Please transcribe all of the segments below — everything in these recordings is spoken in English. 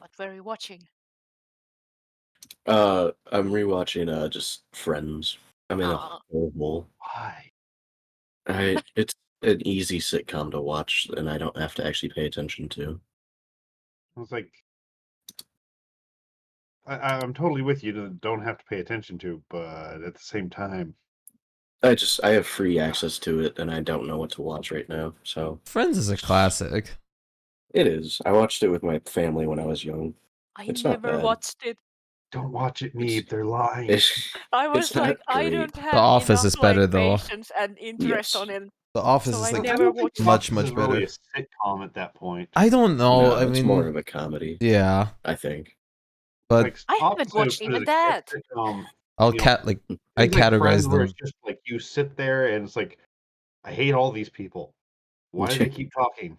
What were you watching? I'm rewatching just Friends. I'm in a Oh, horrible. Why? It's an easy sitcom to watch, and I don't have to actually pay attention to. I was like, I'm totally with you to don't have to pay attention to, but at the same time, I have free access to it, and I don't know what to watch right now. So Friends is a classic. it is. I watched it with my family when I was young. I It's not never bad. watched it. don't watch it, It's Neeb. They're lying. it's I it's was not like, I great. don't The have Office enough is better though. patience and interest Yes. on it, The Office so is I like I never don't think watched The it. much Office is better. really a sitcom at that point. I don't know. No, I it's mean, more of a comedy, yeah, I think. but Like I haven't Office, I would watched put even it as that. a sitcom. I'll You know, I things like Friends, categorize where it's them. just like you sit there and it's like, I hate all these people. Why do they keep talking?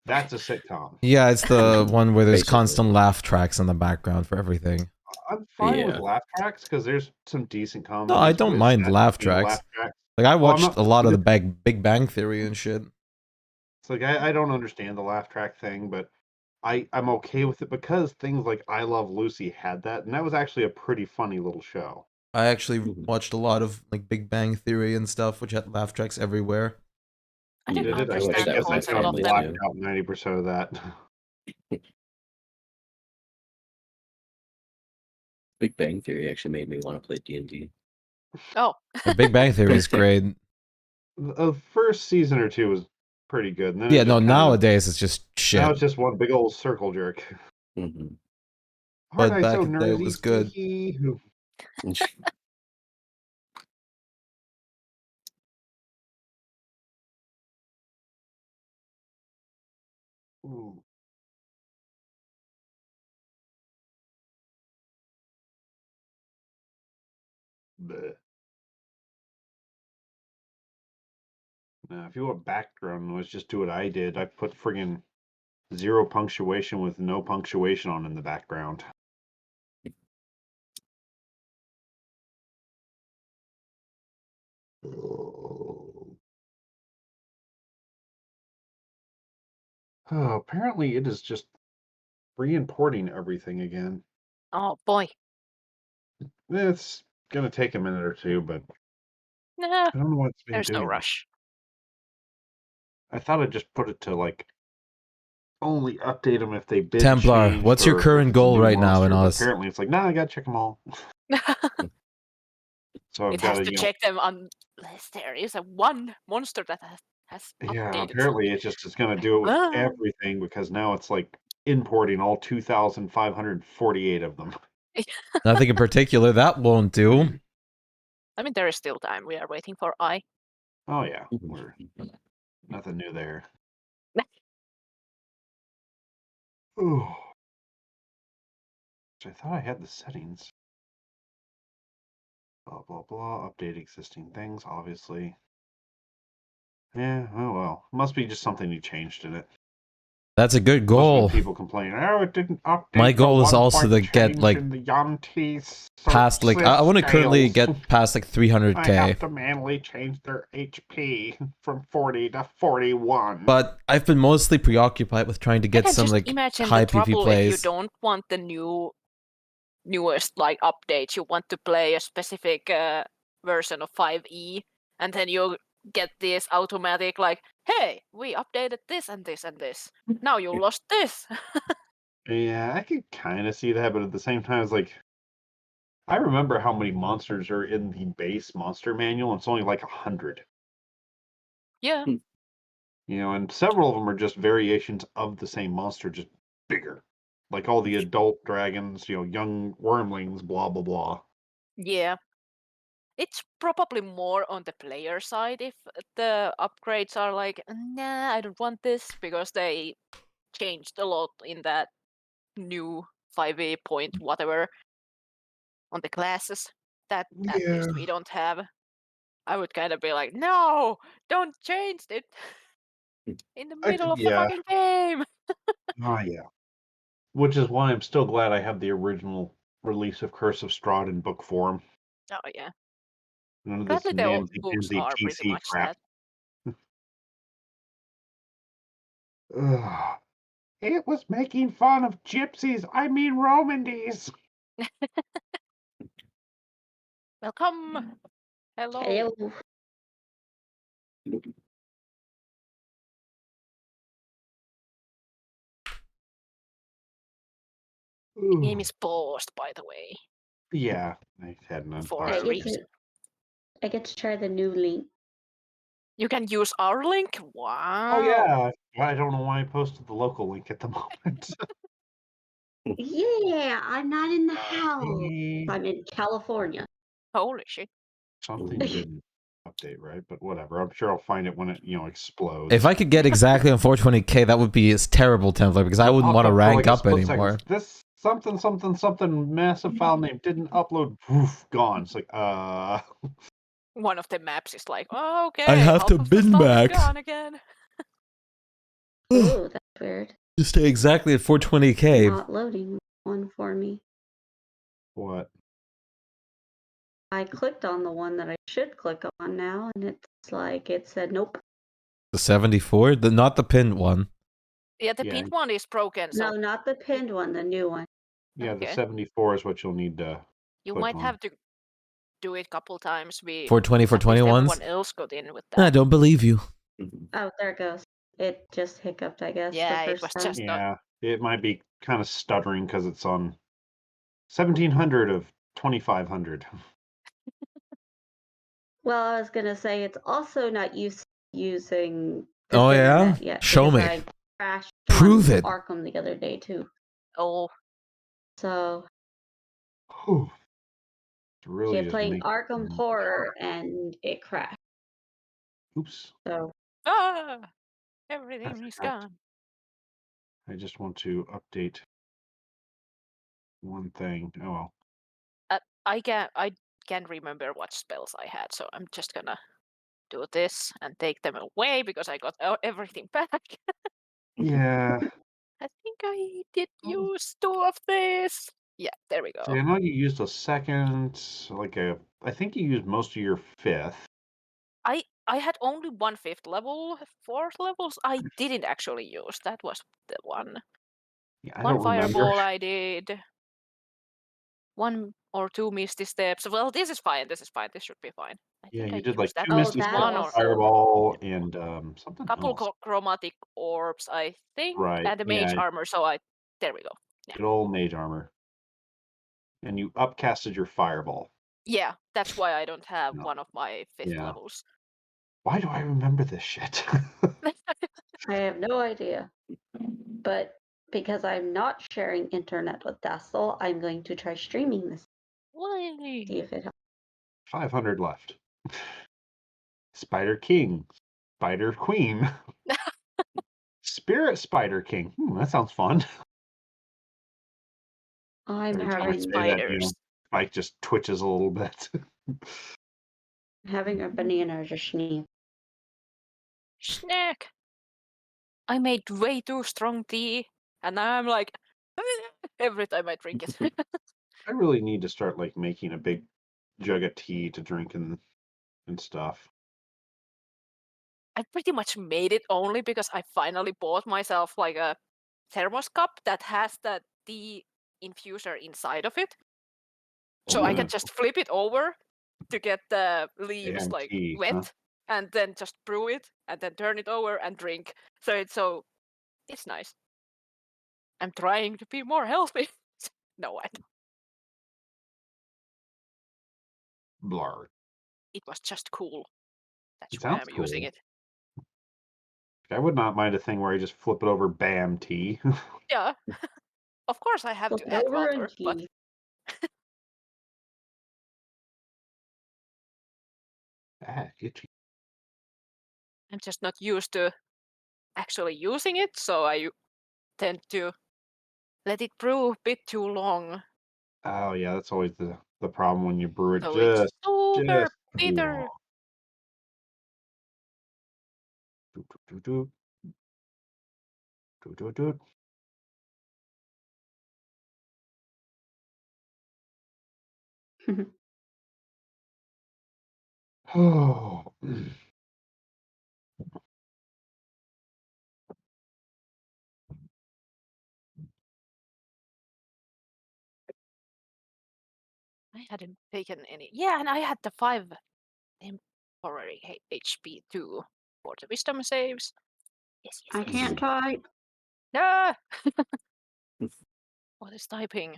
That's a sitcom. Yeah, it's the one where there's Basically. constant laugh tracks in the background for everything. I'm fine with Yeah. laugh tracks because there's some decent comedy. No, I don't mind laugh tracks. Like I I'm watched not. a lot of the Big Bang Theory and shit. It's like I don't understand the laugh track thing, but I'm okay with it because things like I Love Lucy had that, and that was actually a pretty funny little show. I actually Mhm. watched a lot of like Big Bang Theory and stuff, which had laugh tracks everywhere. I Yeah, don't Did it? I watched understand I the that guess with I my concept kind of of family them. blacked too. out 90% of that. Big Bang Theory actually made me want to play D&D. Oh, The Big Bang Theory is great. The first season or two was pretty good, and then Yeah, it no, just nowadays it's just now shit. it's just one big old circle jerk. hmm Aren't But I back so in the day it nerdy? was good. Ooh. Bleh. Now, if you want background noise, just do what I did. I put friggin' zero punctuation with no punctuation on in the background. Oh, apparently it is just re-importing everything again. oh boy. It's gonna take a minute or two, but Nah, I don't know what's been there's no doing it. rush. I thought I'd just put it to like only update them if they've been Templar, changed what's your or if current it's a goal new right now in monster, but Oz? apparently it's like, nah, I gotta check them all. So I've It got has to, to check them unless there is a one monster that has yeah, updated apparently something. it's just gonna do it with Ah, everything because now it's like importing all 2,548 of them. Nothing in particular that won't do. I mean, there is still time. We are waiting for I. Oh yeah, we're nothing new there. Ooh. I thought I had the settings. Blah blah blah. Update existing things, obviously. Yeah, oh well. Must be just something you changed in it. That's a good Must have been goal. people complaining, oh, it didn't update. My goal the is also to 1 get change like in the Yanti past like I want to currently scales. get past like I 300k. have to manually change their HP from 40 to 41. But I've been mostly preoccupied with trying to I get can some just like imagine high the PP trouble if you plays. don't want the newest like updates. You want to play a specific version of 5e, and then you get this automatic like, hey, we updated this and this and this. Now you lost this. Yeah, I can kind of see that, but at the same time, it's like I remember how many monsters are in the base monster manual. And it's only like 100. Yeah. You know, and several of them are just variations of the same monster, just bigger. Like all the adult dragons, you know, young wormlings, blah blah blah. Yeah. It's probably more on the player side if the upgrades are like, nah, I don't want this because they changed a lot in that new 5e point whatever on the classes that at Yeah. least we don't have. I would kind of be like, no, don't change it in the middle of the Yeah. fucking game. Oh yeah. Which is why I'm still glad I have the original release of Curse of Strahd in book form. Oh yeah, None of this probably the nancy books pansy are pretty PC much crap. that. Ugh. It was making fun of gypsies. I mean Romandies. Welcome. Hello. Hello. The game is paused, by the way, Yeah, I had none. for I a get reason. to I get to try the new link. You can use our link? Wow. Oh yeah, I don't know why I posted the local link at the moment. Yeah, I'm not in the house. Hey, I'm in California. Holy shit. something didn't update right, but whatever. I'm sure I'll find it when it explodes. If I could get exactly on 420k, that would be a terrible template because I It wouldn't popped want to up for rank like a up split anymore. second. This something massive file name didn't upload. Poof, gone. It's like One of the maps is like, oh, okay. I have half to of the bin stuff is max. gone again. Ooh, that's weird. To stay exactly at 420k. Not loading one for me. what? I clicked on the one that I should click on now, and it's like it said nope. The 74, not the pinned one. Yeah, the Yeah. pink one is broken, so No, not the pinned one, the new one. Yeah, the Okay. 74 is what you'll need to. you click might on. have to do it a couple times. 420 for At least 21s. everyone else got in with I that. don't believe you. Oh, there it goes. It just hiccuped, I guess. Yeah, the it first was time. just not. Yeah, it might be kind of stuttering because it's on 1700 of 2500. Well, I was gonna say it's also not using this Oh, yeah? internet yet. Show because me. I crashed Prove on it. Arkham the other day too. Oh, So Whew. It really you're is playing making Arkham it Horror and it crashed. Oops. So everything is forgot. gone. I just want to update one thing. Oh well. I can't remember what spells I had, so I'm just gonna do this and take them away because I got everything back. Yeah. I think I did Oh. use 2 of this. Yeah, there we See, go. I know you used a second, I think you used most of your fifth. I had only 1 5th level, 4th levels. I didn't actually use. That was the one. Yeah, I One don't remember. fireball I did. 1 or 2 misty steps. Well, this is fine. This is fine. This should be fine. I Yeah, think I you did like used at 2 Oh, least misty that steps, one a or also. fireball, and something couple else. chromatic orbs, I think, Right. and the mage Yeah, armor. So there we go. Yeah. good old mage armor. And you upcasted your fireball. Yeah, that's why I don't have No. one of my 5th Yeah. levels. Why do I remember this shit? I have no idea. But because I'm not sharing internet with Dassel, I'm going to try streaming this. Why? See if it helps. 500 left. Spider King. Spider Queen. Spirit Spider King. That sounds fun. I'm Every time I having say that, Spiders. Spike just twitches a little bit. a banana just sneeze. Snack. I made way too strong tea, and now I'm like, every time I drink it. I really need to start like making a big jug of tea to drink and stuff. I pretty much made it only because I finally bought myself like a thermos cup that has the tea infuser inside of it. So I can just flip it over to get the leaves like AMT, wet huh? and then just brew it and then turn it over and drink. So it's nice. I'm trying to be more healthy. No, I don't. Blar. It was just cool. That's It why sounds I'm using cool. it. I would not mind a thing where I just flip it over, bam, tea. Yeah. Of course I have Flip to it add over and water, but tea. Itchy. I'm just not used to actually using it, so I tend to let it brew a bit too long. Oh yeah, that's always the problem when you brew it So it's just super too long. bitter. Doot, doot, doot, doot, doot, doot. Oh. I hadn't taken any. Yeah, and I had the 5 temporary HP too for the wisdom saves. Yes, I yes, yes. can't type. Ah! What is typing?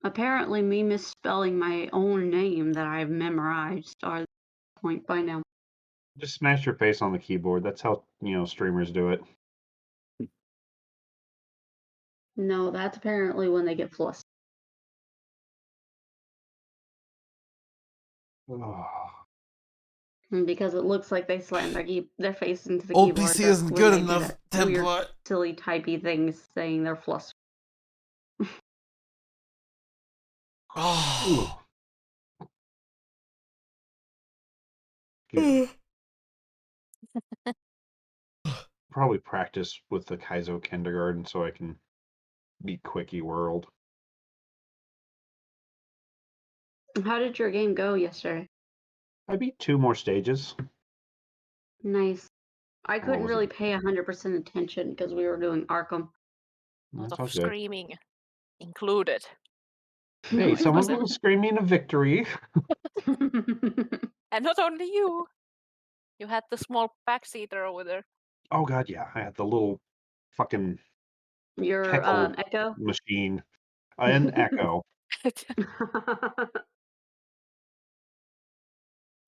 Apparently, me misspelling my own name that I've memorized are the point by now. Just smash your face on the keyboard. That's how streamers do it. No, that's apparently when they get flustered. Oh, And because it looks like they slam their face into the keyboard. OPC That's isn't when good they do enough, that weird, Template. silly, typey things saying they're flustered. Oh. good. Probably practice with the Kaizo kindergarten so I can beat Quickie World. How did your game go yesterday? I beat 2 more stages. Nice. I What couldn't was really it? pay 100% attention because we were doing Arkham. A lot That's of all good. screaming included. Hey, It someone wasn't- was screaming a victory. And not only you. You had the small backseater over there. Oh god, yeah. I had the little fucking Your heckle Echo? machine. An echo.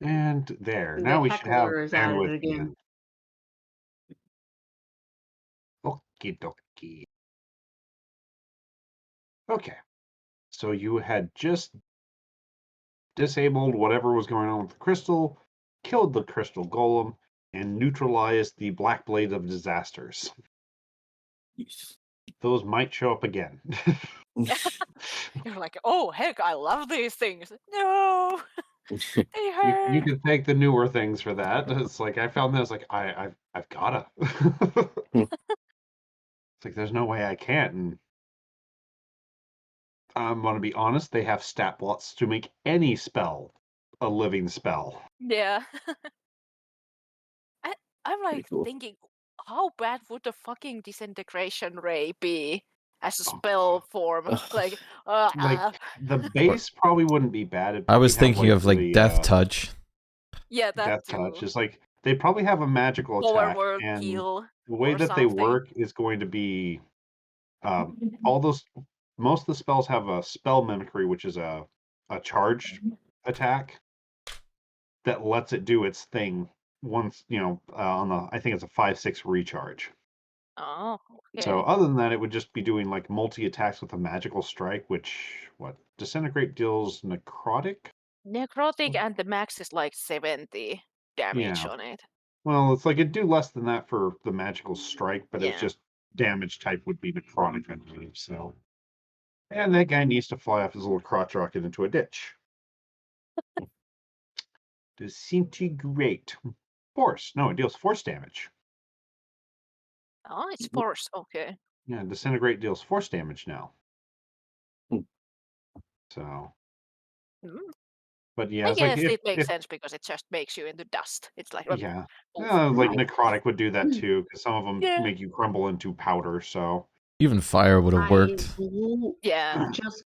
And there. The Now we should have heckler is at it bandwidth again. again. Okie dokie. Okay. So you had just disabled whatever was going on with the crystal, killed the crystal golem, and neutralized the black blade of disasters. Yes. Those might show up again. You're like, oh heck, I love these things. No, they you hurt. can thank the newer things for that. It's like I found this like I've gotta. It's like there's no way I can't. And I'm gonna be honest, they have stat blocks to make any spell a living spell. Yeah. I'm Pretty like cool. thinking, how bad would the fucking disintegration ray be as a Oh, spell form? Like, Like the base probably wouldn't be bad. It'd I was probably have, thinking of like the, Death Touch. yeah, that Death too. Touch. It's like they probably have a magical Power attack, word and peel the way or that they something. work is going to be all those. Most of the spells have a spell mimicry, which is a charged attack that lets it do its thing once on the. I think it's a 5/6 recharge. Oh, So okay. other than that, it would just be doing like multi attacks with a magical strike, which disintegrate deals necrotic. Necrotic and the max is like 70 damage Yeah. on it. Well, it's like it'd do less than that for the magical strike, but it's Yeah. just damage type would be necrotic, I believe. So, and that guy needs to fly off his little crotch rocket into a ditch. Disintegrate. Force. No, it deals force damage. Oh, it's force. Okay. Yeah, disintegrate deals force damage now. Hmm. So, Mm. but yeah, I it's like guess it makes if sense because it just makes you into dust. It's like, yeah, oof. like Nice. necrotic would do that too, because some of them Yeah. make you crumble into powder. So, Even fire would have worked. Yeah. just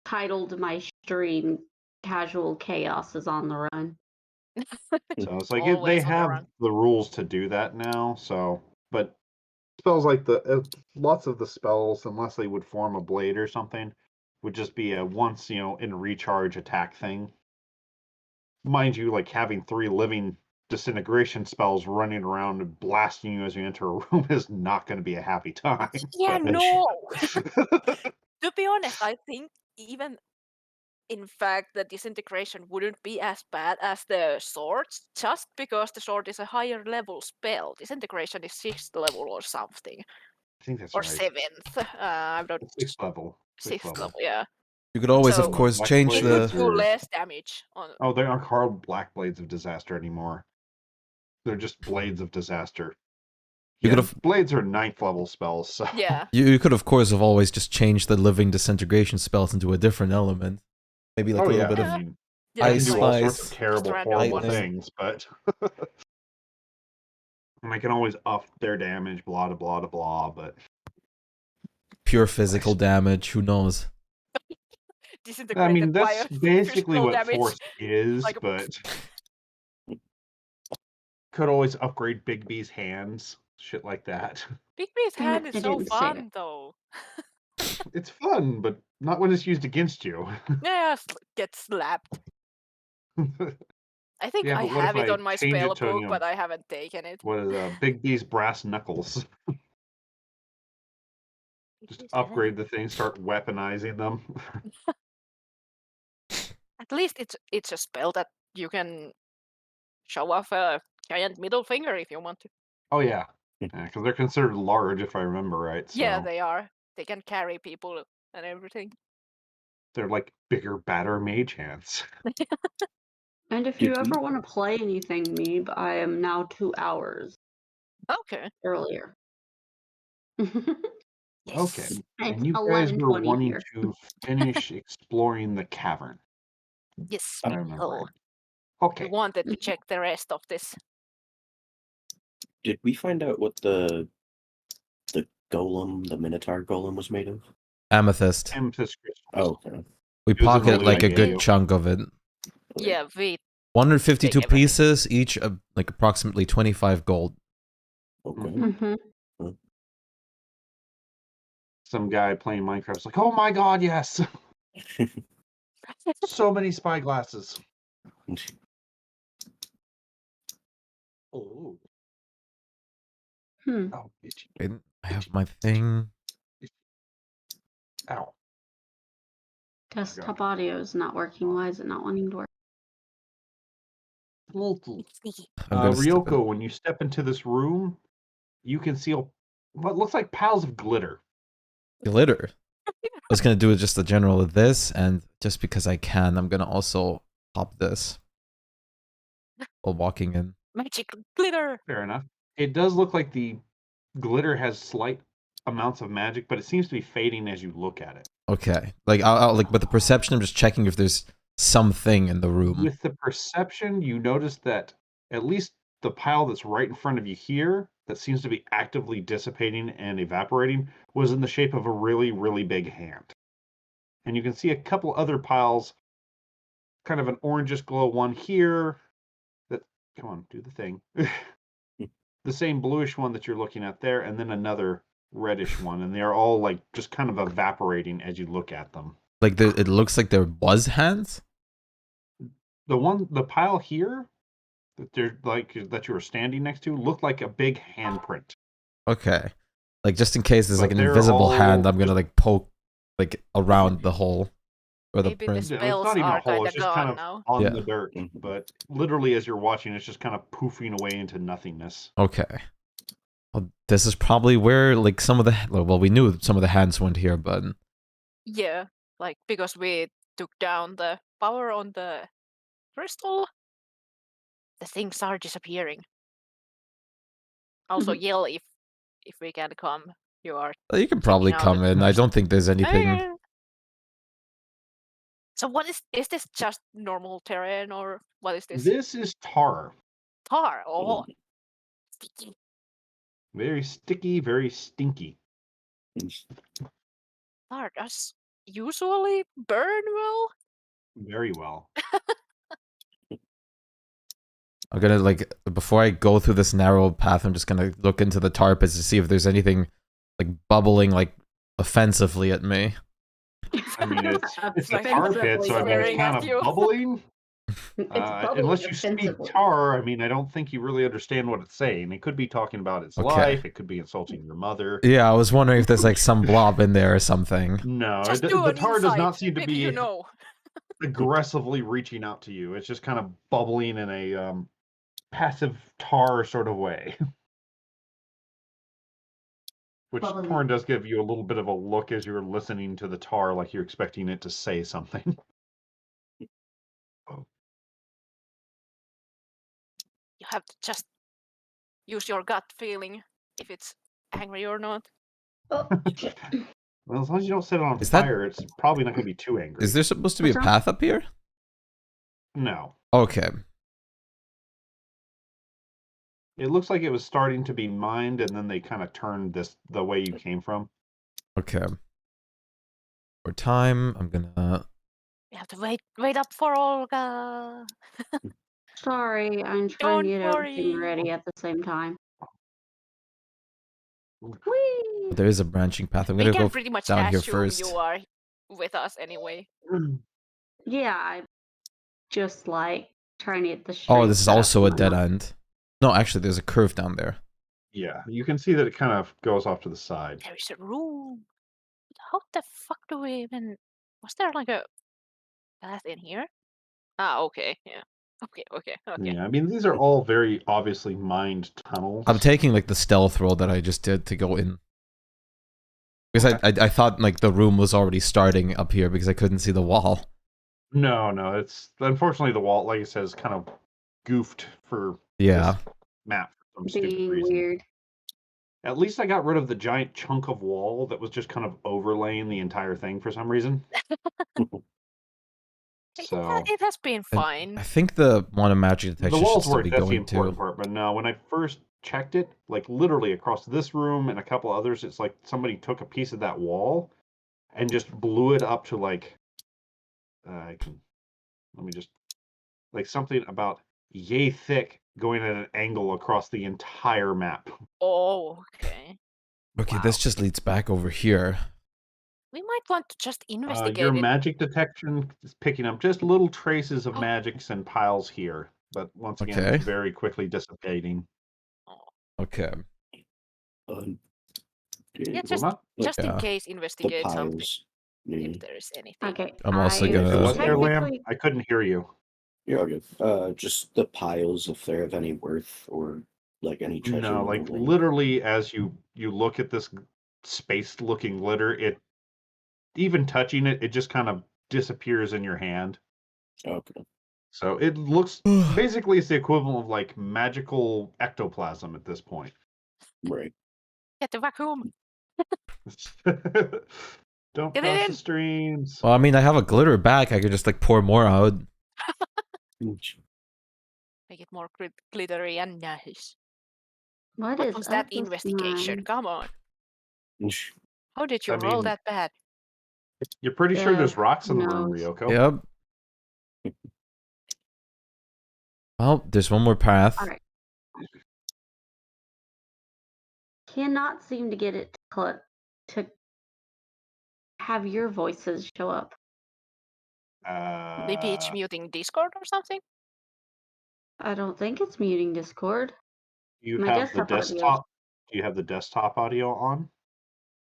titled my stream "Casual Chaos is on the Run." so it's like they Always on the have run. the rules to do that now. So, but spells like lots of the spells, unless they would form a blade or something, would just be a once in recharge attack thing. Mind you, like having 3 living disintegration spells running around and blasting you as you enter a room is not going to be a happy time. Yeah, but- no. To be honest, I think even in fact the disintegration wouldn't be as bad as the swords, just because the sword is a higher level spell. Disintegration is 6th level or something. I think that's Or right. 7th. I'm not 6th level. 6th level, yeah. You could always, of So, course, Black change It Blade would the. do or- less damage on Oh, they aren't called Black Blades of Disaster anymore. They're just Blades of Disaster. You Yeah, could have- blades are 9th level spells, so yeah. You could, of course, have always just changed the living disintegration spells into a different element. Maybe like a little bit Yeah. of. mean, Yeah, I Ice can do like, all sorts of Spice, terrible, random horrible lightning. things, but and I can always up their damage, blah blah blah blah. But Pure physical damage. Who knows? I disintegrated mean, by that's a basically physical what damage. force is, Like a- but could always upgrade Big B's hands, shit like that. Big B's Damn it, hand I is so didn't save it. fun, though. It's fun, but not when it's used against you. Yeah, get slapped. I think Yeah, I but what if have it I on my change spell it to, book, but I haven't taken it. what is Big B's brass knuckles? Just upgrade the thing, start weaponizing them. At least it's a spell that you can show off a giant middle finger if you want to. Oh yeah, because they're considered large, if I remember right. So Yeah, they are. They can carry people and everything. they're like bigger, badder mage hands. And if Did you we- ever want to play anything, Meeb, I am now 2 hours Okay. earlier. Yes. Okay, It's and you guys were 11:20 wanting here. to finish exploring the cavern. Yes, I we remember. will. Okay. We wanted to check the rest of this. Did we find out what the golem, the Minotaur golem, was made of? Amethyst. Amethyst crystals. Oh, okay. We It was a pocketed really like a good good deal. chunk of it. Yeah, we 152 Take everything. pieces, each of like approximately 25 gold. Okay. Mhm. Some guy playing Minecraft's like, oh my god, yes! So many spyglasses. Oh, Hmm. oh, itchy. Wait, I have my thing. Ow. Desktop audio is not working. Why is it not wanting to work? sneaky. I'm gonna step Ryoko, in. when you step into this room, you can see what looks like piles of glitter. Glitter. I was gonna do just the general of this, and just because I can, I'm gonna also pop this while walking in. Magic glitter. Fair enough. It does look like the glitter has slight amounts of magic, but it seems to be fading as you look at it. Okay, like I'll like with the perception, I'm just checking if there's something in the room. With the perception, you notice that at least the pile that's right in front of you here, that seems to be actively dissipating and evaporating, was in the shape of a really, really big hand. And you can see a couple other piles, kind of an orangish glow one here. That, come on, do the thing. The same bluish one that you're looking at there, and then another reddish one, and they're all like just kind of evaporating as you look at them. Like it looks like there was hands. The pile here that you were standing next to looked like a big handprint. Okay, like just in case there's But like an they're invisible hand, all I'm gonna like poke like around the hole or the Maybe print. this- It's Spells not even are a hole; kinda it's just kind gone of now. on Yeah. the dirt. But literally, as you're watching, it's just kind of poofing away into nothingness. Okay. Well, this is probably where like some of the well, we knew some of the hands went here, but Yeah, like because we took down the power on the crystal, the things are disappearing. Also, yell if we can come. You are. you can probably out come at in. I first. don't think there's anything. Eh. So what is this just normal terrain or what is this? This is tar. Tar. Oh, sticky. Very sticky, very stinky. Tar does usually burn well. Very well. I'm gonna like before I go through this narrow path, I'm just gonna look into the tar pits to see if there's anything like bubbling like offensively at me. I mean, it's a Like tar pit, so I mean, swearing it's kind at of you. bubbling. It's bubbling Unless you speak offensively. tar, I mean, I don't think you really understand what it's saying. It could be talking about its Okay. life. It could be insulting your mother. Yeah, I was wondering if there's like some blob in there or something. No, Just the do an tar does insight. not seem to Maybe be you know. aggressively reaching out to you. It's just kind of bubbling in a passive tar sort of way. Which Bubbling. Torn does give you a little bit of a look as you're listening to the tar, like you're expecting it to say something. You have to just use your gut feeling if it's angry or not. Oh, shit. Well, as long as you don't set it on Is that- fire, it's probably not going to be too angry. Is there supposed to be a What's wrong? path up here? No. Okay. It looks like it was starting to be mined, and then they kind of turned this the way you came from. Okay. For time, I'm gonna We have to wait up for Olga. Sorry, I'm trying to Don't get everything worry. ready at the same time. Whee! There is a branching path. I'm We gonna can go pretty much down here assume first. you are with us anyway. Yeah, I'm just like trying to get the Oh, street this is set up also a and dead whatnot. end. No, actually, there's a curve down there. Yeah, you can see that it kind of goes off to the side. There is a room. How the fuck do we even? Was there like a path in here? Ah, okay, yeah. Okay. Yeah, I mean, these are all very obviously mined tunnels. I'm taking like the stealth roll that I just did to go in. Because I thought like the room was already starting up here because I couldn't see the wall. No, it's unfortunately the wall, like I said, is kind of goofed for Yeah. this map for some stupid Being reason. weird. At least I got rid of the giant chunk of wall that was just kind of overlaying the entire thing for some reason. So It has been And fine. I think the one of magic the detection should walls still work. be That's the going important too. part. But no, when I first checked it, like literally across this room and a couple others, it's like somebody took a piece of that wall and just blew it up to like let me just like something about yay thick going at an angle across the entire map. Oh, okay. Okay, Wow. this just leads back over here. We might want to just Your investigate it. magic detection is picking up just little traces of Oh. magics and piles here, but once again, Okay. it's very quickly dissipating. Okay. Yeah, Wilma? just in Yeah. case, The investigate something piles. Yeah, if there is anything. Okay. I'm also I gonna- What there, Lamb? technically- I couldn't hear you. you're all good. Just the piles, if they're of any worth or like any treasure. No, like revealing. literally as you look at this spaced looking glitter, it even touching it, it just kind of disappears in your hand. Okay. So it looks basically it's the equivalent of like magical ectoplasm at this point. Right. Get the vacuum. Don't Get it cross in. the streams. Well, I mean, I have a glitter back. I could just like pour more out. Make it more glittery and nice. What What is was up that with investigation? mine? Come on. How did you I roll mean, that bad? You're pretty sure there's rocks in the room, knows? Ryoko. Yep. Well, there's one more path. All right. Cannot seem to get it to have your voices show up. Maybe it's muting Discord or something? I don't think it's muting Discord. You My have the desktop audio. desktop. Do you have the desktop audio on?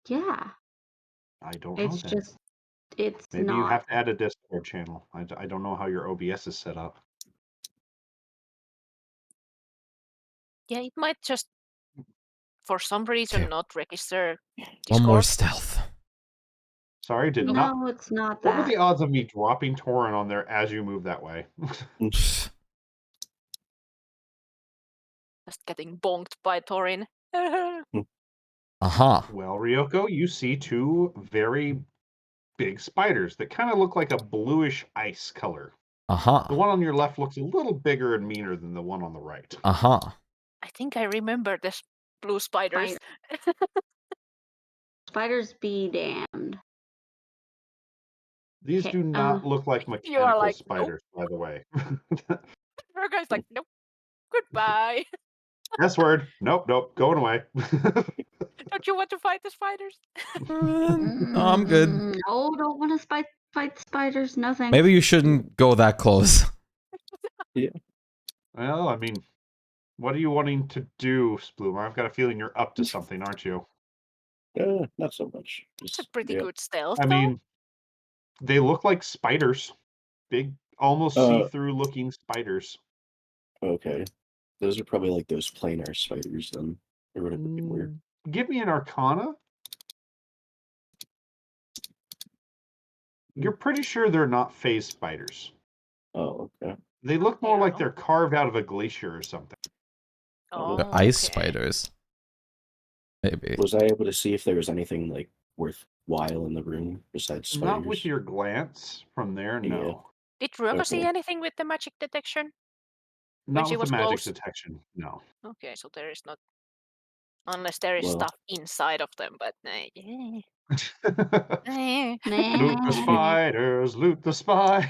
Yeah, I don't know it's that. just it's Maybe not. you have to add a Discord channel. I don't know how your OBS is set up. Yeah, it might just, for some reason, Okay. not register One more Discord. stealth. Sorry, did No, not. it's not What were that. the odds of me dropping Torrent on there as you move that way? Just getting bonked by Torin. Aha. Well, Ryoko, you see two very big spiders that kind of look like a bluish ice color. The Aha. one on your left looks a little bigger and meaner than the one on the right. Aha. I think I remember this blue spiders. Spiders be damned. These Okay, do not look like You are mechanical like, nope. spiders, by the way. Virgo's like, nope. Goodbye. S word. Nope, going away. Don't you want to fight the spiders? No, I'm good. No, don't want to fight spiders. No thanks. Maybe you shouldn't go that close. Well, I mean, what are you wanting to do, Sploomer? I've got a feeling you're up to something, aren't you? Not so much. It's Just, a pretty yeah. good stealth, I though. mean, they look like spiders. Big, almost see-through looking spiders. Okay. Those are probably like those planar spiders then. Or whatever they were. Give me an Arcana. You're pretty sure they're not phase spiders. Oh, okay. They look more like Yeah. they're carved out of a glacier or something. Oh, The ice okay. spiders. Maybe. Was I able to see if there was anything like worthwhile in the room besides spiders? Not with your glance from there, Yeah. no. Did Ryoko see Okay. anything with the magic detection? Not she with the was magic close? detection, no. Okay, so there is not. unless there is Well. stuff inside of them. But Loot eh. the spiders, loot the spiders.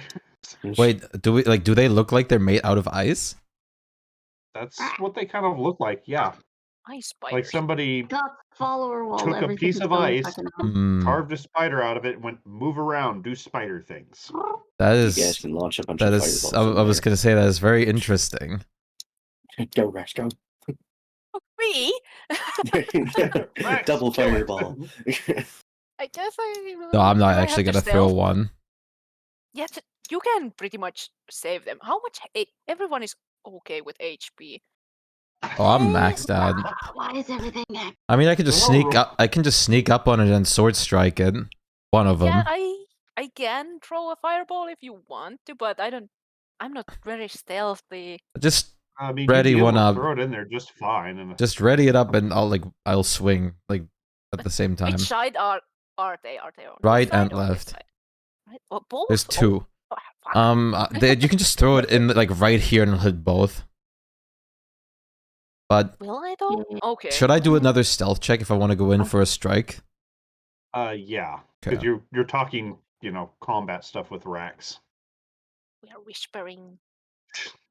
Wait, do they look like they're made out of ice? That's what they kind of look like, yeah. Ice Like spiders. somebody Got follower wall. took a Everything's piece of going ice, fucking up. Hmm, carved a spider out of it, and went move around, do spider things. that You guys is can launch a bunch that of is. fireballs. I was gonna say that is very interesting. Go, Rex, go. Me? Rex, Double do it. fireball. I guess I. No, I'm not do I actually have to gonna throw stealth? one. Yes, you can pretty much save them. How much? Everyone is okay with HP. Oh, I'm maxed out. Why is everything? I mean, I can just Well, sneak roll- up. I can just sneak up on it and sword strike it. One of them. Yeah, I can throw a fireball if you want to, but I don't. I'm not very stealthy. Just I mean, ready you'd be able one to up. throw it in there just fine. And Just ready it up, and I'll swing like at the same time. Which side are they? Are they on this Right side and or this left. side? Right? Oh, both. There's two. Oh, fuck. You can just throw it in like right here and hit both. But Will I though? Okay. should I do another stealth check if I want to go in for a strike? yeah, because Okay. you're talking, combat stuff with Rax. We are whispering.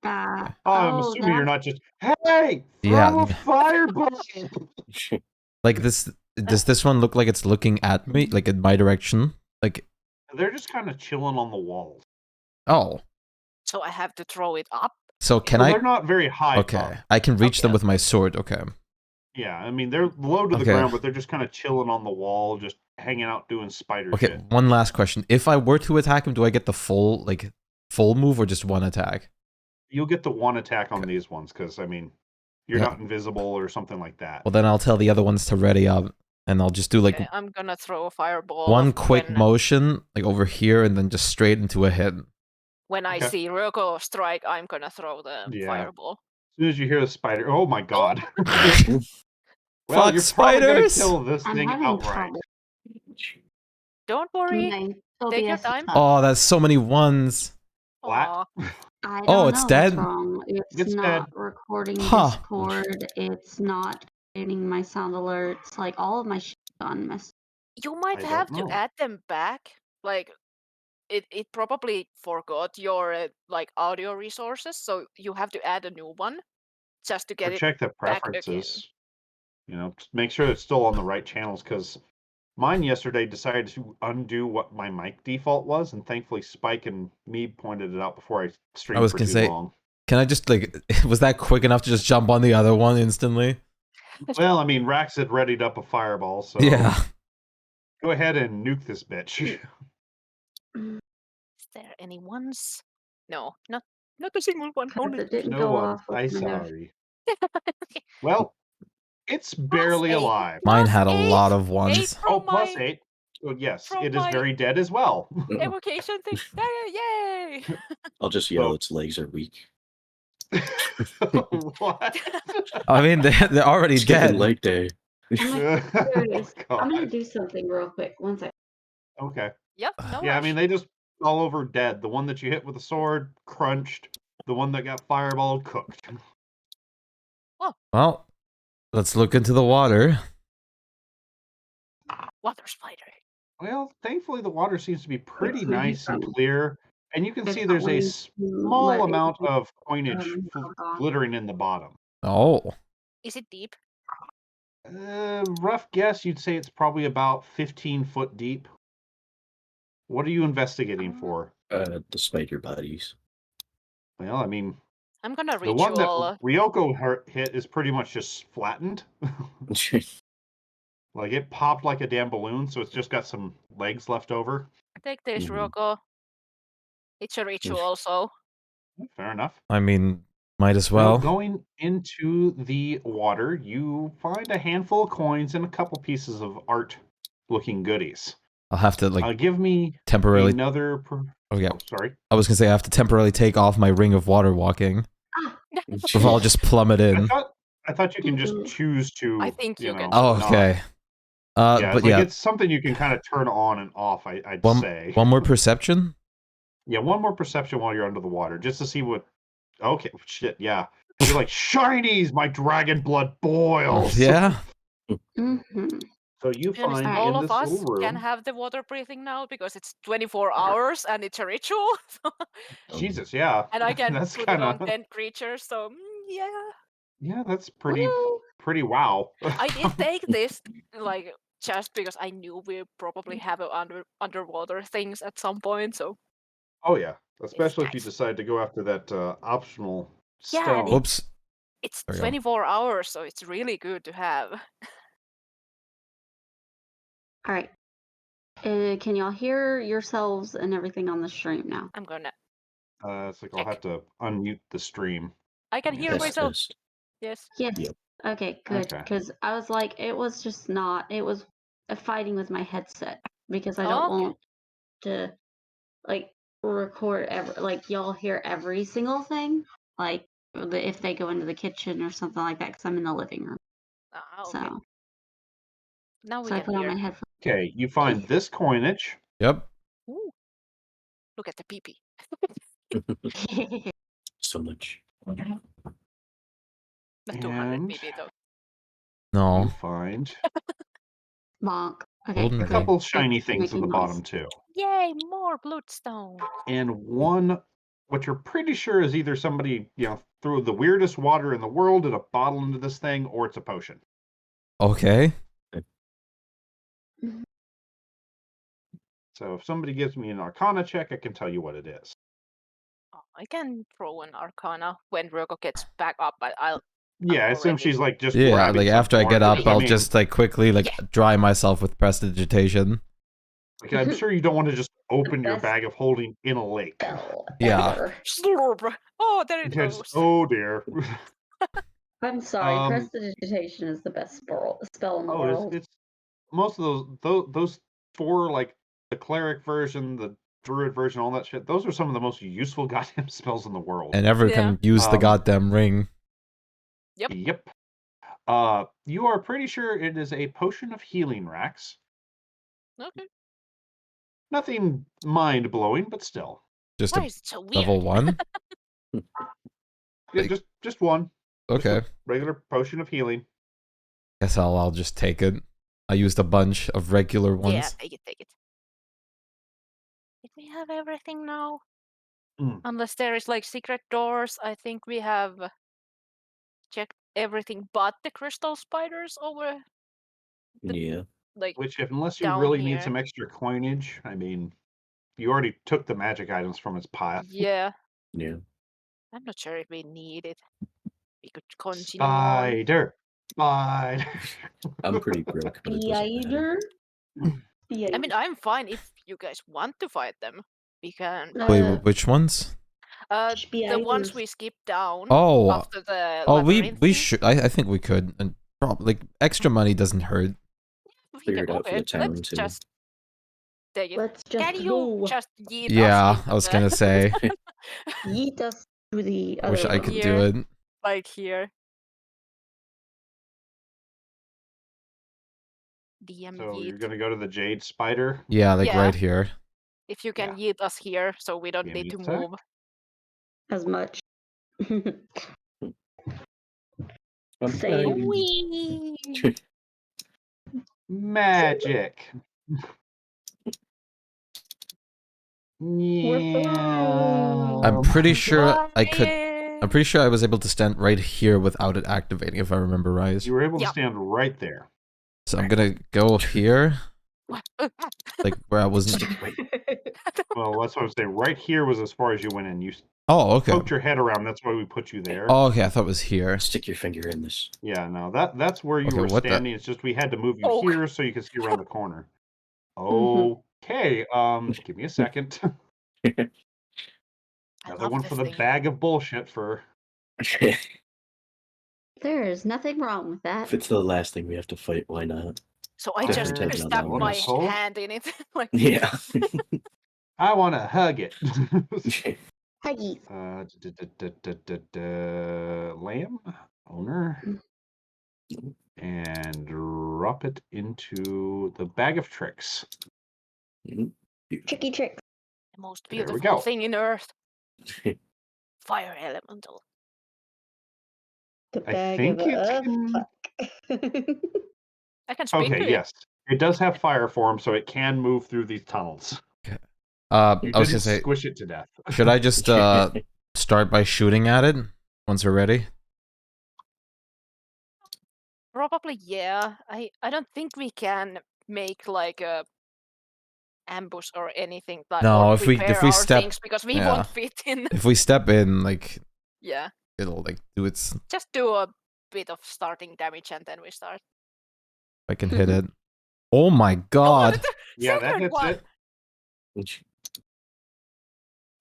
Oh, I'm assuming you're not just, hey, throw Yeah. a fireball. Like this. Does this one look like it's looking at me, like in my direction? Like, They're just kind of chilling on the walls. oh, So I have to throw it up. so can Well, I? They're not very high. Okay, up. I can reach them Okay. with my sword. Okay. Yeah, I mean they're low to the Okay. ground, but they're just kind of chilling on the wall, just hanging out doing spider Okay. shit. One last question: if I were to attack him, do I get the full move or just one attack? You'll get the one attack on Okay. these ones because I mean you're Yeah. not invisible or something like that. Well, then I'll tell the other ones to ready up, and I'll just do like Okay, I'm gonna throw a fireball. one quick when, motion, like over here, and then just straight into a hit. When I Okay. see Roko strike, I'm gonna throw the Yeah. fireball. As soon as you hear the spider, oh my god! Fuck you're probably gonna spiders! kill this I'm thing having outright. trouble. Don't worry. My Take your OBS is time. stuck. Oh, that's so many ones. Flat? Aw. I don't Oh, know it's what's dead? wrong. It's It's not dead. recording Huh. Discord. It's not getting my sound alerts. Like all of my shit gone messed. You might I don't have to know. add them back. Like it probably forgot your like audio resources, so you have to add a new one just to Or get it check the back again. preferences. Make sure it's still on the right channels because mine yesterday decided to undo what my mic default was, and thankfully Spike and me pointed it out before I streamed was for gonna too say- long. Can I just was that quick enough to just jump on the other one instantly? Well, I mean, Rax had readied up a fireball, so Yeah. go ahead and nuke this bitch. Is there any ones? No, not a single one. Because Only it didn't No go one. off. I with my sorry. Well, it's barely 8. alive. Mine Plus had a 8. lot of 8 ones. from Oh, plus my 8. Well, yes, from it is my- very dead as well. evocation thing. Yay! I'll just yell Oh. its legs are weak. What? I mean, they're already Chicken dead. leg day. Serious. Oh, I'm gonna God. do something real quick. One second. Okay. Yep. No Yeah, I rush. mean, they just all over dead. The one that you hit with a sword, crunched. The one that got fireballed, cooked. Well, let's look into the water. Water spider. Well, thankfully, the water seems to be pretty where you nice and from? clear. And you can It's see there's a going to small let amount it- of coinage hop off. glittering in the bottom. Oh, Is it deep? Rough guess, you'd say it's probably about 15 foot deep. What are you investigating for? The spider buddies. Well, I mean, I'm gonna the one ritual. that Ryoko hit is pretty much just flattened. Like it popped like a damn balloon, so it's just got some legs left over. Take this, Mhm. Roko. It's a ritual, so Fair enough. I mean, might as Well, well. going into the water, you find a handful of coins and a couple pieces of art-looking goodies. I'll have to Give me temporarily. another. Oh yeah, Sorry. I was gonna say I have to temporarily take off my ring of water walking before I'll just plummet in. I thought you can just choose to. I think you can Oh, not. okay. Yeah, But it's yeah, it's something you can kind of turn on and off. I'd say. one more perception. Yeah, one more perception while you're under the water, just to see what. Okay, shit, yeah. You're like shinies. My dragon blood boils. Yeah. Mm-hmm. So you To be honest, find Alright. all in of this us little can room. have the water breathing now because it's 24 hours and it's a ritual. Jesus, yeah. And I can That's put it kind on of 10 creatures, so yeah. yeah. That's Well, pretty wow. I did take this like just because I knew we probably have a underwater things at some point, so Oh yeah, it's especially if you nice. decide to go after that optional Yeah, and stone. Whoops. it's There we go. 24 hours, so it's really good to have. alright. Can y'all hear yourselves and everything on the stream now? I'm gonna It's like I'll check. have to unmute the stream. I can Yeah, hear test, myself. Test. Yes. Yes. Yep. Okay, good. Okay. Because I was like, it was just not. It was fighting with my headset because I don't Oh, okay. want to like record like y'all hear every single thing, like if they go into the kitchen or something like that. Because I'm in the living room, Ah, okay. so Now we I can put on hear. my headphones. Okay, you find this coinage. Yep. Ooh, look at the pee-pee. So much. Not 200 And pee-pee though. you No. find Bonk. Okay, Golden a good. ring. couple Good. shiny things at Making the noise. bottom too. Yay, more bloodstone. And one, what you're pretty sure is either somebody, threw the weirdest water in the world in a bottle into this thing, or it's a potion. Okay. Mhm. So if somebody gives me an Arcana check, I can tell you what it is. Oh, I can throw an Arcana when Virgo gets back up, but I'm Yeah, I assume already. she's like just Yeah, grabbing like some after I get water. up, I I'll mean, just like quickly like Yeah. dry myself with prestidigitation. like, I'm sure you don't want to just open your Best bag of holding in a lake. spell Yeah. ever. Slurp. Oh, there it Because, goes. oh dear. I'm sorry. Um, Prestidigitation is the best spell in the Oh, world. it's most of those four, like the cleric version, the druid version, all that shit. Those are some of the most useful goddamn spells in the world. And everyone Yeah. can use the goddamn ring. Yep. You are pretty sure it is a potion of healing, Rax. Okay. Nothing mind blowing, but still. Just Why a is it so weird? level 1? Yeah, Like- just one. Just a Okay. regular potion of healing. Guess I'll just take it. I used a bunch of regular ones. Yeah, take it, take it. Did we have everything now? Mm. Unless there is like secret doors, I think we have checked everything but the crystal spiders over Yeah. like Which, unless you down really need here. some extra coinage, I mean, you already took the magic items from its pile. Yeah. Yeah. I'm not sure if we need it. We could continue on. Spider. I'm pretty broke, but it doesn't matter. Spider. I mean, I'm fine if you guys want to fight them. We can. Wait, which But ones? The ones spiders. we skipped down Oh, after the we labyrinth thing. should. I think we could, and probably like extra money doesn't hurt. We Clear can, it out for okay, the town, let's too. just take it. Let's Can just you go. just yeet us Yeah, into I was the- gonna say. Yeet us to the I other wish I room. could Here. do it. like here? DM So yeet. you're gonna go to the Jade Spider. Yeah, like Yeah. right here. If you can yeet us here, so we don't DM need to yeet attack. move. As much. I'm Same. fine. Whee! Magic. Yeah. I'm pretty sure I could. Flying. I'm pretty sure I was able to stand right here without it activating, if I remember right. You were able to Yep. stand right there. So I'm gonna go here, like where I wasn't. Wait. Well, that's what I'm saying. Right here was as far as you went in. You Oh, okay. poked your head around. That's why we put you there. Oh, okay. I thought it was here. Stick your finger in this. Yeah, no, that's where you Okay, were what the- standing. It's just we had to move you Oh. here so you could see around the corner. Mhm. Okay, give me a second. I Another love one this for the thing. bag of bullshit for. There is nothing wrong with that. If it's the last thing we have to fight, why not? So I Different just take it on that stuck one. my Asshole. hand in it. like, Yeah. I want to hug it. Huggies. Lamb owner, and drop it into the bag of tricks. Mhm. Tricky tricks. the most There we beautiful go. thing in Earth. Fire elemental. The I bag think of it can. fuck. I can speak Okay, to it. yes. It does have fire form, so it can move through these tunnels. I You was gonna didn't say, squish it to death. should I just start by shooting at it once we're ready? Probably, yeah. I don't think we can make like a ambush or anything that No, or if we prepare our step, things because we yeah. won't fit in. if we step in, like Yeah. it'll like do its. Just do a bit of starting damage and then we start. I can hit it. Oh my Oh, god! the Yeah, that second hits one. it.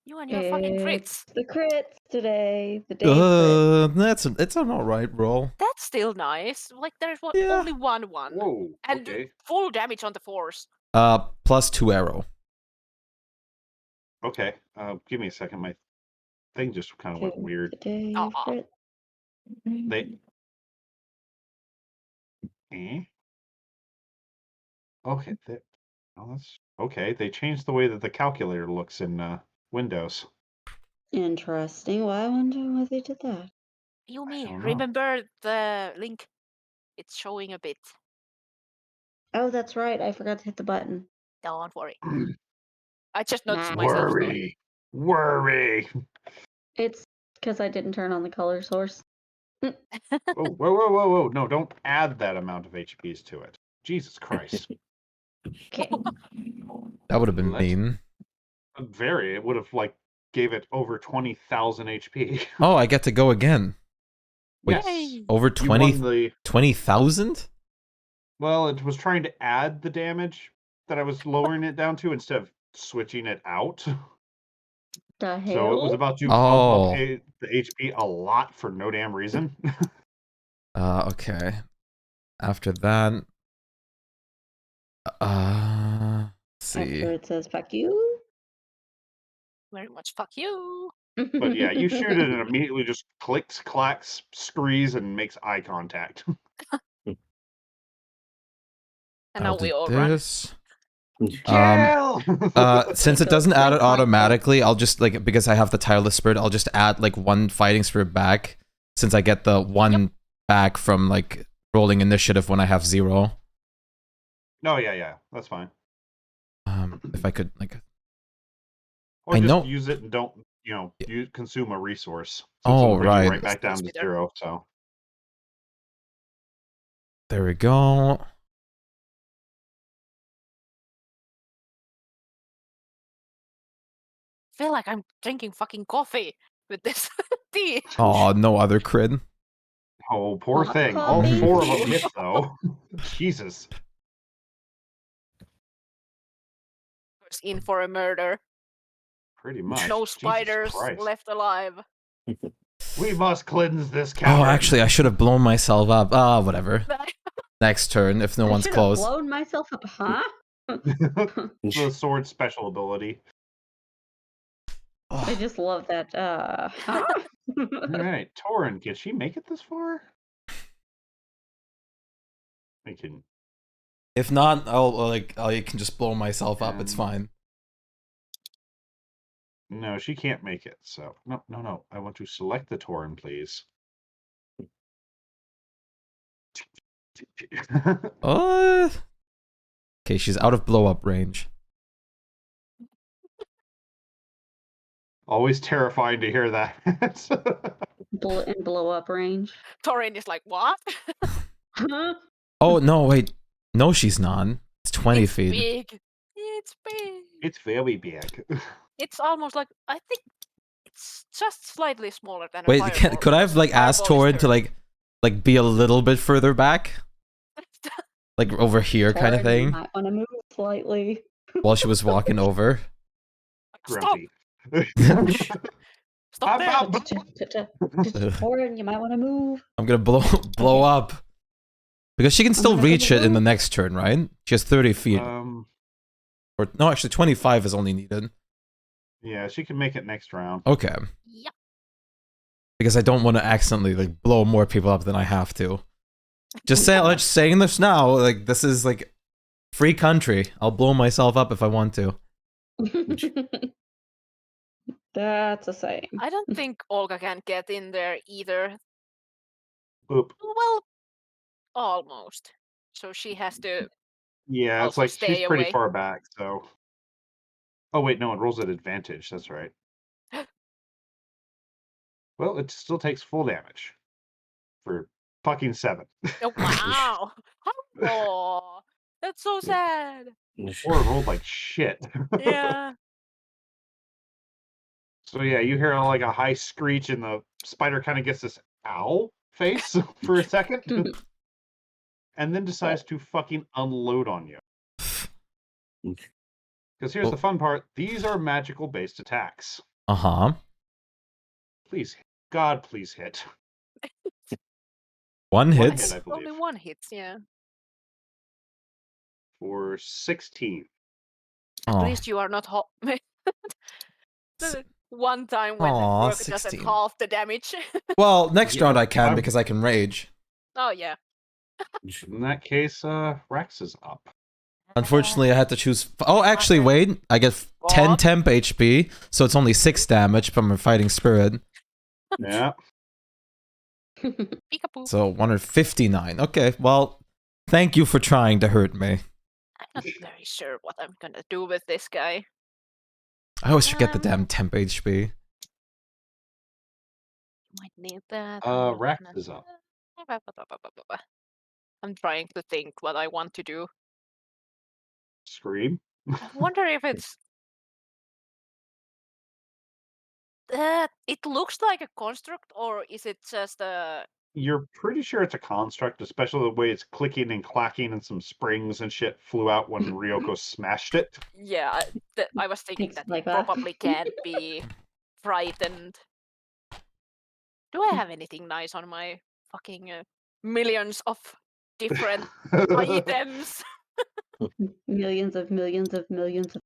You and your fucking crits. It's the crits today. The day of crits. It's an alright roll. That's still nice. Like there's Yeah. only one. Whoa, And okay. full damage on the force. Plus 2 arrow. Okay, give me a second. My thing just kind of went weird. The day of Aw. crits. They... Eh? Okay, oh, that's... Okay, they changed the way that the calculator looks in Windows. Interesting. Well, I wonder why they did that. Yumi, don't know. remember the link? It's showing a bit. Oh, that's right. I forgot to hit the button. Don't worry. I just noticed Nah. myself. So. Worry! It's because I didn't turn on the color source. Oh, whoa. No, don't add that amount of HPs to it. Jesus Christ. Okay. That would have been Let's- mean. Very. It would have, like, gave it over 20,000 HP. Oh, I get to go again. Wait, Yay! over You won 20 the... 20,000? Well, it was trying to add the damage that I was lowering it down to instead of switching it out. The hell? So it was about to Oh. bump up the HP a lot for no damn reason. Okay. After that, let's see. After it says "fuck you." Very much fuck you. But yeah, you shoot it and it immediately just clicks, clacks, screes, and makes eye contact. And I'll now we do all run. this. Kill! Since it doesn't add it automatically, I'll just like because I have the tireless spirit, I'll just add like 1 fighting spirit back. Since I get the 1 back from like rolling initiative when I have 0. No, yeah, that's fine. If I could like. Or I just know- use it and don't, you consume a resource. Oh, it'll bring you right. right back down to That's better. 0. So There we go. I feel like I'm drinking fucking coffee with this tea. Oh, no other crit. oh, poor Hot thing. All coffee. 4 of them hit though. Jesus. Was in for a murder. Pretty much. No Jesus spiders Christ. left alive. We must cleanse this cavern. Oh, actually, I should have blown myself up. Whatever. Next turn, if no I one's should have close. blown myself up, huh? the sword special ability. I just love that. Huh? All right, Torin, can she make it this far? I can. If not, I can just blow myself up. It's fine. No, she can't make it. So no. I want to select the Torin, please. Okay, she's out of blow up range. Always terrifying to hear that. In blow up range. Torin is like, what? Huh? Oh no, wait. No, she's not. It's 20 It's feet. big. It's big. It's very big. It's almost like I think it's just slightly smaller than a Wait, fireball. could I have like asked Fireball is Torin to like be a little bit further back, like over here, kind of Torin, thing, You might want to move slightly. while she was walking over? Stop! Grumpy. Stop there! Torin, you might want to move. I'm gonna blow up because she can still gonna reach it in the move. next turn, right? She has 30 feet, or no, actually 25 is only needed. Yeah, she can make it next round. Okay, Yep. because I don't want to accidentally like blow more people up than I have to. Just saying this now, like this is like free country. I'll blow myself up if I want to. That's a saying. I don't think Olga can get in there either. Boop. Well, almost. So she has to Yeah, it's also like she's stay pretty away. far back, so. Oh wait, no, it rolls at advantage. That's right. Well, it still takes full damage for fucking 7. Oh, wow. Oh, that's so sad. Or it rolled like shit. Yeah. So yeah, you hear like a high screech, and the spider kind of gets this ow face for a second, and then decides to fucking unload on you. Because here's the fun part: these are magical-based attacks. Uh-huh. Please, God, please hit. One One hits. hit, I believe, Only one hits, yeah. for 16. At Oh. least you are not hot. The one time when Aw, Rook doesn't 16. half the damage. Well, next Yeah, round I can I'm- because I can rage. Oh, yeah. In that case, Rex is up. Unfortunately, I had to choose. Oh, actually, wait. I get 10 What? temp HP, so it's only 6 damage from a fighting spirit. Yeah. Peekaboo. So 159. Okay, well, thank you for trying to hurt me. I'm not very sure what I'm gonna do with this guy. I always forget the damn temp HP. Might need that. Rex is up. I'm trying to think what I want to do. Scream. I wonder if it's. It looks like a construct, or is it just a. You're pretty sure it's a construct, especially the way it's clicking and clacking, and some springs and shit flew out when Ryoko smashed it. Yeah, I was thinking Things that like it that. probably can't be frightened. Do I have anything nice on my fucking millions of different items? Millions of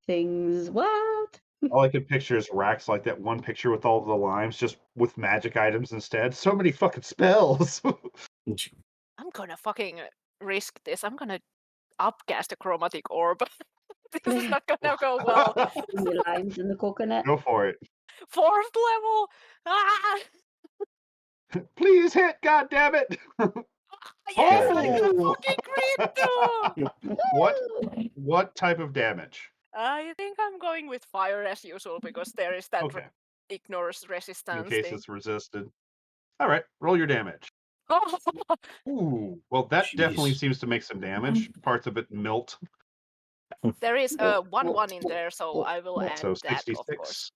things. What? All I could picture is Rax like that one picture with all the limes, just with magic items instead. So many fucking spells. I'm gonna fucking risk this. I'm gonna upcast a chromatic orb. This is not gonna go well. The limes in the coconut. Go for it. 4th level! Ah! Please hit, god damn it! Yes, I got a Oh! fucking crit too! What type of damage? I think I'm going with fire as usual because there is that Okay, ignores in resistance case thing. it's resisted. All right, roll your damage. Ooh, well that definitely Jeez. seems to make some damage. Parts of it melt. There is a 1-1 in there, so well, I will well, add So that, of course. 66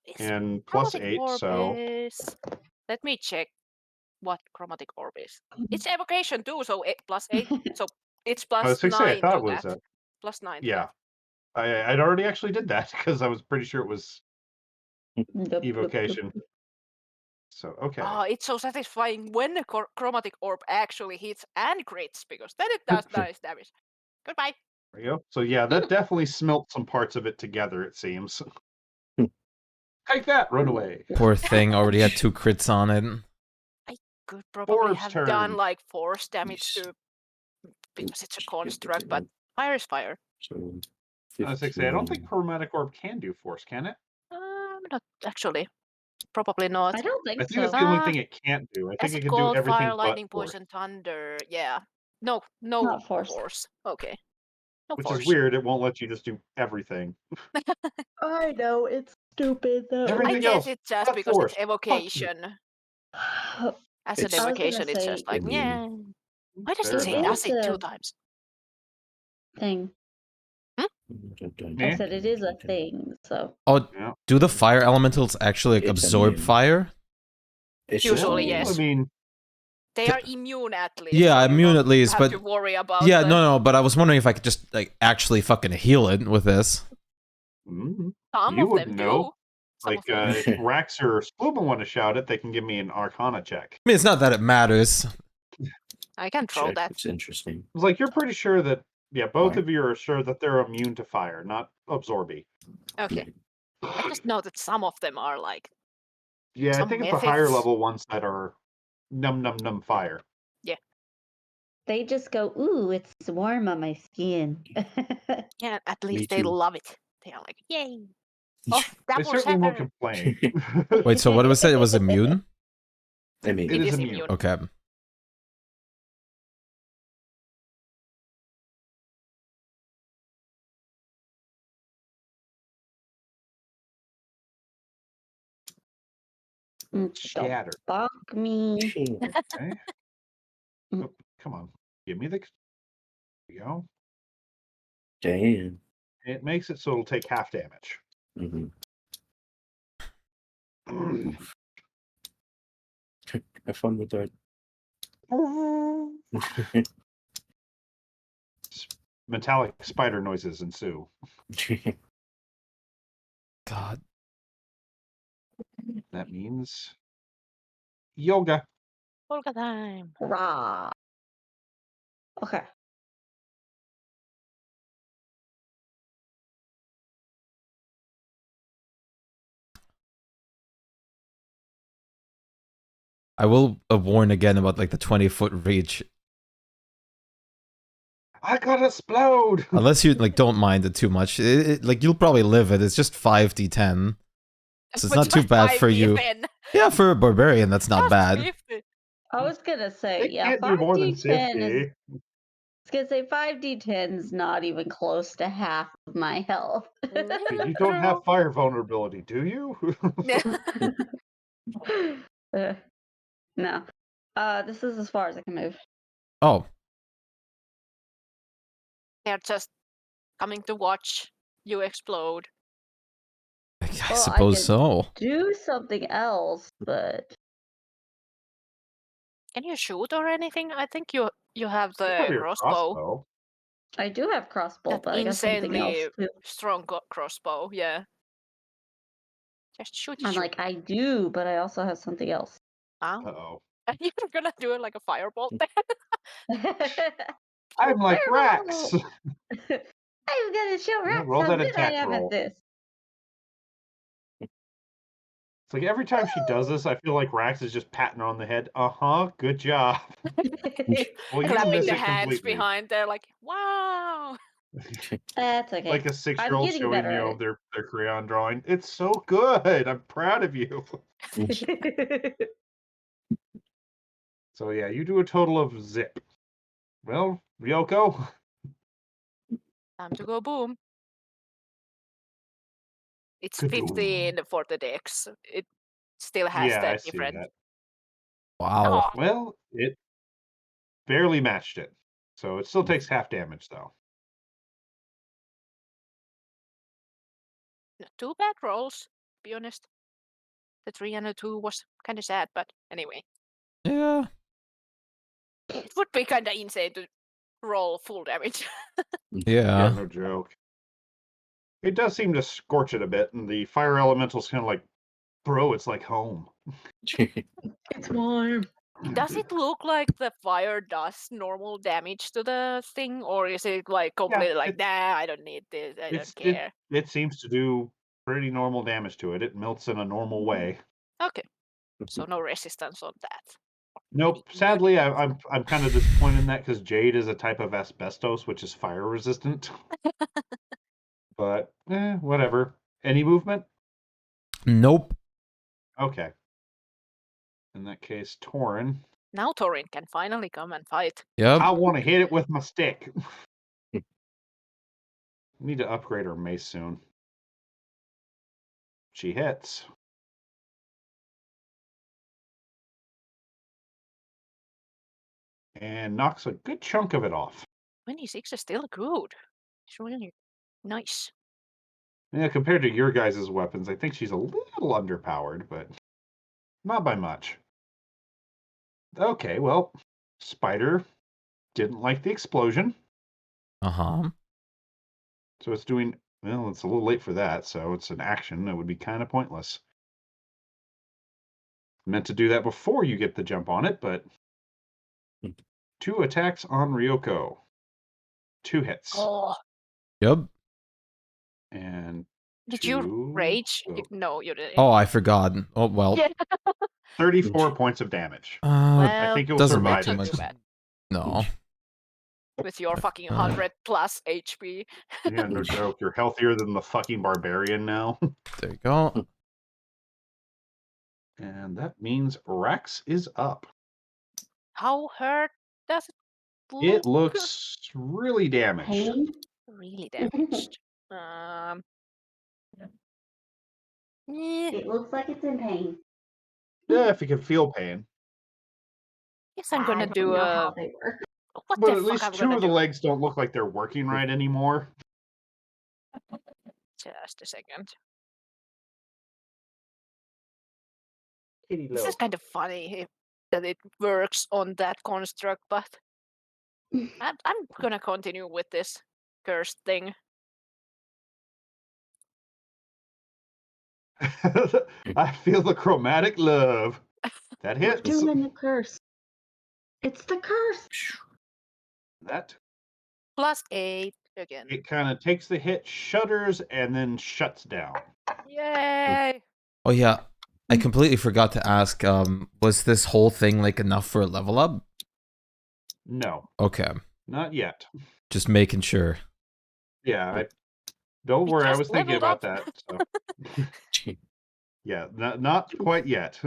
It's and plus chromatic 8, orb so is... Let me check what chromatic orb is. It's evocation too, so plus 8. So it's I was plus fixing to say, I 9 thought to it was that. Plus 9 to yeah. that. I'd already actually did that because I was pretty sure it was Dup, evocation. So okay. Oh, it's so satisfying when the chromatic orb actually hits and crits, because then it does nice damage. Goodbye. There you go. So yeah, that definitely smelt some parts of it together, it seems. Take that, run away. Poor thing already had 2 crits on it. Could probably Orb's have turn. done like force damage Jeez. to, because it's a construct, but fire is fire. So, I was like, say, I don't 15. think chromatic orb can do force, can it? Not actually. Probably not. I don't think I think so. that's the only thing it can't do. I think it Acid, can do cold, everything fire, but lightning, force, poison, thunder. Yeah. No Not force. force. Okay. No which force. is weird. It won't let you just do everything. I know it's stupid though. I Everything guess else, it's just but because force. it's evocation. As an It's- I was evocation, gonna it's say- just like, Immune. yeah. Why does Fair it say enough. acid It's 2 a- times? thing. Eh? I said it is a thing. So Oh, Yeah. do the fire elementals actually like, It's absorb immune. fire? It's Usually, just- yes. I mean, They are immune at least. Yeah, so you immune don't at least, have but to worry about yeah, the... no, but I was wondering if I could just like actually fucking heal it with this. Some you of wouldn't them know. do. Some Like, of them. if Rax or Spluba want to shout it, they can give me an Arcana check. I mean, it's not that it matters. I can throw check. that. It's interesting. It's like you're pretty sure that, yeah, both Fire. of you are sure that they're immune to fire, not absorby. Okay. I just know that some of them are like... Yeah, I Some think it's the higher methods. level ones that are num fire. they just go, ooh, it's warm on my skin. Yeah, at Me least they too. love it. They are like, yay! Oh, They double certainly won't shatter! complain. Wait, so what was it? It was immune? I mean, It It is is immune. immune. Okay. Don't Shatter. fuck me. Okay. Mm. Oh, come on. Give me the. There we go. Damn. It makes it so it'll take half damage. Mm-hmm. Have fun with that. Metallic spider noises ensue. God. That means yoga. Polka time. Rah. Okay. I will warn again about like the 20-foot reach. I gotta explode. Unless you like don't mind it too much. Like you'll probably live it. It's just 5d10. So it's But not too bad for you. 5d10. Yeah, for a barbarian, that's not Just bad. 50. I was gonna say, It yeah, can't do more than 5d10 is. 50. I was gonna say 5d10 is not even close to half of my health. You don't have fire vulnerability, do you? No. This is as far as I can move. Oh, They're just coming to watch you explode. I Well, I suppose could so. do something else, but Can you shoot or anything? I think you have You have the your crossbow. I do have crossbow, That but I got something else insanely too. strong crossbow, yeah. Just shoot it. I'm like, I do, but I also have something else. Oh. Uh-oh. You're gonna do it like a firebolt then? I'm like Fireball! Rex. I'm gonna show Yeah, Rex roll how that good I attack am roll. at this. It's like every time she does this, I feel like Rax is just patting her on the head. Uh-huh, good job. Well, you Clapping miss the it hands completely. behind there, like, wow. That's okay. Like a I'm 6-year-old getting showing, better at their crayon drawing. It's so good. I'm proud of you. it. So yeah, you do a total of zip. Well, Ryoko, Time to go boom. It's Kaboom. 15 for the dex. It still has yeah, I that see different. that. Wow. Oh, Well, it barely matched it. So it still takes half damage, though. not too bad rolls, to be honest. The 3 and a 2 was kind of sad, but anyway. Yeah. It would be kind of insane to roll full damage. Yeah, Yeah. no joke. It does seem to scorch it a bit, and the fire elemental's kind of like, bro, it's like home. It's warm. Does it look like the fire does normal damage to the thing, or is it like completely like, nah, I don't need this, I don't care? It seems to do pretty normal damage to it. It melts in a normal way. Okay, so no resistance on that. Nope. Sadly, I'm kind of disappointed in that because jade is a type of asbestos, which is fire resistant. But whatever. Any movement? Nope. Okay. In that case, Torin. Now Thorin can finally come and fight. Yep. I want to hit it with my stick. Need to upgrade her mace soon. She hits. And knocks a good chunk of it off. 26 is still good. It's really nice. Yeah, compared to your guys' weapons, I think she's a little underpowered, but not by much. Okay, well, Spider didn't like the explosion, Uh-huh. so it's doing, well, it's a little late for that, so it's an action that would be kind of pointless. Meant to do that before you get the jump on it, but 2 attacks on Ryoko. 2 hits. Oh, Yep. And did you 2 rage? oh, No, you didn't. Oh, I forgot. Oh, well. Yeah. 34 points of damage. Uh, Well, think it will doesn't survive make too not it. much. too bad. No. With your fucking Uh. 100 plus HP. Yeah, no joke. You're healthier than the fucking barbarian now. There you go. And that means Rex is up. How hurt does it look? It looks really damaged. Pain? Really damaged. Eh, It looks like it's in pain. Yeah, if you can feel pain. Yes, I'm I gonna don't do know a. how they work. What But the at fuck least I'm two gonna of the do? legs don't look like they're working right anymore. Just a second. Kitty This is low. kind of funny that it works on that construct, but I'm gonna continue with this cursed thing. I feel the chromatic love. That We're hits. doing the curse. It's the curse. That +8 again. it kind of takes the hit, shudders, and then shuts down. Yay! Oh yeah, I completely forgot to ask. Was this whole thing like enough for a level up? No, Okay, not yet. just making sure. Yeah, don't We worry. I just was thinking leveled about up. that. So. Yeah, not quite yet.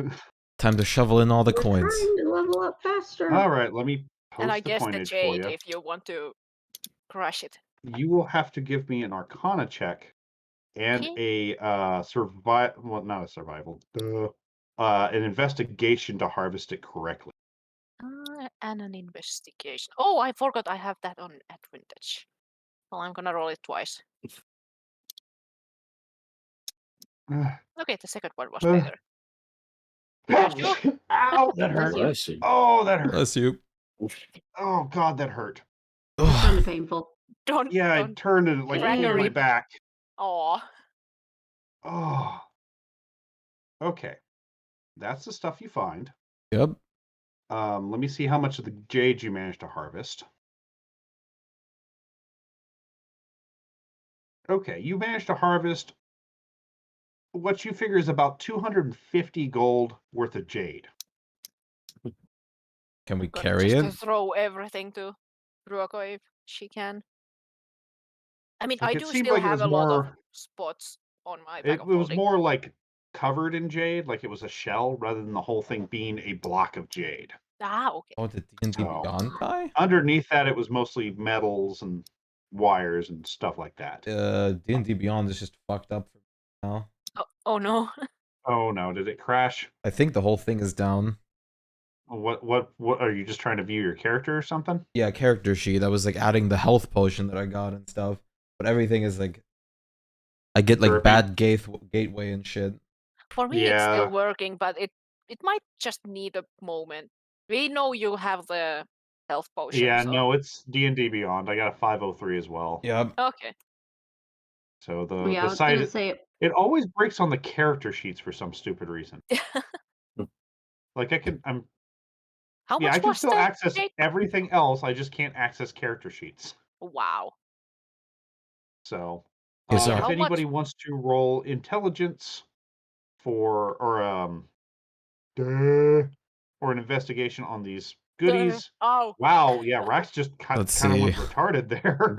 Time to shovel in all the We're coins. trying to level up faster. All right, let me And I post the guess the coinage for jade you. if you want to crush it. You will have to give me an Arcana check and a survival. Well, not a survival. An investigation to harvest it correctly. And an investigation. Oh, I forgot I have that on advantage. Well, I'm gonna roll it twice. Okay, the second one was better. Ow, that hurt. you. I see. Oh, that hurt. Bless you. Oh God, that hurt. It's kind of painful. Don't. Yeah, I don't. turned and like Crack a pulled my rib. back. Aw. Oh. Okay. That's the stuff you find. Yep. Let me see how much of the jade you managed to harvest. Okay, you managed to harvest what you figure is about 250 gold worth of jade. Can we Gonna carry just it? throw everything to Ruoko if she can. I mean, Like, I it do seemed still like it have was a lot of more. spots on my It bag of was holding. more like covered in jade, like it was a shell, rather than the whole thing being a block of jade. Ah, okay. Oh, the D&D So- Beyond die? Underneath that, it was mostly metals and wires and stuff like that. D&D Beyond is just fucked up for now. Oh no. Oh no, did it crash? I think the whole thing is down. What are you just trying to view your character or something? Yeah, character sheet. I was like adding the health potion that I got and stuff. But everything is like I get like Derpy. bad gateway and shit. For me, it's still Yeah. working, but it might just need a moment. We know you have the health potion. Yeah, so... no, it's D&D Beyond. I got a 503 as well. Yeah. Okay. So Yeah, I the was site gonna say it always breaks on the character sheets for some stupid reason. Like I'm How yeah, much I can was still the access jade? everything else. I just can't access character sheets. Wow. So Yes, sir. if How anybody much? wants to roll intelligence or an investigation on these goodies. Oh. Wow, yeah, Rax just kind Let's of went see. retarded there.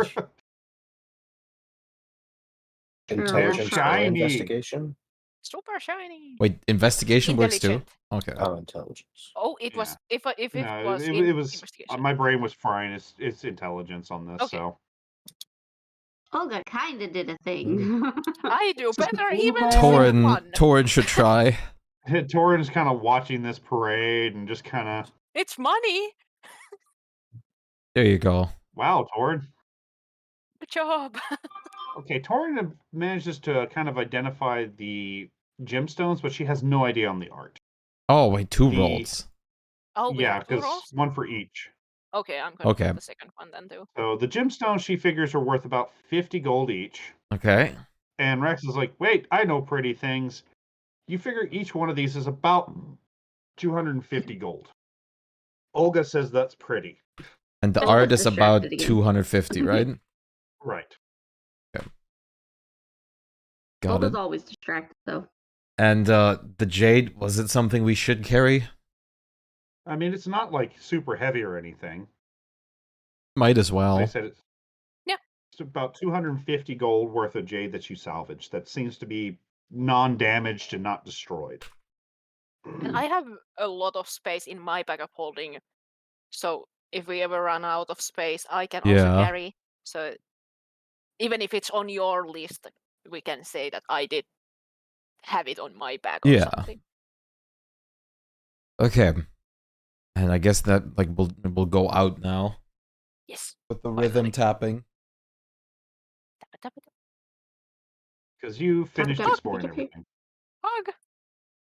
Intelligence or shiny. investigation? Super shiny. Wait, investigation works too? Intelligent. Okay. Oh, intelligence. Oh, it was. If it No, was it was investigation. my brain was frying. It's intelligence on this. Okay. So Olga kind of did a thing. I do better even with Torin, one. Torin should try. Torin's kind of watching this parade and just kind of, It's money. There you go. wow, Torin. Good job. Okay, Torin manages to kind of identify the gemstones, but she has no idea on the art. Oh, wait, two The- rolls. Oh, we Yeah, have two because rolls. one for each. Okay, I'm gonna Okay. roll the second one then too. So the gemstones she figures are worth about 50 gold each. Okay. And Rex is like, wait, I know pretty things. You figure each one of these is about 250 gold. Olga says that's pretty. And the I was art is about distracted again. 250, right? Right. Got Olga's it. always distracted though. And the jade, was it something we should carry? I mean, it's not like super heavy or anything. Might as Like I well. said, it's Yeah. It's about 250 gold worth of jade that you salvaged. That seems to be non-damaged and not destroyed. And I have a lot of space in my bag of holding, so if we ever run out of space, I can also Yeah. carry. So even if it's on your list, we can say that I did have it on my bag or Yeah. something. Okay. And I guess that like will go out now Yes. with the Finally. rhythm tapping. Because you finished tap, exploring tap, tap. everything. Hug.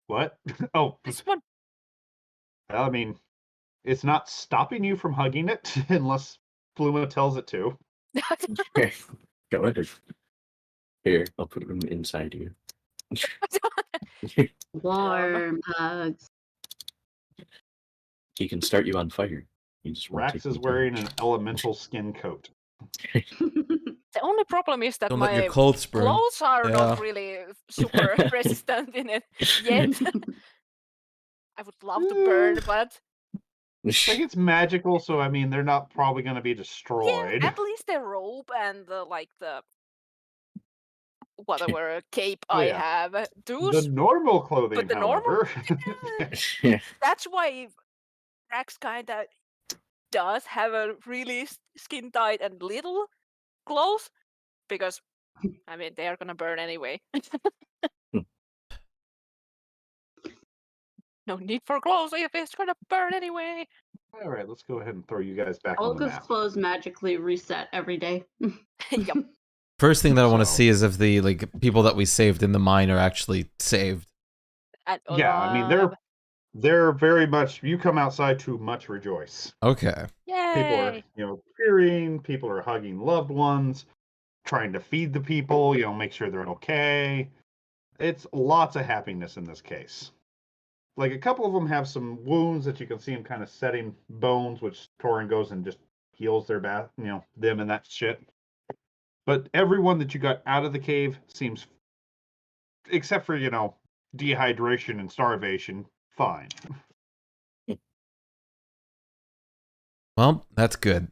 What? Oh, This one. well, I mean, it's not stopping you from hugging it unless Pluma tells it to. Here, go ahead. Here, I'll put them inside you. Warm hugs. He can start you on fire. You just won't Rax take is any wearing damage. an elemental skin coat. The only problem is that Don't let my your clothes burn. clothes are not Yeah. really super resistant in it yet. I would love to burn, but Like, it's magical, so I mean, they're not probably going to be yeah, destroyed. at least the robe and the whatever cape Oh, I yeah. have, The those. normal clothing, But the normal, however. Yeah. that's why Rax kinda does have a really skin tight and little clothes, because I mean they are gonna burn anyway. No need for clothes if it's gonna burn anyway. All right, let's go ahead and throw you guys back on the Olga's map. clothes magically reset every day. Yep. First thing that I want to So- see is if the like people that we saved in the mine are actually saved. And Yeah, I mean, they're very much, you come outside to much rejoice. Okay. People are, yay! cheering, people are hugging loved ones, trying to feed the people, make sure they're okay. It's lots of happiness in this case. Like, a couple of them have some wounds that you can see them kind of setting bones, which Torin goes and just heals their them and that shit. But everyone that you got out of the cave seems, except for, dehydration and starvation, fine. Well, that's good.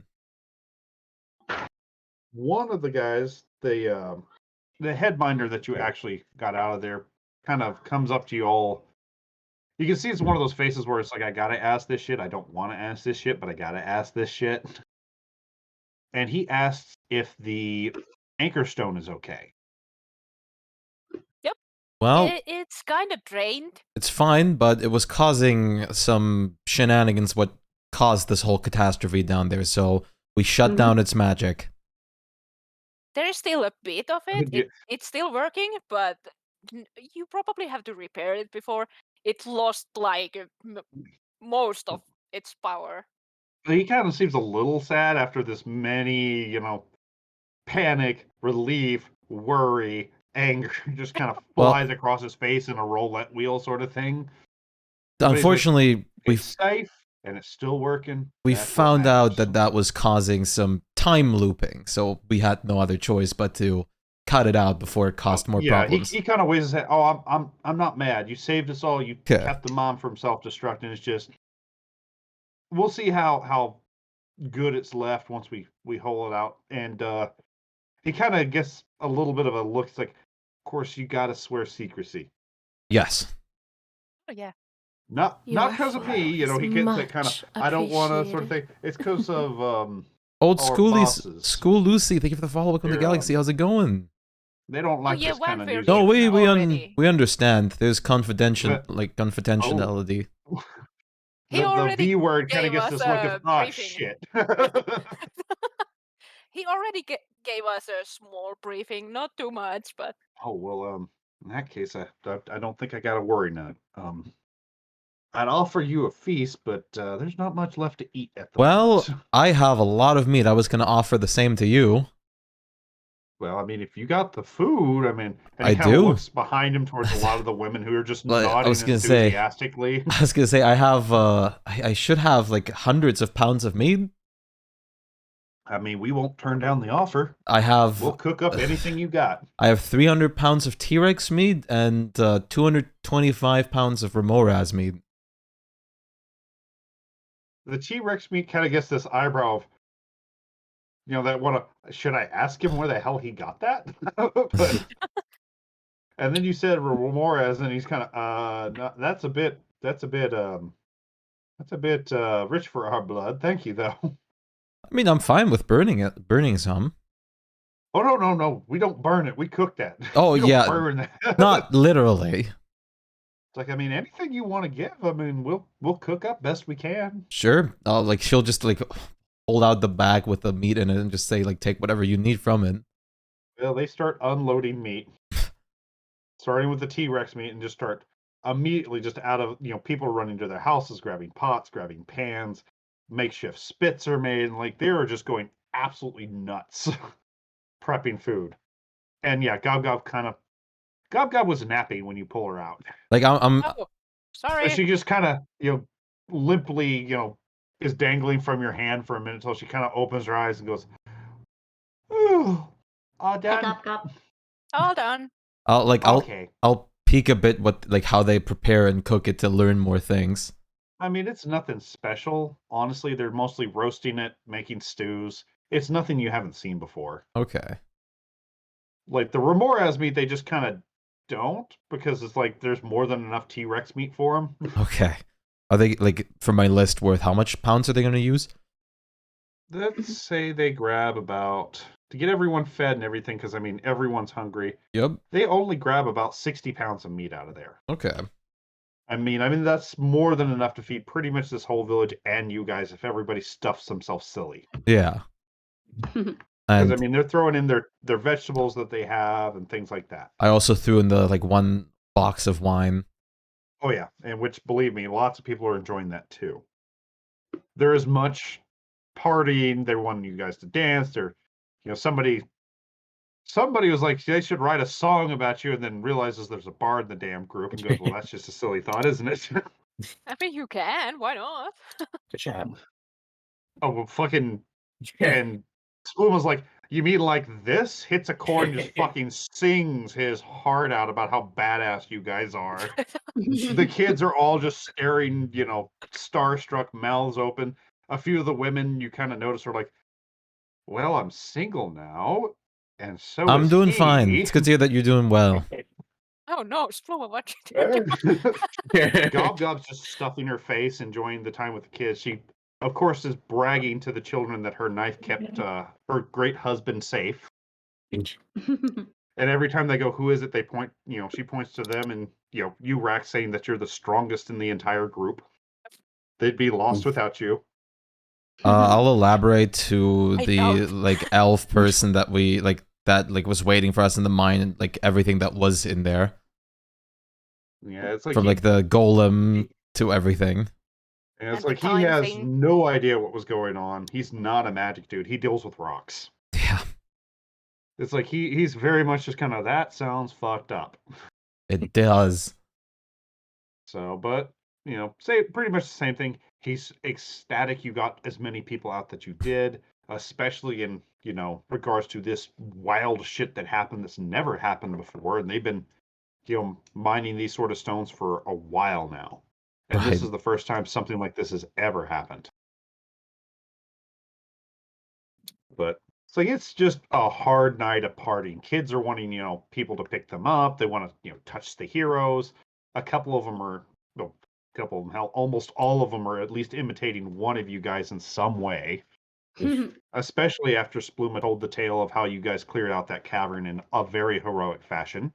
One of the guys, the headminder that you actually got out of there, kind of comes up to you all. You can see it's one of those faces where it's like, I gotta ask this shit. I don't want to ask this shit, but I gotta ask this shit. And he asks if the anchor stone is okay. Well, It's kind of drained. it's fine, but it was causing some shenanigans what caused this whole catastrophe down there, so we shut Mhm. down its magic. There is still a bit of it. Yeah. It's still working, but you probably have to repair it before it lost most of its power. He kind of seems a little sad after this many, panic, relief, worry, anger, just kind of Well- flies across his face in a roulette wheel sort of thing. But he's like, Unfortunately, it's safe and it's still working. we That's what found out matters. that that was causing some time looping, so we had no other choice but to cut it out before it caused more problems. He kind of waves his head. Oh, I'm not mad. You saved us all. You Okay. kept the mom from self-destructing. It's just, we'll see how good it's left once we hole it out. And he kind of gets a little bit of a look. It's like, of course you got to swear secrecy. Yes. Oh yeah. Not Your because of me. offer He is gets that kind of, much I don't want to sort of appreciated. thing. It's because of Old our Schoolies, bosses. School Lucy, thank you for the follow. Welcome to the They're, Galaxy. How's it going? they don't like yeah, this kind of Wanfair news. gave No, us we already. we understand. There's confidential But- confidentiality. He The already V word kind of gave gets us this look a of, oh, briefing. shit. He already gave us a small briefing, not too much, but Oh, well, in that case, I don't think I got to worry now. I'd offer you a feast, but there's not much left to eat at the Well, moment. I have a lot of meat. I was gonna offer the same to you. Well, I mean, if you got the food, I mean, and I he kind of do. looks behind him towards a lot of the women who are just Well, I nodding was gonna say- enthusiastically. I was gonna say I have I should have like hundreds of pounds of meat. I mean, we won't turn down the offer. I have We'll cook up anything you got. I have 300 pounds of T-Rex meat and 225 pounds of Remoraz meat. The T-Rex meat kind of gets this eyebrow of, that should I ask him where the hell he got that? But, and then you said Ramirez, and he's kind of, no, that's a bit rich for our blood. Thank you, though. I mean, I'm fine with burning some. Oh, no, we don't burn it. We cook that. Oh, We don't yeah. burn that. Not literally. It's like, I mean, anything you want to give, I mean, we'll cook up best we can. Sure. Like she'll just like hold out the bag with the meat in it and just say like take whatever you need from it. Well, they start unloading meat, starting with the T-Rex meat, and just start immediately just out of people are running to their houses, grabbing pots, grabbing pans, makeshift spits are made, and like they are just going absolutely nuts, prepping food. And yeah, Gob Gob was nappy when you pull her out. Like I'm Oh, So sorry. she just kind of limply is dangling from your hand for a minute until she kind of opens her eyes and goes, "Ooh, all Hey, done." Gop Gop. All done. Okay. I'll peek a bit what like how they prepare and cook it to learn more things. I mean, it's nothing special. Honestly, they're mostly roasting it, making stews. It's nothing you haven't seen before. Okay. Like the Remoras meat, they just kind of don't because it's like there's more than enough T-Rex meat for them. Okay. Are they like for my list worth how much pounds are they gonna use? Let's say they grab about to get everyone fed and everything, because I mean everyone's hungry. Yep. They only grab about 60 pounds of meat out of there. Okay. I mean that's more than enough to feed pretty much this whole village and you guys if everybody stuffs themselves silly. Yeah. Because And I mean they're throwing in their vegetables that they have and things like that. I also threw in the like 1 box of wine. Oh yeah, and which believe me, lots of people are enjoying that too. There is much partying. They want you guys to dance. They're, somebody was like, they should write a song about you, and then realizes there's a bar in the damn group and goes, well, that's just a silly thought, isn't it? I mean, you can. Why not? Good job. Oh, well, fucking, and Spoon was like, you mean like this? Hits a chord and just fucking sings his heart out about how badass you guys are. The kids are all just staring, starstruck, mouths open. A few of the women you kind of notice are like, well, I'm single now, and so I'm is doing fine. he. It's good to hear that you're doing well. Oh no, Spluma, what you doing? Gob Gob's just stuffing her face, enjoying the time with the kids. She, of course, is bragging to the children that her knife kept her great husband safe. And every time they go, who is it? They point, she points to them, and you Rax saying that you're the strongest in the entire group. They'd be lost without you. I'll elaborate to I the don't. like elf person that we like that like was waiting for us in the mine and like everything that was in there. Yeah, it's like From like the golem to everything. and it's And the like he time has thing. no idea what was going on. He's not a magic dude. He deals with rocks. Yeah, It's like he's very much just kind of that sounds fucked up. it does. So, but say pretty much the same thing. He's ecstatic you got as many people out that you did, especially in regards to this wild shit that happened that's never happened before, and they've been mining these sort of stones for a while now, and Right. this is the first time something like this has ever happened. But it's like it's just a hard night of partying. Kids are wanting people to pick them up. They want to touch the heroes. A couple of them are well, a couple of them, hell, almost all of them are at least imitating one of you guys in some way. Especially after Spluma told the tale of how you guys cleared out that cavern in a very heroic fashion.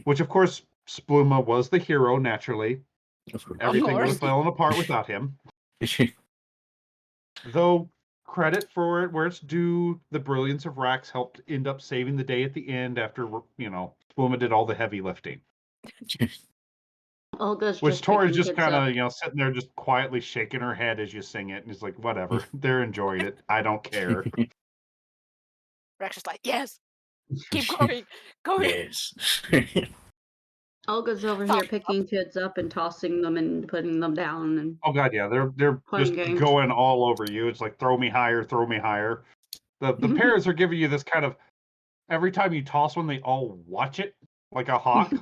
Which of course Spluma was the hero naturally. Everything would have course. fallen apart without him. Though credit for it where it's due, the brilliance of Rax helped end up saving the day at the end after Spluma did all the heavy lifting. Olga's Which just Tori's picking just kids kind up. of sitting there just quietly shaking her head as you sing it, and he's like, whatever, they're enjoying it. I don't care. Rex is like, yes, keep going, going. Yes. Olga's over here picking kids up and tossing them and putting them down and Oh god, yeah, they're Playing just games. going all over you. It's like throw me higher, throw me higher. The parents are giving you this kind of every time you toss one, they all watch it like a hawk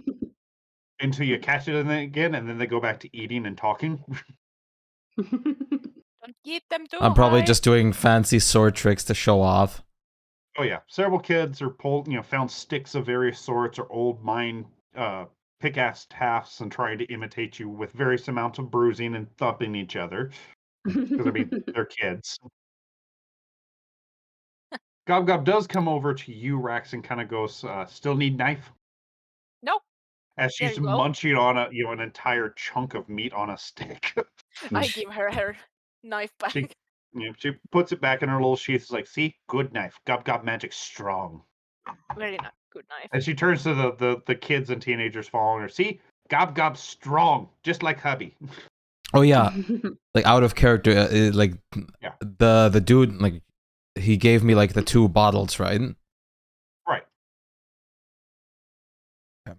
until you catch it again, and then they go back to eating and talking. Don't keep them too I'm probably high. just doing fancy sword tricks to show off. Oh yeah, several kids are found sticks of various sorts or old mine pickaxe tafts and trying to imitate you with various amounts of bruising and thumping each other. Because I mean, they're kids. Gob does come over to you, Rax, and kind of goes, "Still need knife?" Nope. as There she's you go. munching on an entire chunk of meat on a stick. I give her knife back. She puts it back in her little sheath. It's like, see, good knife. Gob gob magic strong. Very nice. Good knife. And she turns to the kids and teenagers following her. See, gob gob strong, just like hubby. Oh yeah, like out of character, like Yeah. the dude, like he gave me like the 2 bottles, right? Right. Yeah.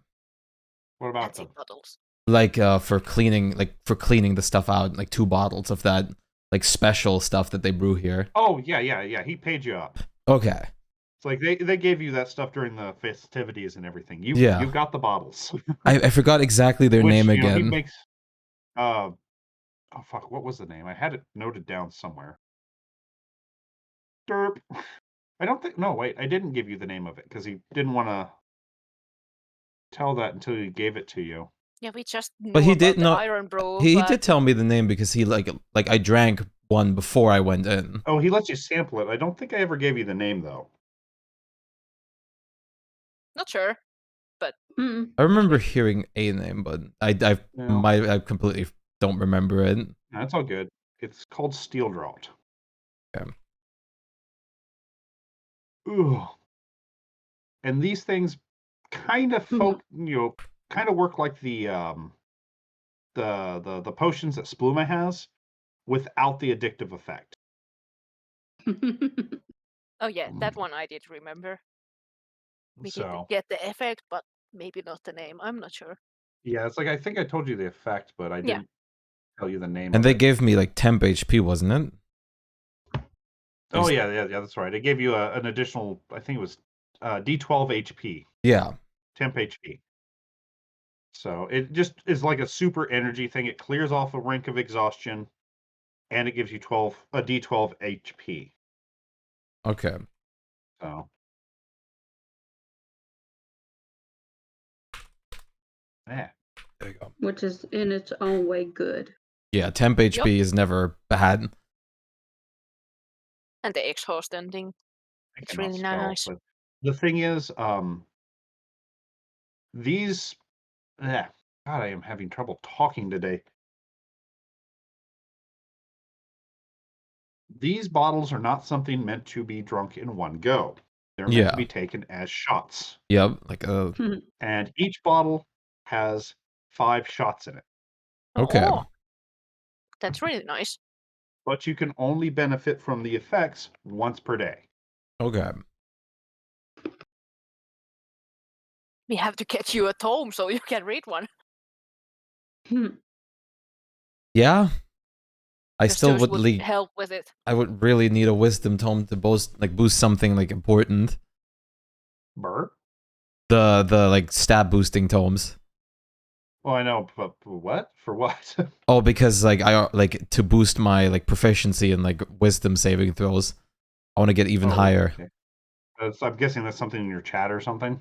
What about Fancy them? bottles. Like for cleaning the stuff out, like 2 bottles of that like special stuff that they brew here. Oh yeah. He paid you up. Okay. It's like they gave you that stuff during the festivities and everything. You got the bottles. I forgot exactly their Which, name you know, he again. makes oh fuck, what was the name? I had it noted down somewhere. Derp. I don't think. No, wait. I didn't give you the name of it because he didn't want to tell that until he gave it to you. Yeah, we just knew But he about did the not. Iron Brew. He but did tell me the name because he like I drank one before I went in. Oh, he lets you sample it. I don't think I ever gave you the name though. not sure. I remember hearing a name, but I No. I completely don't remember it. That's all good. It's called Steel Draught. Okay. Ooh. And these things kind of kind of work like the potions that Spluma has without the addictive effect. Oh yeah, that one I did remember. We did So get the effect, but maybe not the name. I'm not sure. yeah, it's like I think I told you the effect, but I didn't tell you the name. And of they it. gave me like temp HP, wasn't it? Oh yeah, that's right. It gave you an additional, I think it was D12 HP, Yeah. temp HP. So it just is like a super energy thing. It clears off a rank of exhaustion, and it gives you a D12 HP. Okay. So yeah. There you go. Which is in its own way good. Yeah, temp HP is never bad. And the exhaust ending. I It's cannot really spell, nice. but the thing is, these. God, I am having trouble talking today. These bottles are not something meant to be drunk in one go. They're meant to be taken as shots. Yep, like And each bottle has 5 shots in it. okay. Oh, that's really nice. But you can only benefit from the effects once per day. Okay. We have to get you a tome so you can read one. Yeah. I Because still those would help with it. I would really need a wisdom tome to boost something like important. Burr? The like stat boosting tomes. Well, I know, but what? For what? Oh, because like I like to boost my like proficiency in like wisdom saving throws. I want to get even higher. Okay. I'm guessing that's something in your chat or something.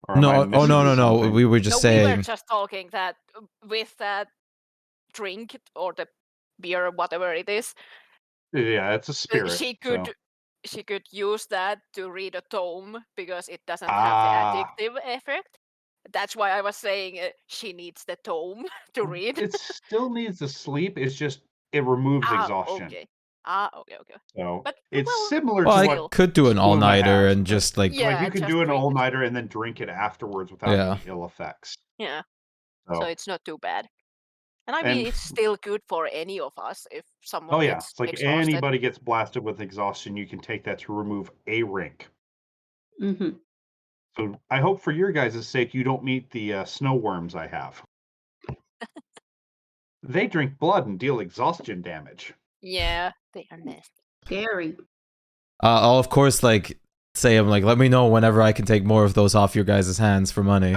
Or No, oh no. something? We were just We saying. were just talking that with that drink or the beer or whatever it is, Yeah, it's a spirit. she could use that to read a tome because it doesn't have Ah. the addictive effect. That's why I was saying she needs the tome to read. It still needs to sleep. It's just it removes exhaustion. Okay. Okay. So But it's well, similar Well, to I what could do an Spluma all-nighter has, and but, just like Yeah, like you could just do an drink it. all-nighter and then drink it afterwards without Yeah. any ill effects. Yeah. So, So it's not too bad. And I mean, And- it's still good for any of us if someone oh yeah, gets it's like exhausted. anybody gets blasted with exhaustion, you can take that to remove a rank. Mm-hmm. So I hope for your guys' sake you don't meet the snow worms I have. They drink blood and deal exhaustion damage. Yeah, they are nasty. Scary. I'll of course like say I'm like, let me know whenever I can take more of those off your guys' hands for money.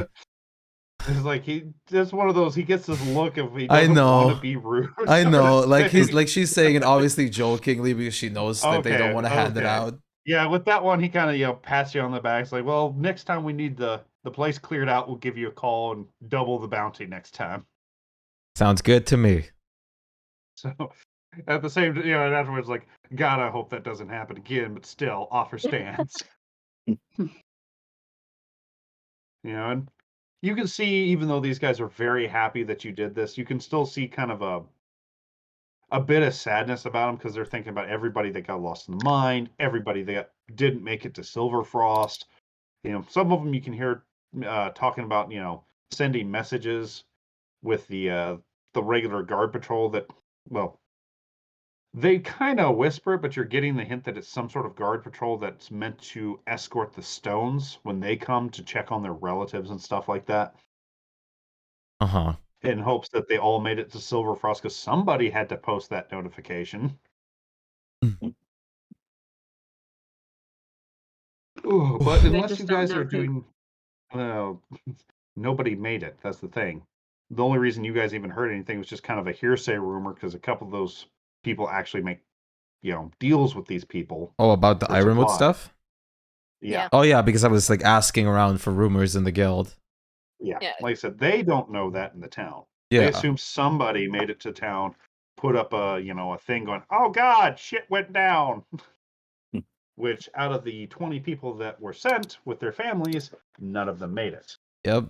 It's like that's one of those. He gets this look of he I doesn't know. want to be rude. I sort know, of like he's thing. like she's saying it obviously jokingly because she knows that they don't want to hand it Okay. out. Yeah, with that one, he kind of pats you on the back. It's like, well, next time we need the place cleared out, we'll give you a call and double the bounty next time. Sounds good to me. So at the same, and afterwards, like, God, I hope that doesn't happen again. But still, offer stands. And you can see, even though these guys are very happy that you did this, you can still see kind of a bit of sadness about them because they're thinking about everybody that got lost in the mine, everybody that didn't make it to Silverfrost. Some of them you can hear talking about, sending messages with the regular guard patrol that, well, they kind of whisper, but you're getting the hint that it's some sort of guard patrol that's meant to escort the Stones when they come to check on their relatives and stuff like that. Uh-huh. In hopes that they all made it to Silverfrost because somebody had to post that notification. Ooh, but They unless just you don't guys know are who. doing, well, nobody made it. That's the thing. The only reason you guys even heard anything was just kind of a hearsay rumor because a couple of those people actually make, deals with these people. Oh, about the for Ironwood supply. stuff? Yeah. Oh yeah, because I was like asking around for rumors in the guild. Yeah. Yeah. Like I said, they don't know that in the town. They Yeah. assume somebody made it to town, put up a thing going, oh God, shit went down. Which out of the 20 people that were sent with their families, none of them made it. Yep.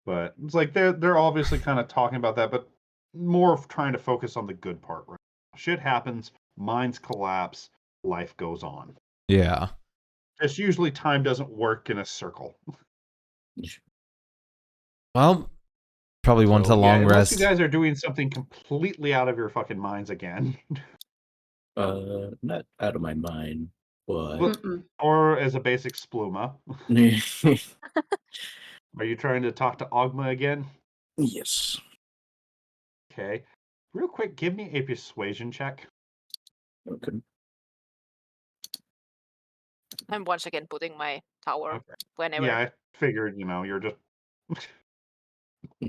But it's like they're obviously kind of talking about that, but more of trying to focus on the good part. Right? Shit happens, mines collapse, life goes on. Yeah. Just usually time doesn't work in a circle. Well, probably want a long unless you rest. guys are doing something completely out of your fucking minds again. Not out of my mind, but Mm-mm. Or as a basic spluma. Are you trying to talk to Ogma again? yes. Okay. Real quick, give me a persuasion check. Okay. I'm once again putting my tower Okay. whenever. Yeah, I figured, you're just...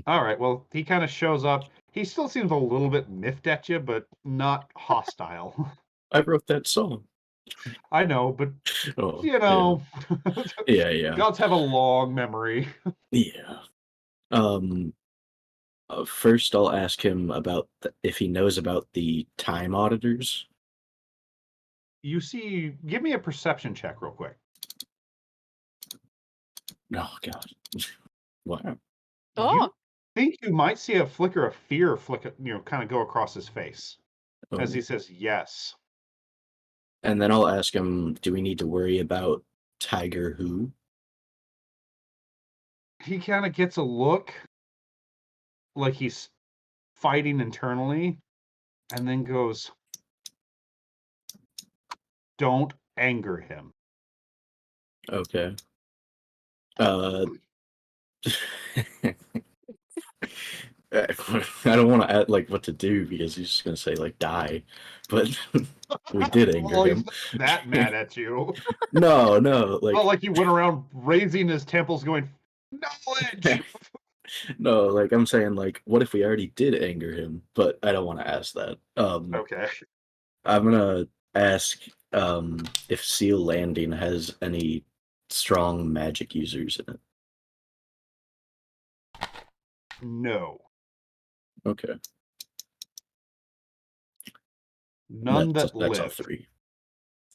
All right, well, he kind of shows up. He still seems a little bit miffed at you, but not hostile. I wrote that song. I know, but, Oh, yeah. gods have a long memory. Yeah. First, I'll ask him about if he knows about the time auditors. You see, give me a perception check real quick. Oh God! Wow. Oh, You think you might see a flicker of fear kind of go across his face as he says yes. And then I'll ask him, do we need to worry about Tiger Who? He kind of gets a look like he's fighting internally and then goes, don't anger him. Okay. I don't want to add like what to do because he's just gonna say like die, but we did anger Well, him. he's not that mad at you. No, Not like like he went around raising his temples going, knowledge! no, like I'm saying like what if we already did anger him? But I don't want to ask that. Okay. I'm gonna ask if Seal Landing has any strong magic users in it. No. Okay. None that's that all live. 3.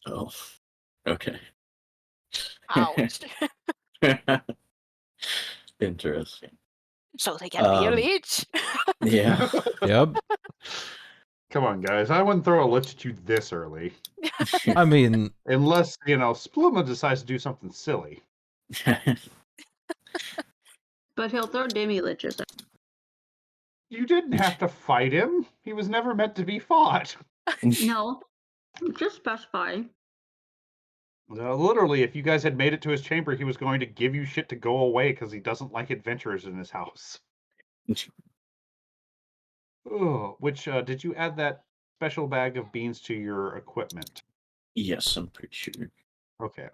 Oh. Okay. ouch. Interesting. So they can be a Um, leech. Yeah. Yep. Come on, guys. I wouldn't throw a lich at you this early. I mean, Unless, Spluma decides to do something silly. But he'll throw demi-liches at You didn't have to fight him. He was never meant to be fought. No, just specify. Literally, if you guys had made it to his chamber, he was going to give you shit to go away because he doesn't like adventurers in his house. Oh, which, did you add that special bag of beans to your equipment? Yes, I'm pretty sure. Okay.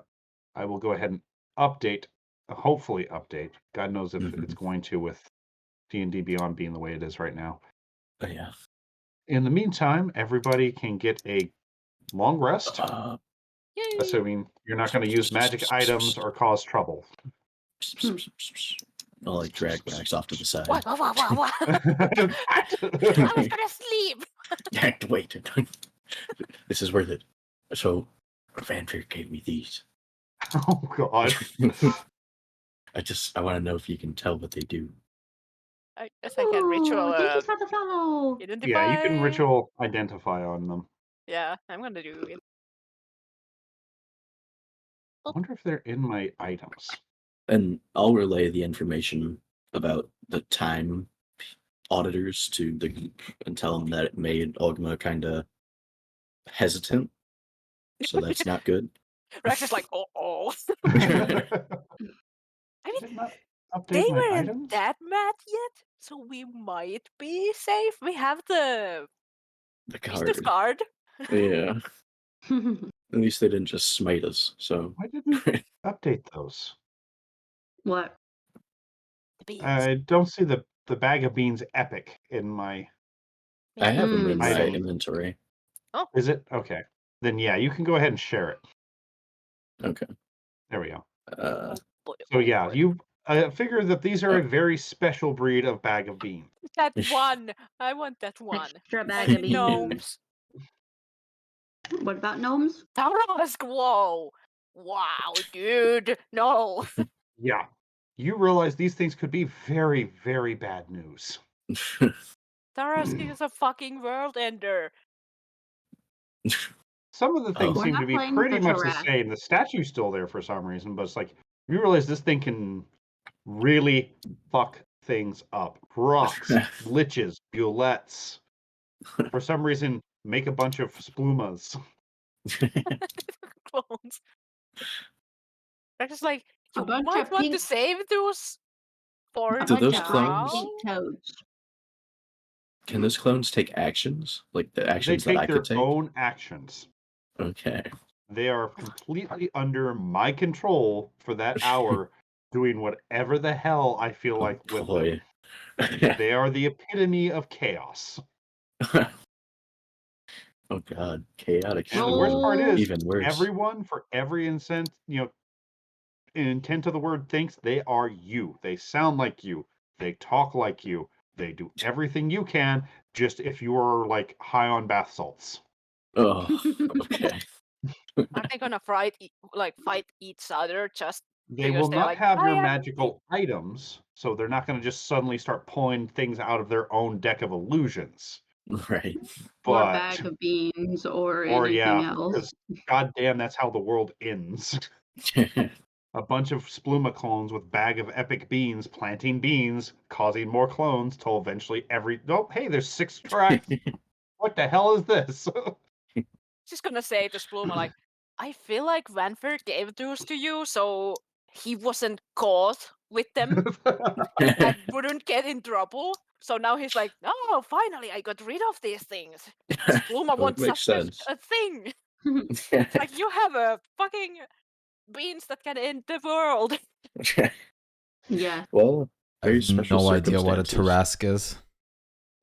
I will go ahead and update, hopefully update. God knows if it's going to with D&D Beyond being the way it is right now. Oh, yeah. In the meantime, everybody can get a long rest, Yay. assuming you're not going to use magic items or cause trouble. I'll like drag Max off to the side. What? I was gonna sleep. Wait. This is worth it. So, Vanfir gave me these. Oh, God. I want to know if you can tell what they do. I guess I can ritual Thank you for the follow. identify. Yeah, you can ritual identify on them. Yeah, I'm gonna do it. I wonder if they're in my items. And I'll relay the information about the time auditors to the group and tell them that it made Ogma kind of hesitant. So that's not good. Rex is like, oh. Did I mean, it not they update my weren't items? that mad yet, so we might be safe. We have the The business card. card. Yeah. At least they didn't just smite us. So Why didn't it update those? What? The beans. I don't see the bag of beans epic in my. I have them in my Item. inventory. Is it? Okay. Then yeah, you can go ahead and share it. Okay. There we go. Boy, So yeah, boy. you figure that these are a very special breed of bag of beans. That one. I want that one. Extra bag And of beans. gnomes. What about gnomes? Tarask, whoa. Wow, dude. No. Yeah. You realize these things could be very, very bad news. Tarask is a fucking world ender. Some of the things Oh. seem We're to not be playing pretty for much the Tarak. same. The statue's still there for some reason, but it's like you realize this thing can really fuck things up. Rocks, liches, bullets. For some reason, make a bunch of splumas. Clones. Rex is like, A you bunch might of want to pink- save those for A Do bunch those of clones- pink toads. Can those clones take actions? Like the They actions that take I their could take? own actions. Okay. They are completely under my control for that hour, doing whatever the hell I feel like with them. Boy. They are the epitome of chaos. Oh god. Chaotic. And the worst part Roll. is, Even worse. everyone, for every intent of the word, thinks they are you. They sound like you. They talk like you. They do everything you can, just if you are like high on bath salts. Oh, okay. Are they gonna fight each other just They because will they're not like, have I your am magical items, so they're not going to just suddenly start pulling things out of their own deck of illusions. Right. Or a But bag of beans or or anything yeah, else. because goddamn, that's how the world ends. A bunch of Spluma clones with bag of epic beans planting beans, causing more clones till eventually hey, there's 6 tracks. What the hell is this? She's gonna say to Spluma like, I feel like Vanfer gave those to you so he wasn't caught with them and wouldn't get in trouble. So now he's like, oh, finally I got rid of these things. Spluma That wants makes such sense. a thing. Like, you have a fucking beans that can end the world. Yeah. Well, I very have special no idea what a circumstances. Tarask is.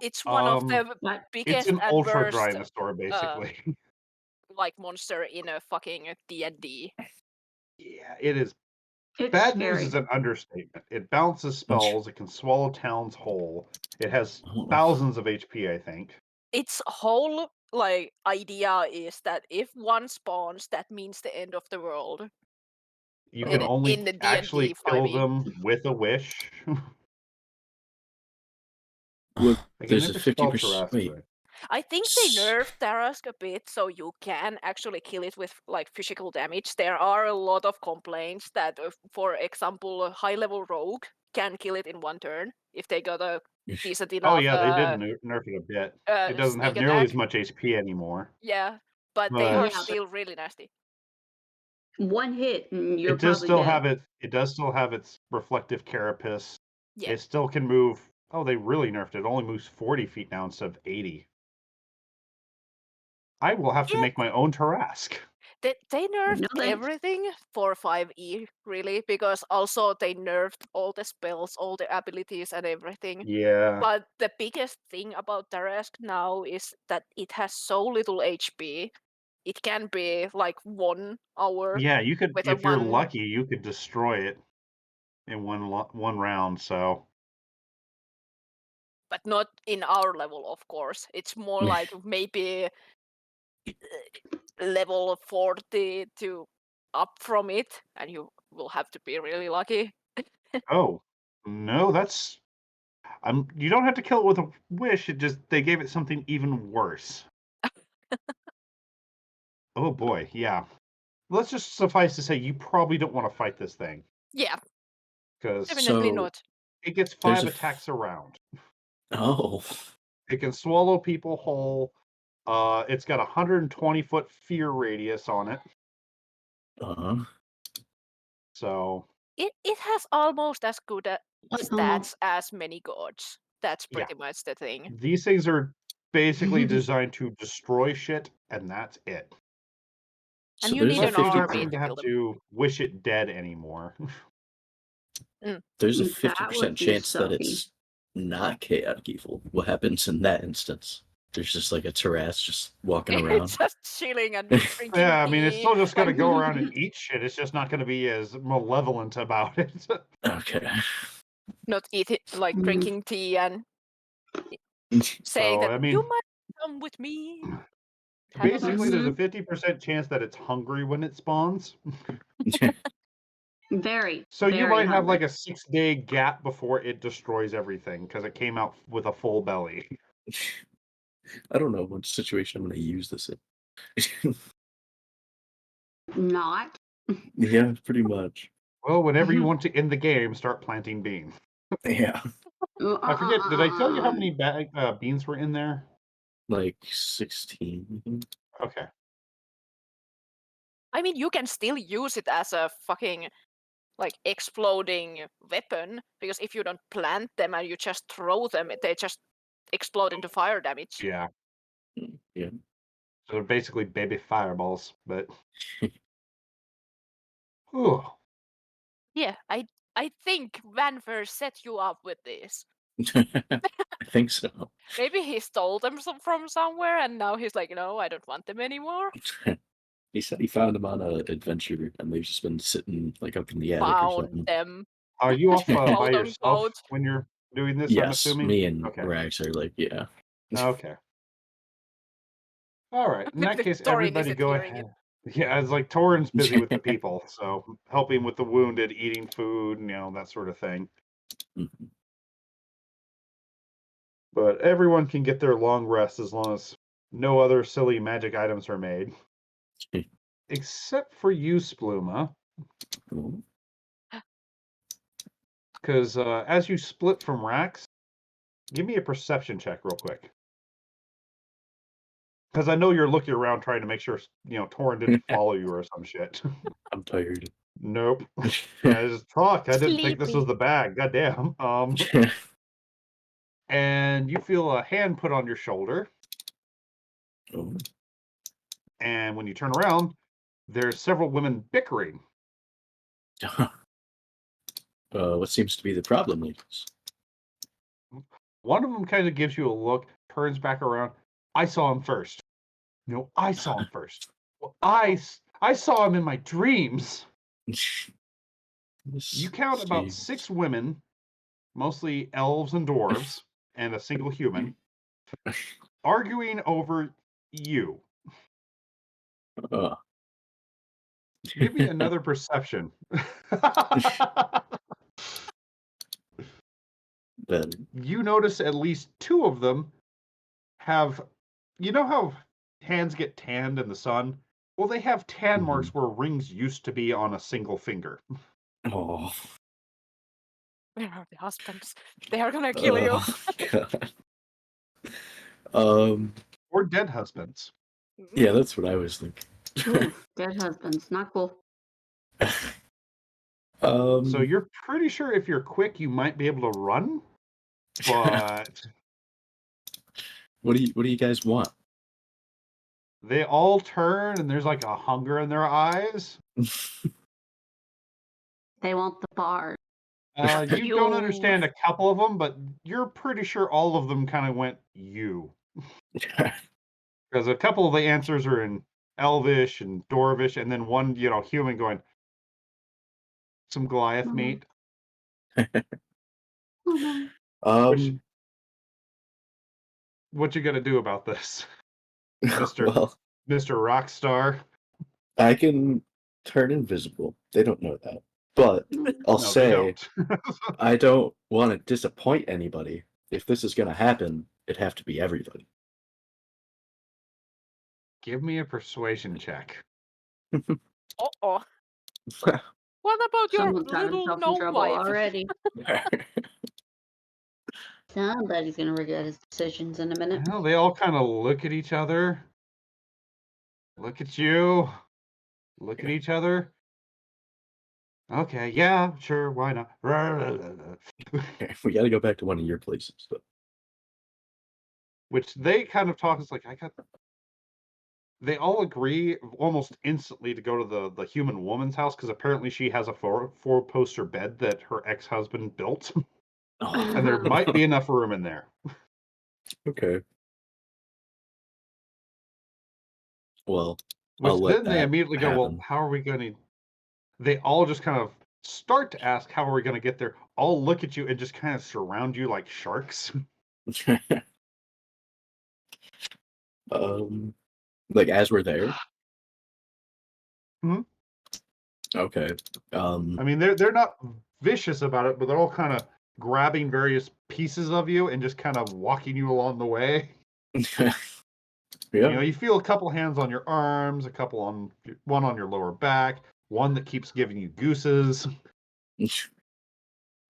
It's one of the But It's biggest an and ultra worst dinosaur, basically. like monster in a fucking D&D. Yeah, it is. it's Bad scary. news is an understatement. It bounces spells. It can swallow towns whole. It has Oh. thousands of HP, I think. Its whole like idea is that if one spawns, that means the end of the world. You In can it- only in the D&D actually kill 5e. them with a wish. Look, I can there's a never spell 50%. Tarrasque Wait. right. I think they nerfed Tarask a bit, so you can actually kill it with like physical damage. There are a lot of complaints that, for example, a high-level rogue can kill it in one turn if they got a decent enough. Oh yeah, they did nerf it a bit. It doesn't have sneak nearly attack. as much HP anymore. Yeah, but they But- are Yeah, but- still really nasty. One hit and you're It does probably still dead. have it. It does still have its reflective carapace. Yeah. It still can move. Oh, they really nerfed it. It only moves 40 feet now instead of 80. I will have to Yeah. make my own Tarrasque. They nerfed No thanks. everything for 5e, really, because also they nerfed all the spells, all the abilities, and everything. Yeah. But the biggest thing about Tarask now is that it has so little HP. It can be like 1 hour. Yeah, you could, with a if you're one- lucky, you could destroy it in one round. So But not in our level, of course. It's more like maybe level 40 to up from it, and you will have to be really lucky. Oh, no, that's you don't have to kill it with a wish. It just they gave it something even worse. Oh boy, yeah. Let's just suffice to say you probably don't want to fight this thing Yeah, because definitely So not. it gets there's 5 a attacks a round. oh, It can swallow people whole. It's got a 120-foot fear radius on it. uh, So It has almost as good a Like stats as many gods. That's Yeah. pretty much the thing. these things are basically designed to destroy shit, and that's it. And so you there's need a Plus, an you fifty aren't army going to to kill have them. to wish it dead anymore. there's a That would 50% be chance that sucky. it's not chaotic evil. What happens in that instance? There's just like a Terras just walking around. It's just chilling and drinking Yeah, I mean, it's tea. still just going to Like, go around and eat shit. It's just not going to be as malevolent about it. Okay. not eating, like Mm. drinking tea and saying So, that I you mean, might come with me. Have a basically, nice- there's a 50% chance that it's hungry when it spawns. Very. So you very might have like hungry. a 6-day gap before it destroys everything because it came out with a full belly. I don't know what situation I'm going to use this in. Not. Yeah, pretty much. Well, whenever you want to end the game, start planting beans. Yeah, I forget, did I tell you how many beans were in there? like 16. Okay. I mean, you can still use it as a fucking like exploding weapon because if you don't plant them and you just throw them, they just explode into fire damage. Yeah. Yeah. So they're basically baby fireballs, but. Whew. Yeah, I think Vanver set you up with this. I think so. Maybe he stole them from somewhere and now he's like, no, I don't want them anymore. He said he found them on an adventure and they've just been sitting like up in the attic or Found something. them. Are you off by Quote, yourself unquote. when you're doing this, I'm Yes, assuming? me and Okay. Rax are like, yeah. Okay. All right. In that case, Thorin everybody isn't go hearing ahead. Yeah, it's like Torin's busy with the people, so helping with the wounded, eating food, that sort of thing. Mhm. But everyone can get their long rest as long as no other silly magic items are made. Except for you, Spluma, Cool. because as you split from Rax, give me a perception check real quick. Because I know you're looking around trying to make sure, Torin didn't follow you or some shit. I'm tired. Nope. I just talk. I didn't think this was Sleepy. the bag. Goddamn. And you feel a hand put on your shoulder, Oh. and when you turn around, there's several women bickering. What seems to be the problem, ladies? One of them kind of gives you a look, turns back around. I saw him first. No, I saw him first. Well, I saw him in my dreams. You count about 6 women, mostly elves and dwarves, and a single human, arguing over you. Give me another perception. Better. You notice at least 2 of them have, you know how hands get tanned in the sun? Well, they have tan marks where rings used to be on a single finger. Oh. Where are the husbands? They are gonna kill you. God. Or dead husbands. Yeah, that's what I was thinking. Ooh, dead husbands. Not cool. So you're pretty sure if you're quick, you might be able to run, but what do you guys want? they all turn and there's like a hunger in their eyes. They want the bar. You don't understand a couple of them, but you're pretty sure all of them kind of went you. Because a couple of the answers are in Elvish and Dwarvish, and then one, human going, some Goliath meat. What you gonna do about this, Mister Well, Rockstar? I can turn invisible. They don't know that. But I'll No, they say don't. I don't want to disappoint anybody. If this is going to happen, it'd have to be everybody. Give me a persuasion check. Uh-oh. What about your Someone got little himself in gnome trouble wife? already. Somebody's gonna regret his decisions in a minute. Well, they all kind of look at each other. Look at you. Look at each other. Okay, yeah, sure, why not? We got to go back to one of your places. But... Which they kind of talk. It's like they all agree almost instantly to go to the human woman's house because apparently she has a four-poster bed that her ex-husband built, and there might be enough room in there. Okay. Well, Which then they immediately go, well, how are we going to... They all just kind of start to ask, how are we going to get there? All look at you and just kind of surround you like sharks. Like as we're there. Hmm? Okay. I mean, they're not vicious about it, but they're all kind of grabbing various pieces of you and just kind of walking you along the way. Yeah. You know, you feel a couple hands on your arms, one on your lower back, one that keeps giving you gooses,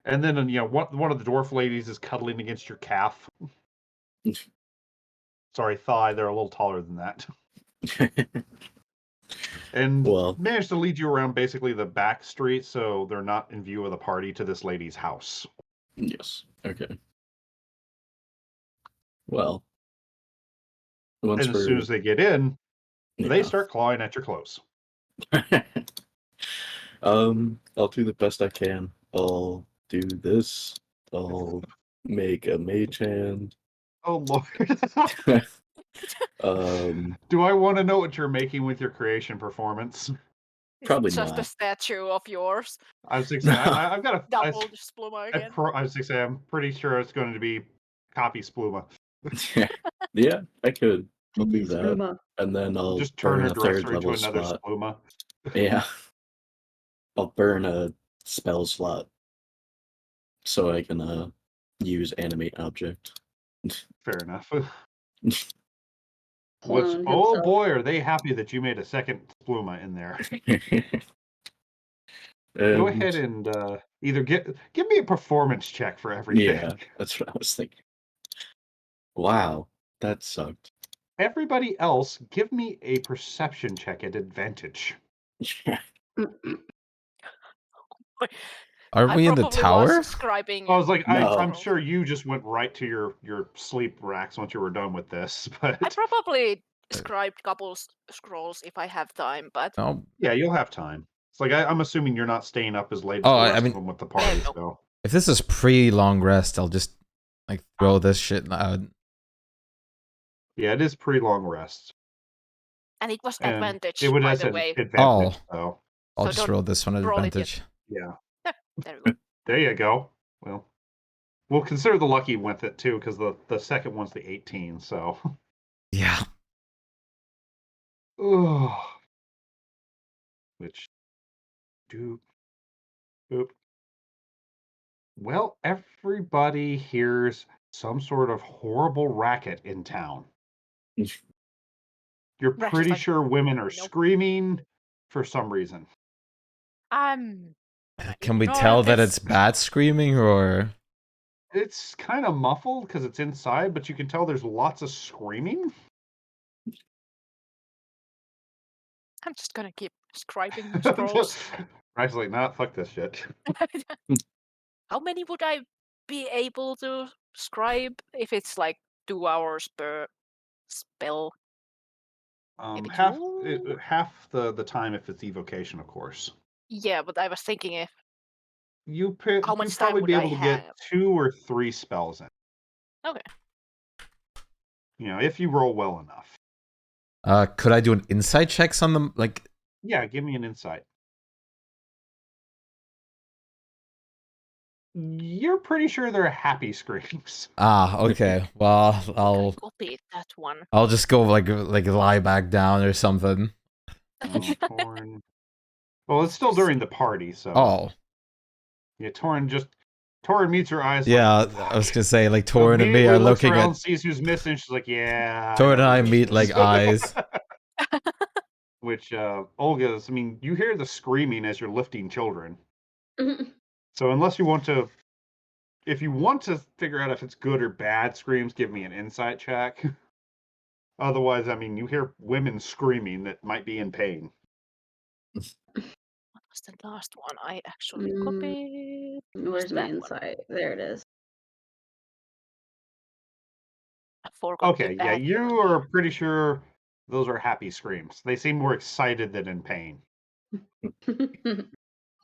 and then you know one of the dwarf ladies is cuddling against your calf. Sorry, thigh. They're a little taller than that. And managed to lead you around basically the back street so they're not in view of the party to this lady's house. Yes. Okay. Well. And as soon as they get in, they start clawing at your clothes. I'll do the best I can. I'll do this. I'll make a mage hand. Oh Lord. Do I want to know what you're making with your creation performance? Probably just not. a statue of yours. I was thinking, I've got a double Spluma again. I was thinking, I'm pretty sure it's going to be copy Spluma. Yeah, I could. I'll do that, Spluma. and then I'll just turn burn a a third dresser into level another slot. Spluma. Yeah, I'll burn a spell slot so I can use animate object. Fair enough. Oh boy, are they happy that you made a second Spluma in there. Go ahead and either give me a performance check for everything. Yeah, that's what I was thinking. Wow, that sucked. Everybody else, give me a perception check at advantage. Are we in the tower? Scribing I was like, no. I'm sure you just went right to your sleep racks once you were done with this. But I probably scribed couple scrolls if I have time, but yeah, you'll have time. It's like I'm assuming you're not staying up as late as the rest of them with the party. So if this is pre-long rest, I'll just like throw this shit out. Yeah, it is pre-long rest. And it was advantage, it would by the way. Advantage, so I'll just roll this one at advantage. Yeah. There we go. There you go. Well, we'll consider the lucky with it too, because the second one's the 18. So yeah. Which Oop. Well, everybody hears some sort of horrible racket in town. You're pretty sure women are screaming for some reason. Can we tell that it's bat screaming or? It's kind of muffled because it's inside, but you can tell there's lots of screaming. I'm just gonna keep scribing scrolls. Ryan's like, nah, fuck this shit. How many would I be able to scribe if it's like 2 hours per spell? Half the time if it's evocation, of course. Yeah, but I was thinking if you'd how much probably time be would able I to get have? 2 or 3 spells in. Okay. You know, if you roll well enough. Could I do an insight checks on them? Like, yeah, give me an insight. You're pretty sure they're happy screams. Okay. Well, I'll copy that one. I'll just go like lie back down or something. Well, it's still during the party, so Oh, yeah. Torin meets her eyes. yeah. Like, I was gonna say like so Torin and me immediately are looks looking around, at sees who's missing. She's like, "Yeah." Torin and know I who this meet is." like eyes. Which Olga's. I mean, you hear the screaming as you're lifting children. So unless you want to, if you want to figure out if it's good or bad screams, give me an insight check. Otherwise, I mean, you hear women screaming that might be in pain. What was the last one I actually copied? Where's my that one? insight? There it is. I forgot Okay, to yeah, add you are pretty sure those are happy screams. They seem more excited than in pain.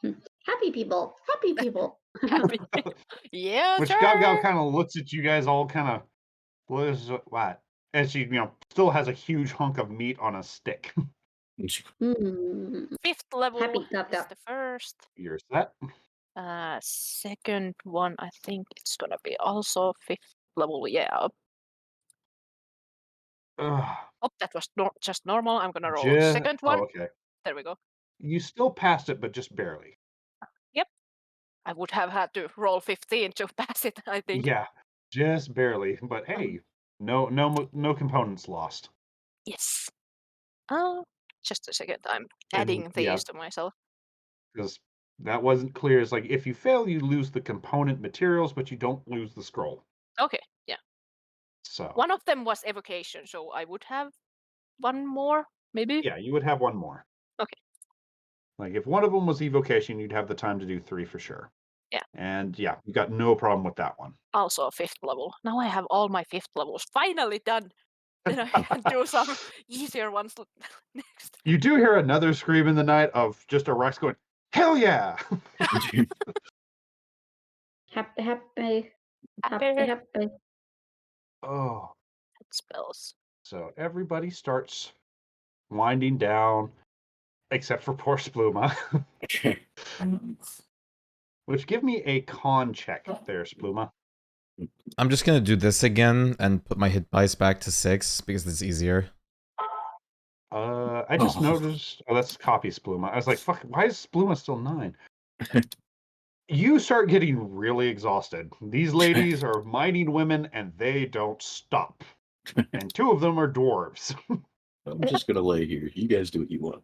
Happy people. Happy people. happy. Yeah, Which sure. Gao kind of looks at you guys all kind of, what? And she, still has a huge hunk of meat on a stick. Hmm. 5th level Happy Gao is Gao. the first. You're set. Second one, I think it's gonna be also 5th level. Yeah. Ugh, Oh, that was just normal. I'm gonna roll second one. okay. There we go. You still passed it, but just barely. Yep. I would have had to roll 15 to pass it, I think. Yeah, just barely. But hey, no components lost. Yes. Just a second. I'm And adding yeah, these to myself. because that wasn't clear. It's like if you fail, you lose the component materials, but you don't lose the scroll. Okay, yeah. So One of them was evocation, so I would have one more, maybe? yeah, you would have one more. Okay. Like if one of them was evocation, you'd have the time to do 3 for sure. Yeah. And yeah, you got no problem with that one. Also 5th level. Now I have all my 5th levels finally done. Then I can do some easier ones next. You do hear another scream in the night of just a Rex going, "Hell yeah!" Happy, happy. Happy, happy. Oh. Spells. So everybody starts winding down, except for poor Spluma. Which give me a con check there, Spluma. I'm just gonna do this again and put my hit dice back to 6 because it's easier. I just noticed. Oh, that's copy Spluma. I was like, "Fuck! Why is Spluma still 9?" You start getting really exhausted. These ladies are mining women, and they don't stop. And 2 of them are dwarves. I'm just gonna lay here. You guys do what you want.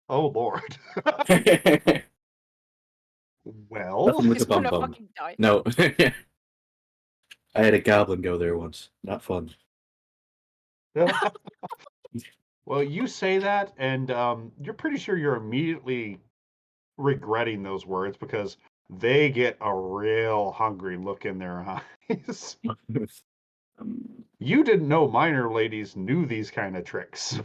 Oh Lord. Well, Nothing with He's the bum gonna bum. fucking die. No. I had a goblin go there once. Not fun. well, you say that, and you're pretty sure you're immediately regretting those words because they get a real hungry look in their eyes. You didn't know miner ladies knew these kind of tricks.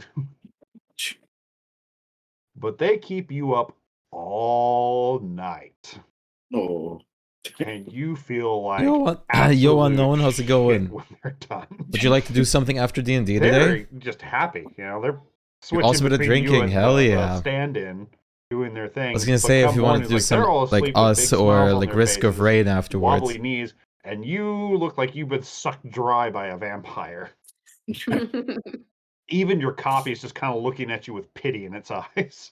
But they keep you up all night. Oh. And you feel like Yo absolute Unknown, how's it shit going? when they're done. Would you like to do something after D&D today? They're just happy, they're switching also bit of between you drinking, and hell the yeah. stand-in, doing their thing. I was gonna say if you wanted to do some like us or like Risk of Rain afterwards. Wobbly knees, and you look like you've been sucked dry by a vampire. Even your copy is just kind of looking at you with pity in its eyes.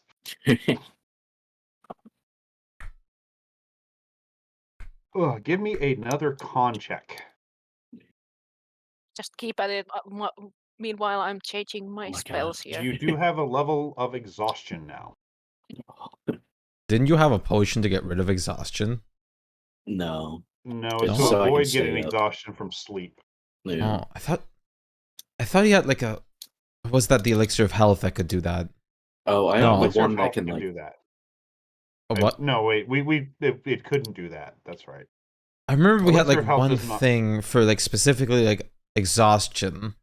Ugh, give me another con check. Just keep at it. Meanwhile, I'm changing my my spells God. here. You do have a level of exhaustion now. Didn't you have a potion to get rid of exhaustion? No, No. it's No? to So I can avoid stay getting up. exhaustion from sleep. Yeah. Oh, I thought he had like a. Was that the elixir of health that could do that? Oh, I No. have the Elixir of one that Health can like. do that. A what? No, wait, it couldn't do that. That's right. I remember we had Elixir like of Health one does not- thing for like specifically like exhaustion.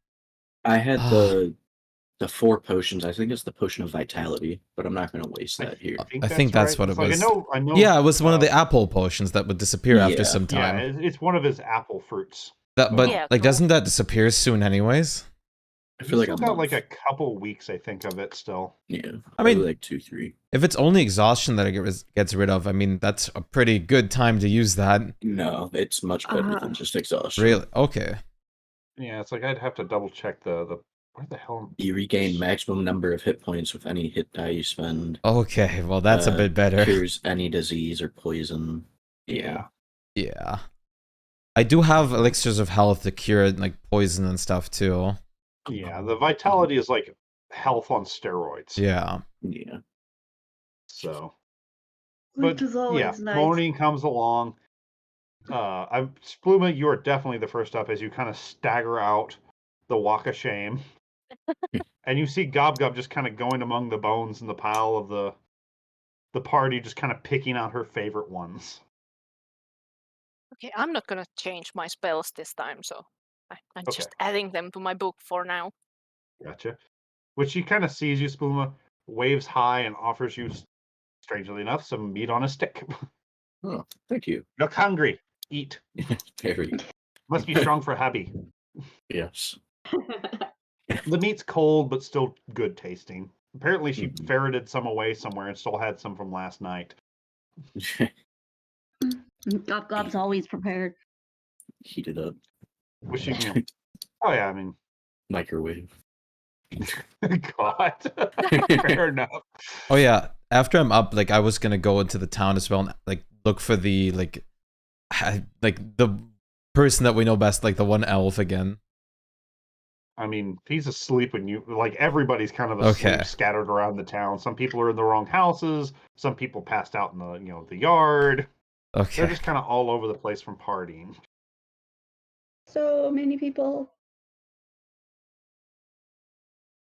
I had the 4 potions. I think it's the potion of vitality, but I'm not gonna waste that here. I think that's what it It's like, was. I know. Yeah, it was one of the apple potions that would disappear after Yeah. some Yeah, time. it's one of his apple fruits. But Yeah, like, cool. doesn't that disappear soon, anyways? I feel like Still a got month. like a couple weeks, I think, of it still. Yeah. I mean- maybe like 2-3. If it's only exhaustion that it gets rid of, I mean, that's a pretty good time to use that. No, it's much better than just exhaustion. Really? Okay. Yeah, it's like I'd have to double check the Where the hell? You regain maximum number of hit points with any hit die you spend. Okay, well that's a bit better. Cures any disease or poison. Yeah. Yeah. I do have elixirs of health to cure like poison and stuff too. Yeah, the vitality is like health on steroids. Yeah. Yeah. So, Which but is always yeah, nice. morning comes along. Spluma, you are definitely the first up as you kind of stagger out the walk of shame, and you see Gob Gob just kind of going among the bones in the pile of the party, just kind of picking out her favorite ones. Okay, I'm not gonna change my spells this time, so I'm Okay. just adding them to my book for now. Gotcha. Which she kind of sees you, Spluma, waves high, and offers you, strangely enough, some meat on a stick. Oh, thank you. Look hungry. Eat. Very. Must be strong for hubby. Yes. The meat's cold, but still good tasting. Apparently, she Mhm. ferreted some away somewhere and still had some from last night. Gob Gob's always prepared. Heat it up. Which she, oh yeah, I mean, Microwave. God, fair enough. Oh yeah. After I'm up, like I was gonna go into the town as well and like look for the like the person that we know best, like the one elf again. I mean, he's asleep when you like everybody's kind of asleep, Okay. scattered around the town. Some people are in the wrong houses. Some people passed out in the the yard. They're Okay. just kind of all over the place from partying. So many people.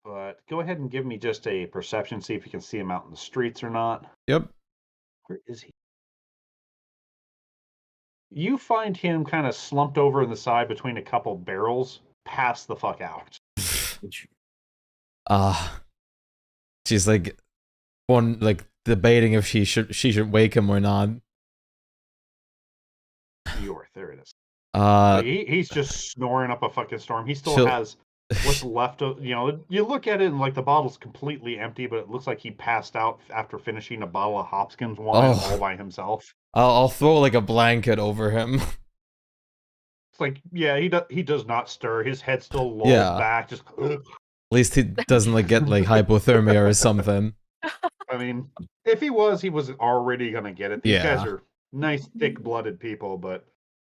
But go ahead and give me just a perception, see if you can see him out in the streets or not. Yep. Where is he? You find him kind of slumped over in the side between a couple barrels, passed the fuck out. She's like debating if she should wake him or not. York, there it is. He's just snoring up a fucking storm. He still has what's left of, you look at it and like the bottle's completely empty, but it looks like he passed out after finishing a bottle of Hopkins wine all by himself. I'll throw like a blanket over him. It's like, yeah, he does not stir. His head still lolls back. Just. At least he doesn't like get like hypothermia or something. I mean, if he was already gonna get it. These guys are nice, thick-blooded people, but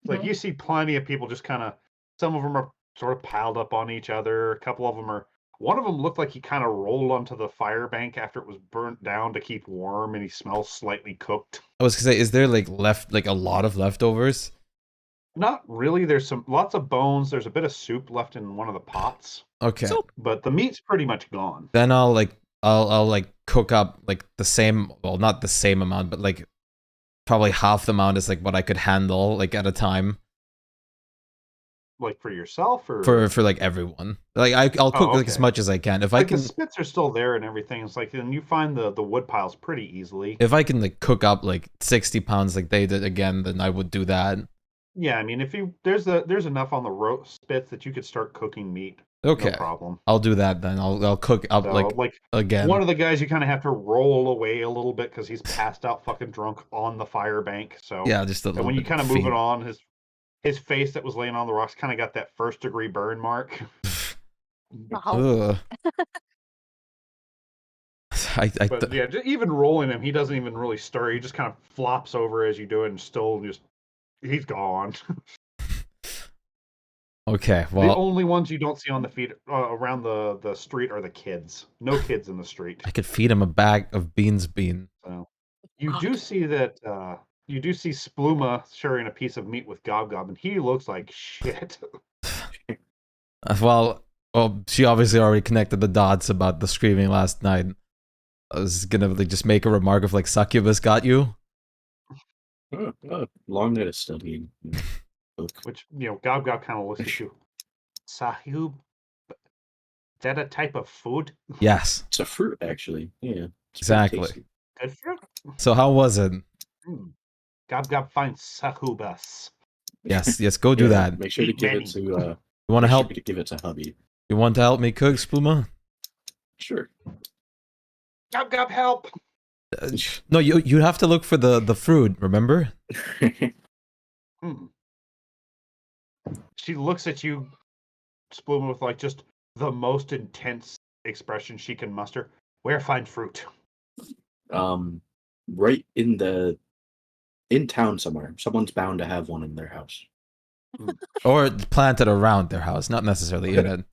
it's like you see plenty of people just kind of. Some of them are sort of piled up on each other. A couple of them are. One of them looked like he kind of rolled onto the fire bank after it was burnt down to keep warm, and he smells slightly cooked. I was gonna say, is there like a lot of leftovers? Not really. There's lots of bones. There's a bit of soup left in one of the pots. Okay. But the meat's pretty much gone. Then I'll like cook up like the same, well, not the same amount, but like probably half the amount is like what I could handle like at a time. Like for yourself or for like everyone. Like I'll cook like as much as I can. If I can, the spits are still there and everything. It's like, and you find the wood piles pretty easily. If I can like cook up like 60 pounds like they did again, then I would do that. Yeah, I mean, if there's enough on the roast spits that you could start cooking meat. Okay, no problem. I'll do that then. I'll cook up like again. One of the guys you kind of have to roll away a little bit because he's passed out, fucking drunk on the fire bank. So yeah, just a little. And when you kind of move faint. it on, his face that was laying on the rocks kind of got that 1st-degree burn mark. Ugh. But yeah, even rolling him, he doesn't even really stir. He just kind of flops over as you do it, and still he's gone. Okay, well, the only ones you don't see on the feet around the street are the kids. No kids in the street. I could feed him a bag of beans. So you do see that. You do see Spluma sharing a piece of meat with Gob Gob, and he looks like shit. Well, she obviously already connected the dots about the screaming last night. I was gonna like, just make a remark of like succubus got you. Long night of studying. Which Gob Gob kind of looks at you. Sahib, is that a type of food? Yes, it's a fruit actually. Yeah, exactly. Good fruit. So how was it? Gob Gob finds succubus. Yes, go do that. Make sure to give it to. You want to help? Sure to give it to hubby. You want to help me cook, Spluma? Sure. Gob Gob, help! No, you have to look for the fruit. Remember? She looks at you, Spluma, with like just the most intense expression she can muster. Where find fruit? Right in town somewhere. Someone's bound to have one in their house. Or planted around their house, not necessarily in it.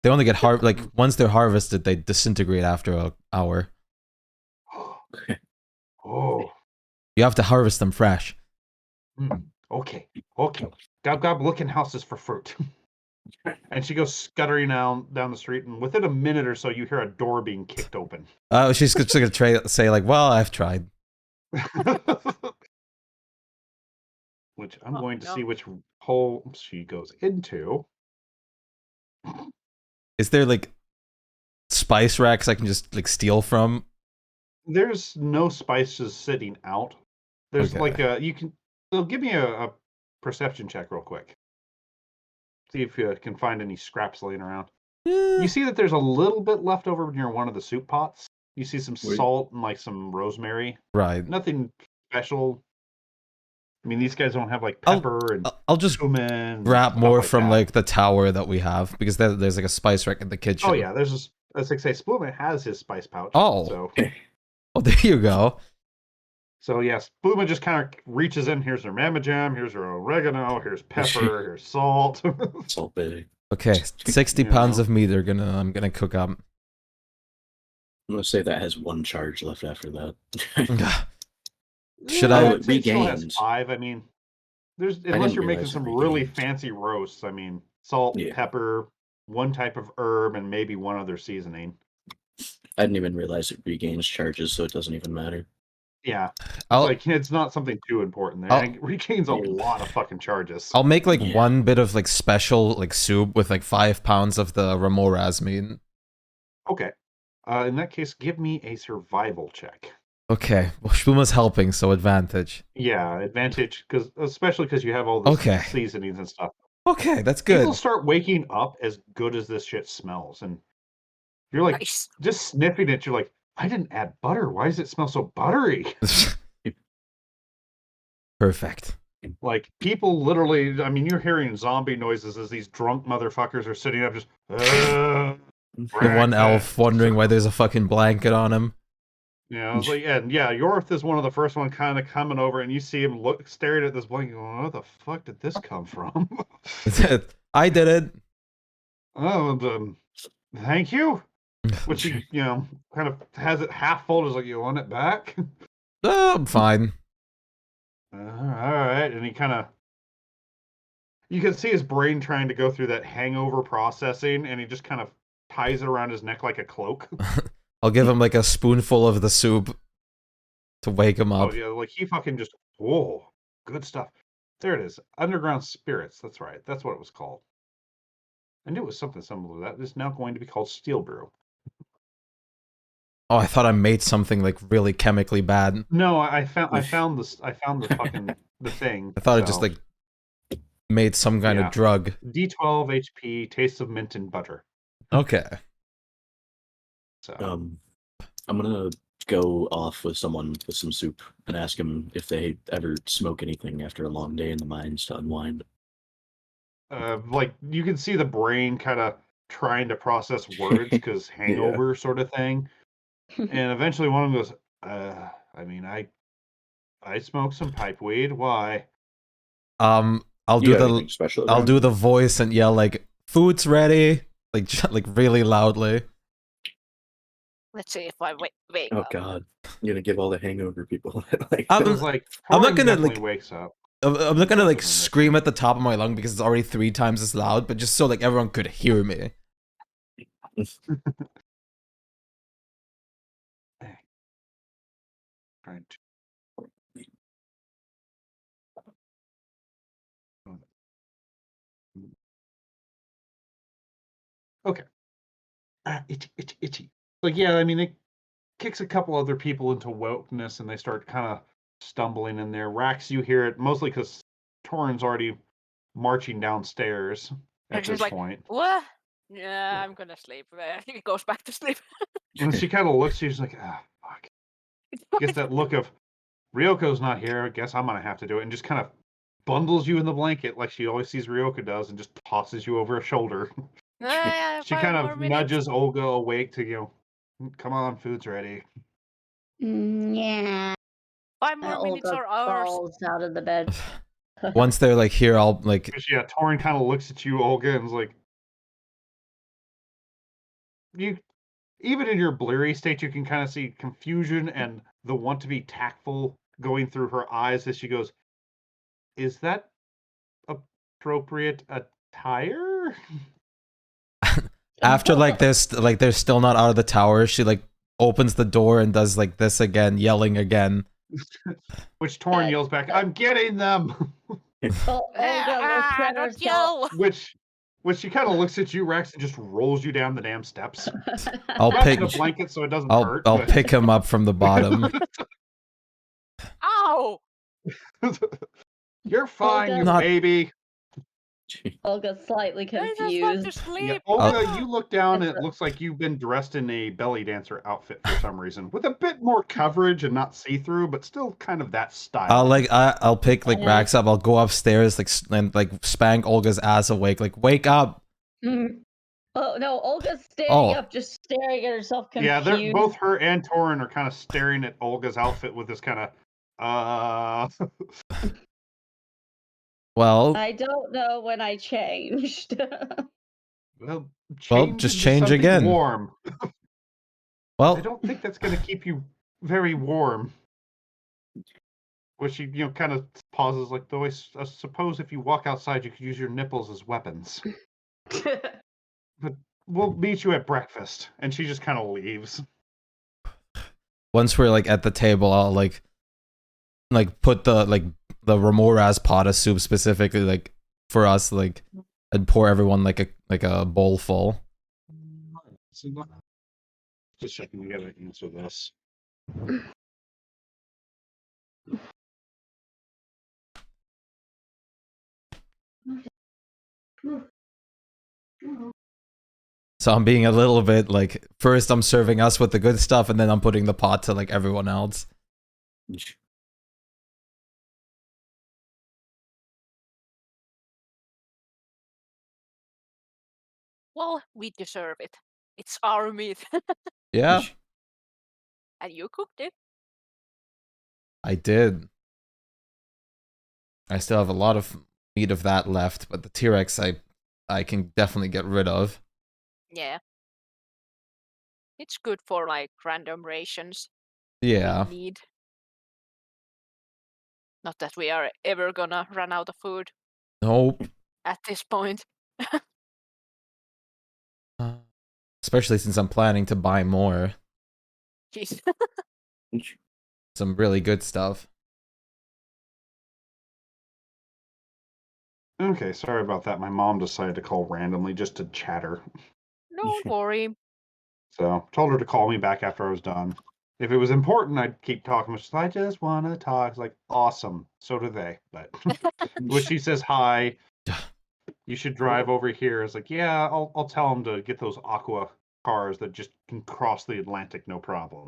They only get like once they're harvested, they disintegrate after an hour. Oh. You have to harvest them fresh. Okay. Gob gob, look in houses for fruit. And she goes scuttering down the street, and within a minute or so, you hear a door being kicked open. She's just gonna say like, "Well, I've tried." Which I'm going to see which hole she goes into. Is there like spice racks I can just like steal from? There's no spices sitting out. There's Okay. like a So give me a perception check real quick. See if you can find any scraps laying around. You see that there's a little bit left over near one of the soup pots. You see some salt and like some rosemary. Right. Nothing special. I mean, these guys don't have like pepper and I'll just cumin. grab more like from that. like the tower that we have because there's like a spice rack in the kitchen. Oh yeah, there's this. As I say, Spluman has his spice pouch. Oh. So. Oh, there you go. So yes, Spluman just kind of reaches in. Here's her mama jam. Here's her oregano. Here's pepper. Here's salt. Salt bay. Okay, 60 pounds of meat I'm gonna cook up. I'm gonna say that has one charge left after that. Should I I would say it still has 5. I mean, unless you're making some really fancy roasts. I mean, salt, pepper, one type of herb, and maybe one other seasoning. I didn't even realize it regains charges, so it doesn't even matter. Yeah, it's not something too important there. It regains a lot of fucking charges. I'll make like one bit of like special like soup with like 5 pounds of the remoras meat. Okay. In that case, give me a survival check. Okay. Well, Shpuma's helping, so advantage. Yeah, advantage, especially because you have all the seasonings and stuff. Okay, that's good. People start waking up as good as this shit smells, and you're like just sniffing it. You're like, I didn't add butter. Why does it smell so buttery? Perfect. Like people literally, I mean, you're hearing zombie noises as these drunk motherfuckers are sitting up just. The one elf wondering why there's a fucking blanket on him. Yeah, I was like, Yorth is one of the first one kind of coming over, and you see him staring at this blanket, going, "Where the fuck did this come from?" I did it. Oh, thank you. Which he, kind of has it half folded, like, you want it back? Oh, I'm fine. All right, and he kind of, you can see his brain trying to go through that hangover processing, and he just kind of ties it around his neck like a cloak. I'll give him like a spoonful of the soup to wake him up. Oh yeah, like he fucking just, whoa, good stuff. There it is, Underground Spirits. That's right, that's what it was called. I knew it was something similar to that. It's now going to be called Steel Brew. Oh, I thought I made something like really chemically bad. No, I found the fucking the thing. I thought it just like made some kind of drug. D12 HP, taste of mint and butter. Okay. So I'm gonna go off with someone with some soup and ask them if they ever smoke anything after a long day in the mines to unwind. Like you can see the brain kind of trying to process words because hangover sort of thing. And eventually one of them goes, I mean, I smoke some pipe weed. Why? I'll do the voice and yell like, "Food's ready!" like really loudly. Let's see if I wake Oh up. God, you're gonna give all the hangover people I'm not gonna like wakes up. I'm not gonna like scream at the top of my lung because it's already 3 times as loud, but just so like everyone could hear me. Right. Okay. Itchy. Like, yeah, I mean, it kicks a couple other people into wokeness and they start kind of stumbling in there. Rax, you hear it mostly because Torin's already marching downstairs at this point. What? Yeah, I'm gonna sleep. He goes back to sleep. And she kind of looks, she's like, fuck. Gets that look of, Ryoko's not here, I guess I'm gonna have to do it, and just kind of bundles you in the blanket like she always sees Ryoko does and just tosses you over her shoulder. She 5 kind more of minutes. nudges Olga awake to come on, food's ready. Yeah. 5 more minutes Olga or hours. falls out of the bed. Once they're like here, I'll like. Because yeah, Torin kind of looks at you, Olga, and is like, you. Even in your blurry state, you can kind of see confusion and the want to be tactful going through her eyes as she goes, "Is that appropriate attire?" After like they're still not out of the tower, she like opens the door and does like this again, yelling again. Which Torin yells back, "I'm getting them!" Olga looks at Don't herself. yell. Which she kind of looks at you, Rex, and just rolls you down the damn steps. I'll Wraps pick. in a blanket so it doesn't I'll hurt. I'll but- pick him up from the bottom. Ow! You're fine, Olga- you Not- baby. Olga's slightly I just want to confused. Yeah, sleep. Olga, you look down and That's it looks like you've been dressed in a belly dancer outfit for some reason, with a bit more coverage and not see-through, but still kind of that style. I'll pick like Yeah. Rax up. I'll go upstairs and like spank Olga's ass awake. Like wake up. Mm. Oh no, Olga's standing Oh. up, just staring at herself confused. Yeah, they're both her and Torin are kind of staring at Olga's outfit with this kind of Well, I don't know when I changed. well, just into change something again. Warm. I well, don't think that's going to keep you very warm. Where she, kind of pauses, like, though I suppose if you walk outside, you could use your nipples as weapons. We'll meet you at breakfast. And she just kind of leaves. once we're like at the table, I'll like put the Remora's pot of soup specifically like for us like and pour everyone like a bowl full. Just checking we gotta answer this. So I'm being a little bit like first I'm serving us with the good stuff and then I'm putting the pot to like everyone else. Well, we deserve it. It's our meat. Yeah, And you cooked it. I did. I still have a lot of meat of that left, but the T-Rex I can definitely get rid of. Yeah. It's good for like random rations Yeah. we need. Not that we are ever gonna run out of food Nope. at this point. Especially since I'm planning to buy more. Jeez. Some really good stuff. Okay, sorry about that. My mom decided to call randomly just to chatter. Don't worry. So told her to call me back after I was done. If it was important, I'd keep talking. She's like, I just want to talk. It's like, awesome. So do they. But when she says hi, you should drive over here. It's like, yeah, I'll tell them to get those aqua cars that just can cross the Atlantic, no problem.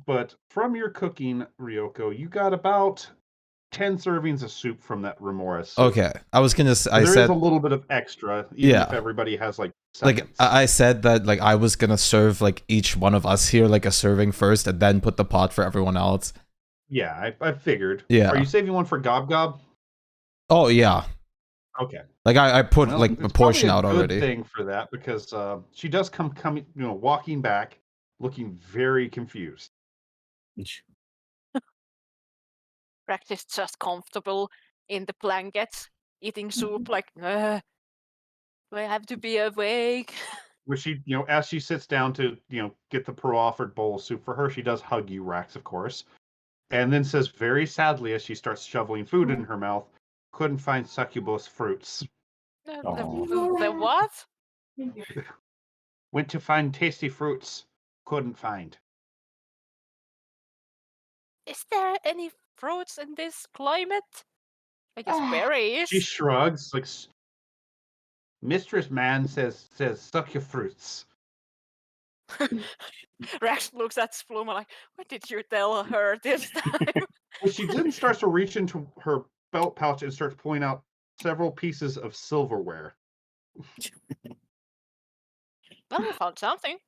But from your cooking, Ryoko, you got about 10 servings of soup from that remora soup. Okay, I was gonna. I There said is a little bit of extra, even Yeah. if everybody has like seconds. like I said that like I was gonna serve like each one of us here like a serving first, and then put the pot for everyone else. Yeah, I figured. Yeah. Are you saving one for Gob Gob? Oh yeah, Okay. like I put Well, like it's a portion out probably a good already. thing for that because she does come walking back, looking very confused. Rex is just comfortable in the blankets, eating soup like, do I have to be awake? Which she, as she sits down to, get the pro-offered bowl of soup for her, she does hug you, Rax, of course, and then says very sadly as she starts shoveling food in her mouth, couldn't find succubus fruits. The what? Went to find tasty fruits, couldn't find. Is there any fruits in this climate? I guess berries. She shrugs, like, Mistress Man says suck your fruits. Rex looks at Spluma like, what did you tell her this time? Well, she then starts to reach into her belt pouch and starts pulling out several pieces of silverware. Well, we found something.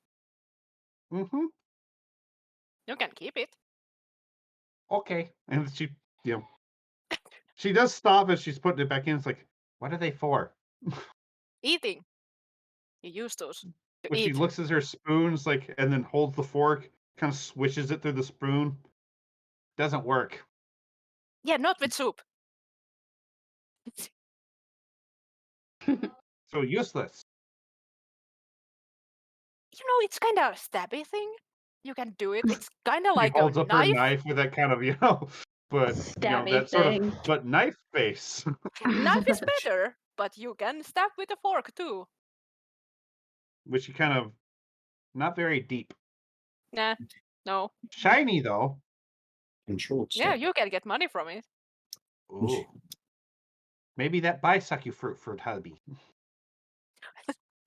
Mm-hmm. You can keep it. Okay. And she, she does stop as she's putting it back in. It's like, what are they for? Eating. You use those to When she eat. looks at her spoons, like, and then holds the fork, kind of swishes it through the spoon. Doesn't work. Yeah, not with soup. So useless. It's kind of a stabby thing. You can do it. It's kind of She like a holds up her knife. knife with that kind of, but Stabby that sort thing. of, but knife face. Knife is better, but you can stab with a fork too. Which she kind of, not very deep. Nah, no. Shiny though. Controlled Yeah, stuff. you can get money from it. Ooh. Maybe that buy sucky fruit for hubby.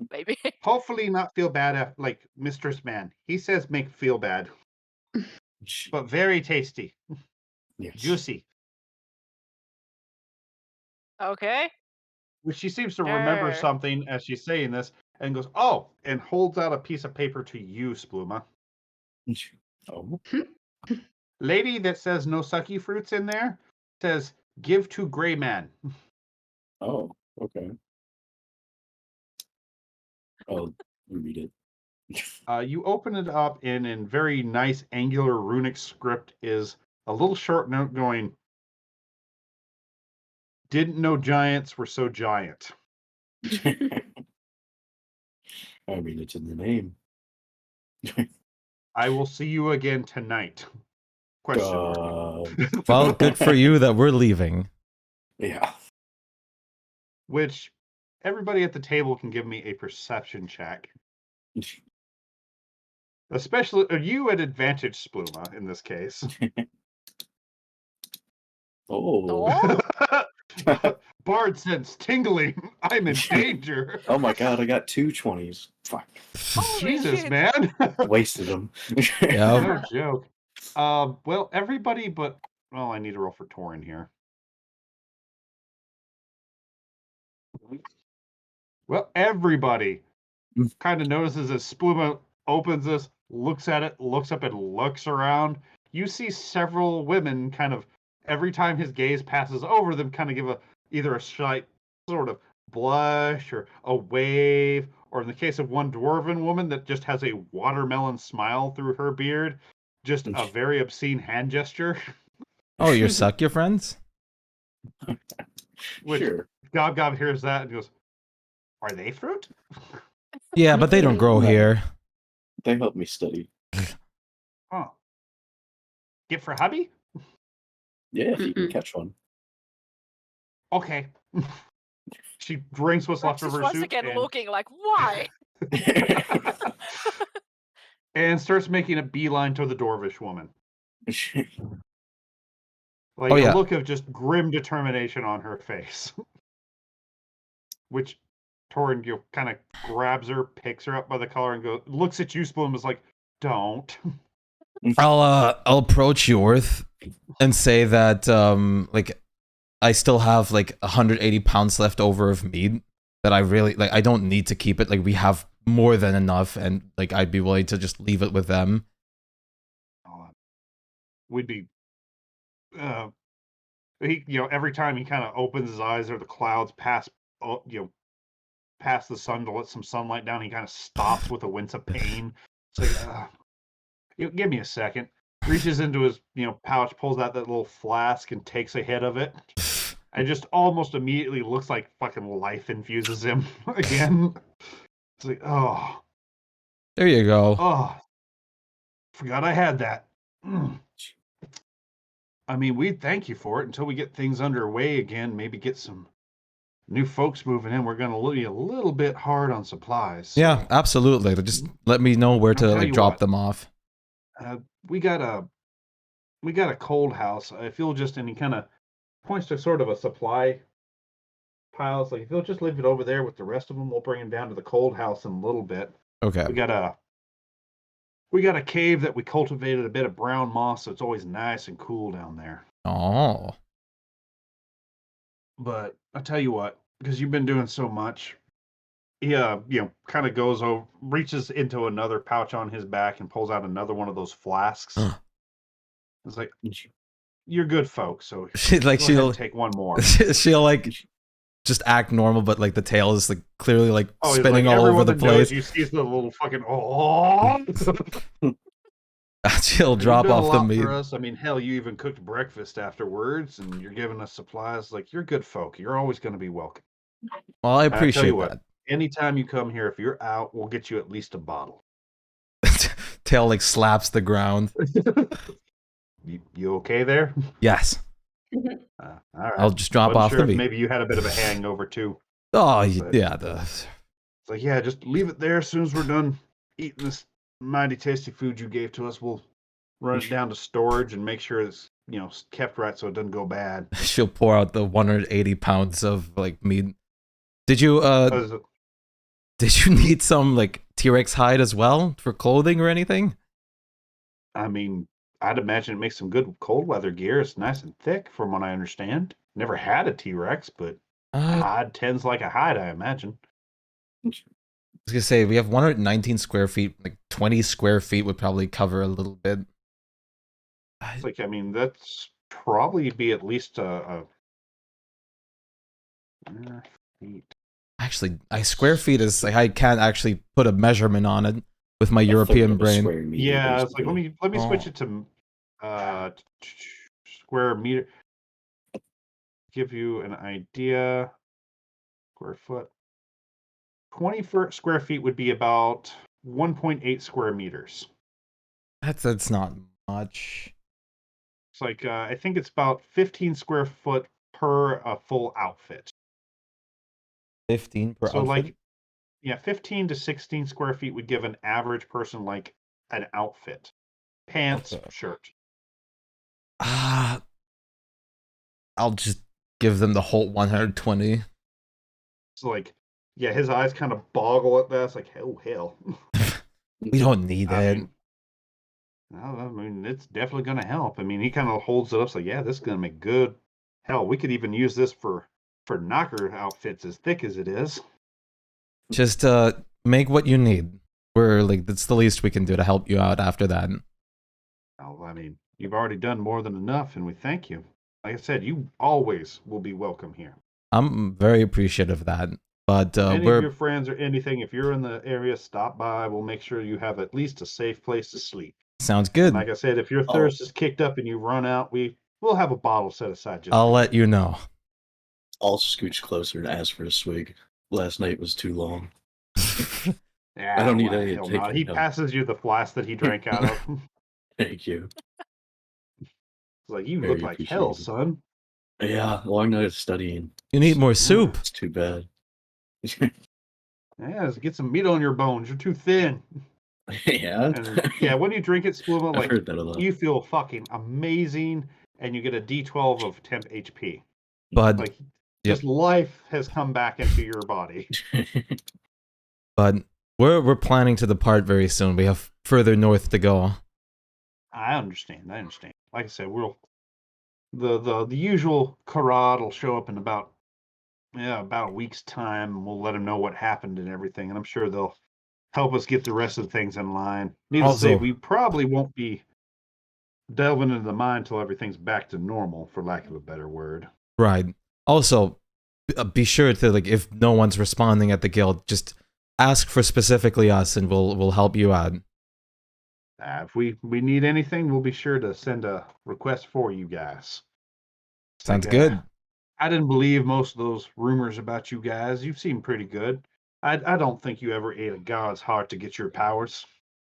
Maybe. Hopefully not feel bad like Mistress Man. He says make feel bad. But very tasty. Yes. Juicy. Okay. Which she seems to remember something as she's saying this and goes, oh, and holds out a piece of paper to you, Spluma. Oh. Lady that says no sucky fruits in there says give to Gray Man. Oh, okay. I'll read it. You open it up and in very nice angular runic script is a little short note going, didn't know giants were so giant. I mean, it's in the name. I will see you again tonight. Question mark. Well, good for you that we're leaving. Yeah. Which everybody at the table can give me a perception check. Especially you at advantage, Spluma, in this case. Oh. Bard sense tingling. I'm in danger. Oh my god, I got 2 20s. Fuck. Holy Jesus, shit. man. Wasted them. Yeah. No joke. Well, everybody but... Well, I need to roll for Torin here. Well, everybody kind of notices as Spluma opens this, looks at it, looks up and looks around. You see several women kind of, every time his gaze passes over them, kind of give either a slight sort of blush or a wave, or in the case of one dwarven woman that just has a watermelon smile through her beard, just a very obscene hand gesture. Oh, you're suck your friends? Which Sure. Gob Gob hears that and goes, are they fruit? Yeah, but they don't grow No. here. They help me study. Oh. Get for hubby? Yeah, if you can catch one. Okay. She drinks what's left of Just her once soup again and, looking like, why? and starts making a beeline toward the dwarvish woman. Like Oh, yeah. a look of just grim determination on her face. Which Torin kind of grabs her, picks her up by the collar, and looks at you, Spoon, and is like, "Don't." I'll approach Yorth and say that like I still have like 180 pounds left over of meat that I really like. I don't need to keep it. Like we have more than enough, and like I'd be willing to just leave it with them. We'd be. He, every time he kind of opens his eyes, or the clouds pass, past the sun to let some sunlight down, he kind of stops with a wince of pain. It's like, give me a second. Reaches into his, pouch, pulls out that little flask, and takes a hit of it. And just almost immediately looks like fucking life infuses him again. It's like, oh. There you go. Oh. Forgot I had that. I mean, we'd thank you for it until we get things underway again. Maybe get some new folks moving in. We're going to be a little bit hard on supplies. So. Yeah, absolutely. Just let me know where to like drop them off. We got a cold house. If you'll just, and he kind of points to sort of a supply pile. It's like, if you'll just leave it over there with the rest of them, we'll bring them down to the cold house in a little bit. Okay. We got a cave that we cultivated a bit of brown moss, so it's always nice and cool down there. Oh. But I'll tell you what, because you've been doing so much, kind of goes over, reaches into another pouch on his back and pulls out another one of those flasks. It's like, you're good folks, so She like go ahead she'll and take one more. she'll like just act normal, but like the tail is like clearly like Oh, he's spinning like, all over everyone the that knows place. you sees the little fucking She'll You've drop done a off the lot meat. for us. I mean, hell, you even cooked breakfast afterwards, and you're giving us supplies. Like, you're good folk. You're always going to be welcome. Well, I And I tell appreciate you what, that. anytime you come here, if you're out, we'll get you at least a bottle. Tail like slaps the ground. You okay there? Yes. All right. I'll just drop Wasn't off sure the if meat. maybe you had a bit of a hangover too. Oh, But yeah. it's like, yeah, just leave it there. As soon as we're done eating this mighty tasty food you gave to us, we'll run it down to storage and make sure it's kept right so it doesn't go bad. She'll pour out the 180 pounds of like meat. Did you need some like T-Rex hide as well for clothing or anything? I mean, I'd imagine it makes some good cold weather gear. It's nice and thick, from what I understand. Never had a T-Rex, but hide tends like a hide, I imagine. I was gonna say we have 119 square feet. Like 20 square feet would probably cover a little bit. It's like, I mean, that's probably be at least a feet. Actually, square feet is like I can't actually put a measurement on it with my A third European of a brain. square meter, Yeah, it's like basically. let me switch Oh. it to square meter. Give you an idea. Square foot. 20 square feet would be about 1.8 square meters. That's not much. It's like I think it's about 15 square foot per full outfit. 15 per So outfit. like, yeah, 15 to 16 square feet would give an average person like an outfit, pants, Okay. shirt. I'll just give them the whole 120. So like, yeah, his eyes kind of boggle at that. It's like, oh hell. We don't need I it. mean, it's definitely going to help. I mean, he kind of holds it up. So yeah, this is going to make good. Hell, we could even use this for knocker outfits, as thick as it is. Just make what you need. We're like that's the least we can do to help you out after that. Well, I mean, you've already done more than enough, and we thank you. Like I said, you always will be welcome here. I'm very appreciative of that. But Any of your friends or anything, if you're in the area, stop by. We'll make sure you have at least a safe place to sleep. Sounds good. And like I said, if your thirst is kicked up and you run out, we'll have a bottle set aside. I'll let you know. I'll scooch closer and ask for a swig. Last night was too long. Yeah, I don't need any hell to no. take He it, no. passes you the flask that he drank out of. Thank you. It's like, you Very look like hell, appreciated. son. Yeah, long night of studying. You need more soup. It's too bad. Yeah, just get some meat on your bones. You're too thin. Yeah. And yeah, when you drink it, Spluma, I've like heard that a lot. you feel fucking amazing, and you get a D12 of temp HP. But Like, just life has come back into your body. but we're planning to depart very soon. We have further north to go. I understand. Like I said, we'll the usual Karad will show up in about a week's time, and we'll let them know what happened and everything, and I'm sure they'll help us get the rest of the things in line. Needless to say, Also- we probably won't be delving into the mine until everything's back to normal, for lack of a better word. Right. Also, be sure to like if no one's responding at the guild, just ask for specifically us, and we'll help you out. If we need anything, we'll be sure to send a request for you guys. It's Sounds like, good. I didn't believe most of those rumors about you guys. You seem pretty good. I don't think you ever ate a god's heart to get your powers.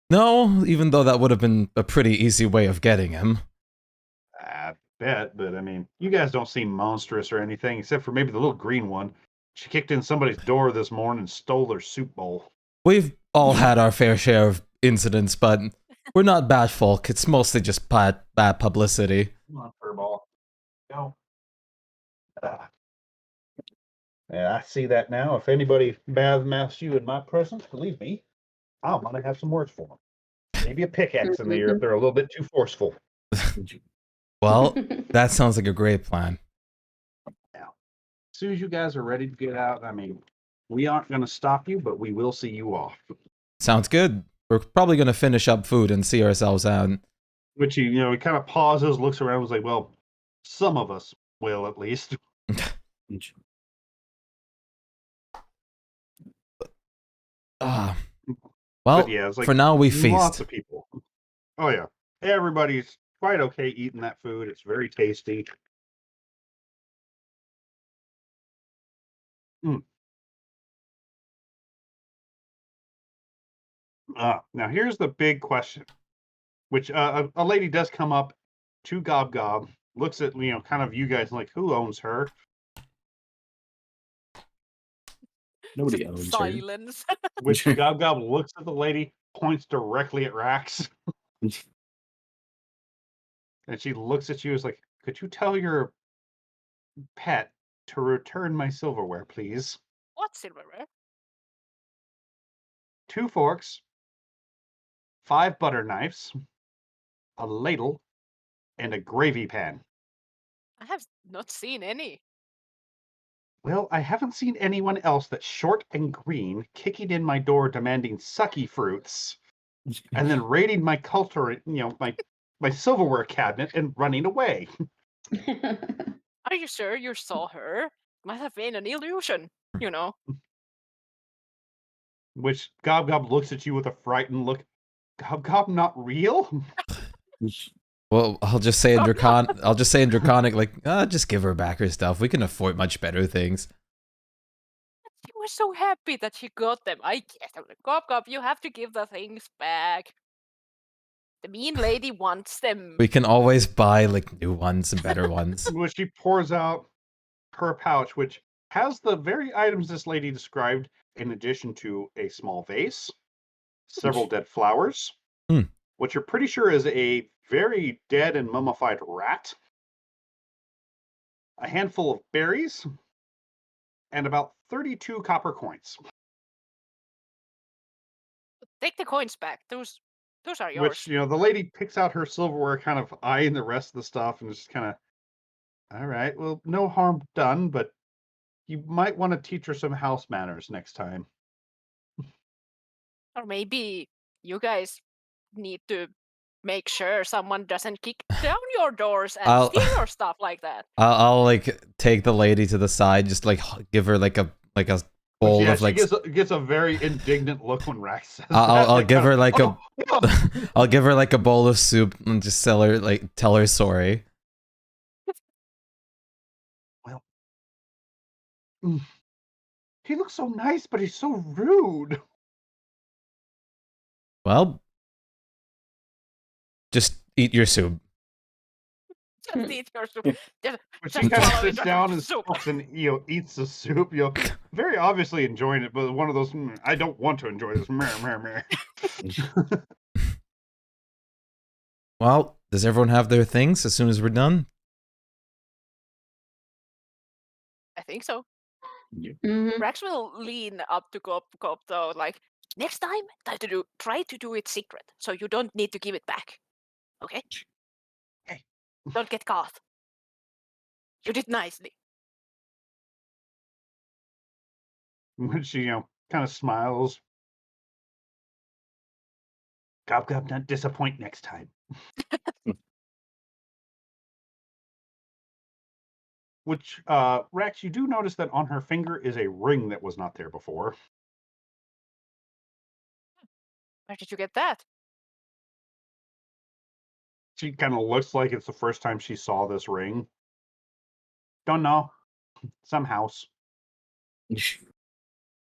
No, even though that would have been a pretty easy way of getting him. I bet, but I mean, you guys don't seem monstrous or anything, except for maybe the little green one. She kicked in somebody's door this morning and stole their soup bowl. We've all had our fair share of incidents, but we're not bad folk. It's mostly just bad publicity. Come on, furball. Go. Yeah, I see that now. If anybody badmouths you in my presence, believe me, I'm gonna have some words for them. Maybe a pickaxe in the ear if they're a little bit too forceful. Well, that sounds like a great plan. As soon as you guys are ready to get out, I mean, We aren't going to stop you, but we will see you off. Sounds good. We're probably gonna finish up food and see ourselves out. Which he kind of pauses, looks around, was like, "Well, some of us will at least." Ah, But well, yeah, it's like for now we lots feast. of people. Oh yeah, everybody's quite okay eating that food. It's very tasty. Mm. Now here's the big question, which a lady does come up to Gob Gob, looks at kind of you guys like, who owns her? Nobody Just owns her. silence. Which Gob Gob looks at the lady, points directly at Rax, and she looks at you as like, could you tell your pet to return my silverware, please? What silverware? 2 forks, 5 butter knives, a ladle, and a gravy pan. I have not seen any. Well, I haven't seen anyone else that's short and green kicking in my door demanding sucky fruits and then raiding my my silverware cabinet and running away. Are you sure you saw her? Might have been an illusion, you know. Which Gob Gob looks at you with a frightened look. Gob Gob not real? Well, I'll just say in draconic, like, just give her back her stuff. We can afford much better things. She was so happy that she got them. I guess. Gob Gob, you have to give the things back. The mean lady wants them. We can always buy like new ones and better ones. Which she pours out her pouch, which has the very items this lady described, in addition to a small vase, several dead flowers, which you're pretty sure is a very dead and mummified rat, a handful of berries, and about 32 copper coins. Take the coins back. Those are yours. Which, the lady picks out her silverware, kind of eyeing the rest of the stuff, and just kind of, all right, well, no harm done, but you might want to teach her some house manners next time. Or maybe you guys need to make sure someone doesn't kick down your doors and steal your stuff like that. I'll like take the lady to the side, just like give her like a bowl of like. She gets a very indignant look when Rax says I'll give her like a. I'll give her like a bowl of soup and just tell her sorry. Well, he looks so nice, but he's so rude. Well, just eat your soup. Just eat your soup. But she kind of sits down and sucks and eats the soup. Very obviously enjoying it, but one of those I don't want to enjoy this. Well, does everyone have their things as soon as we're done? I think so. Mhm. Rax will lean up to Cop though, like, next time try to do it secret, so you don't need to give it back. Okay? Hey. Don't get caught. You did nicely. When she, kind of smiles. Gob Gob not disappoint next time. Which, Rex, you do notice that on her finger is a ring that was not there before. Where did you get that? She kind of looks like it's the first time she saw this ring. Don't know. Some house.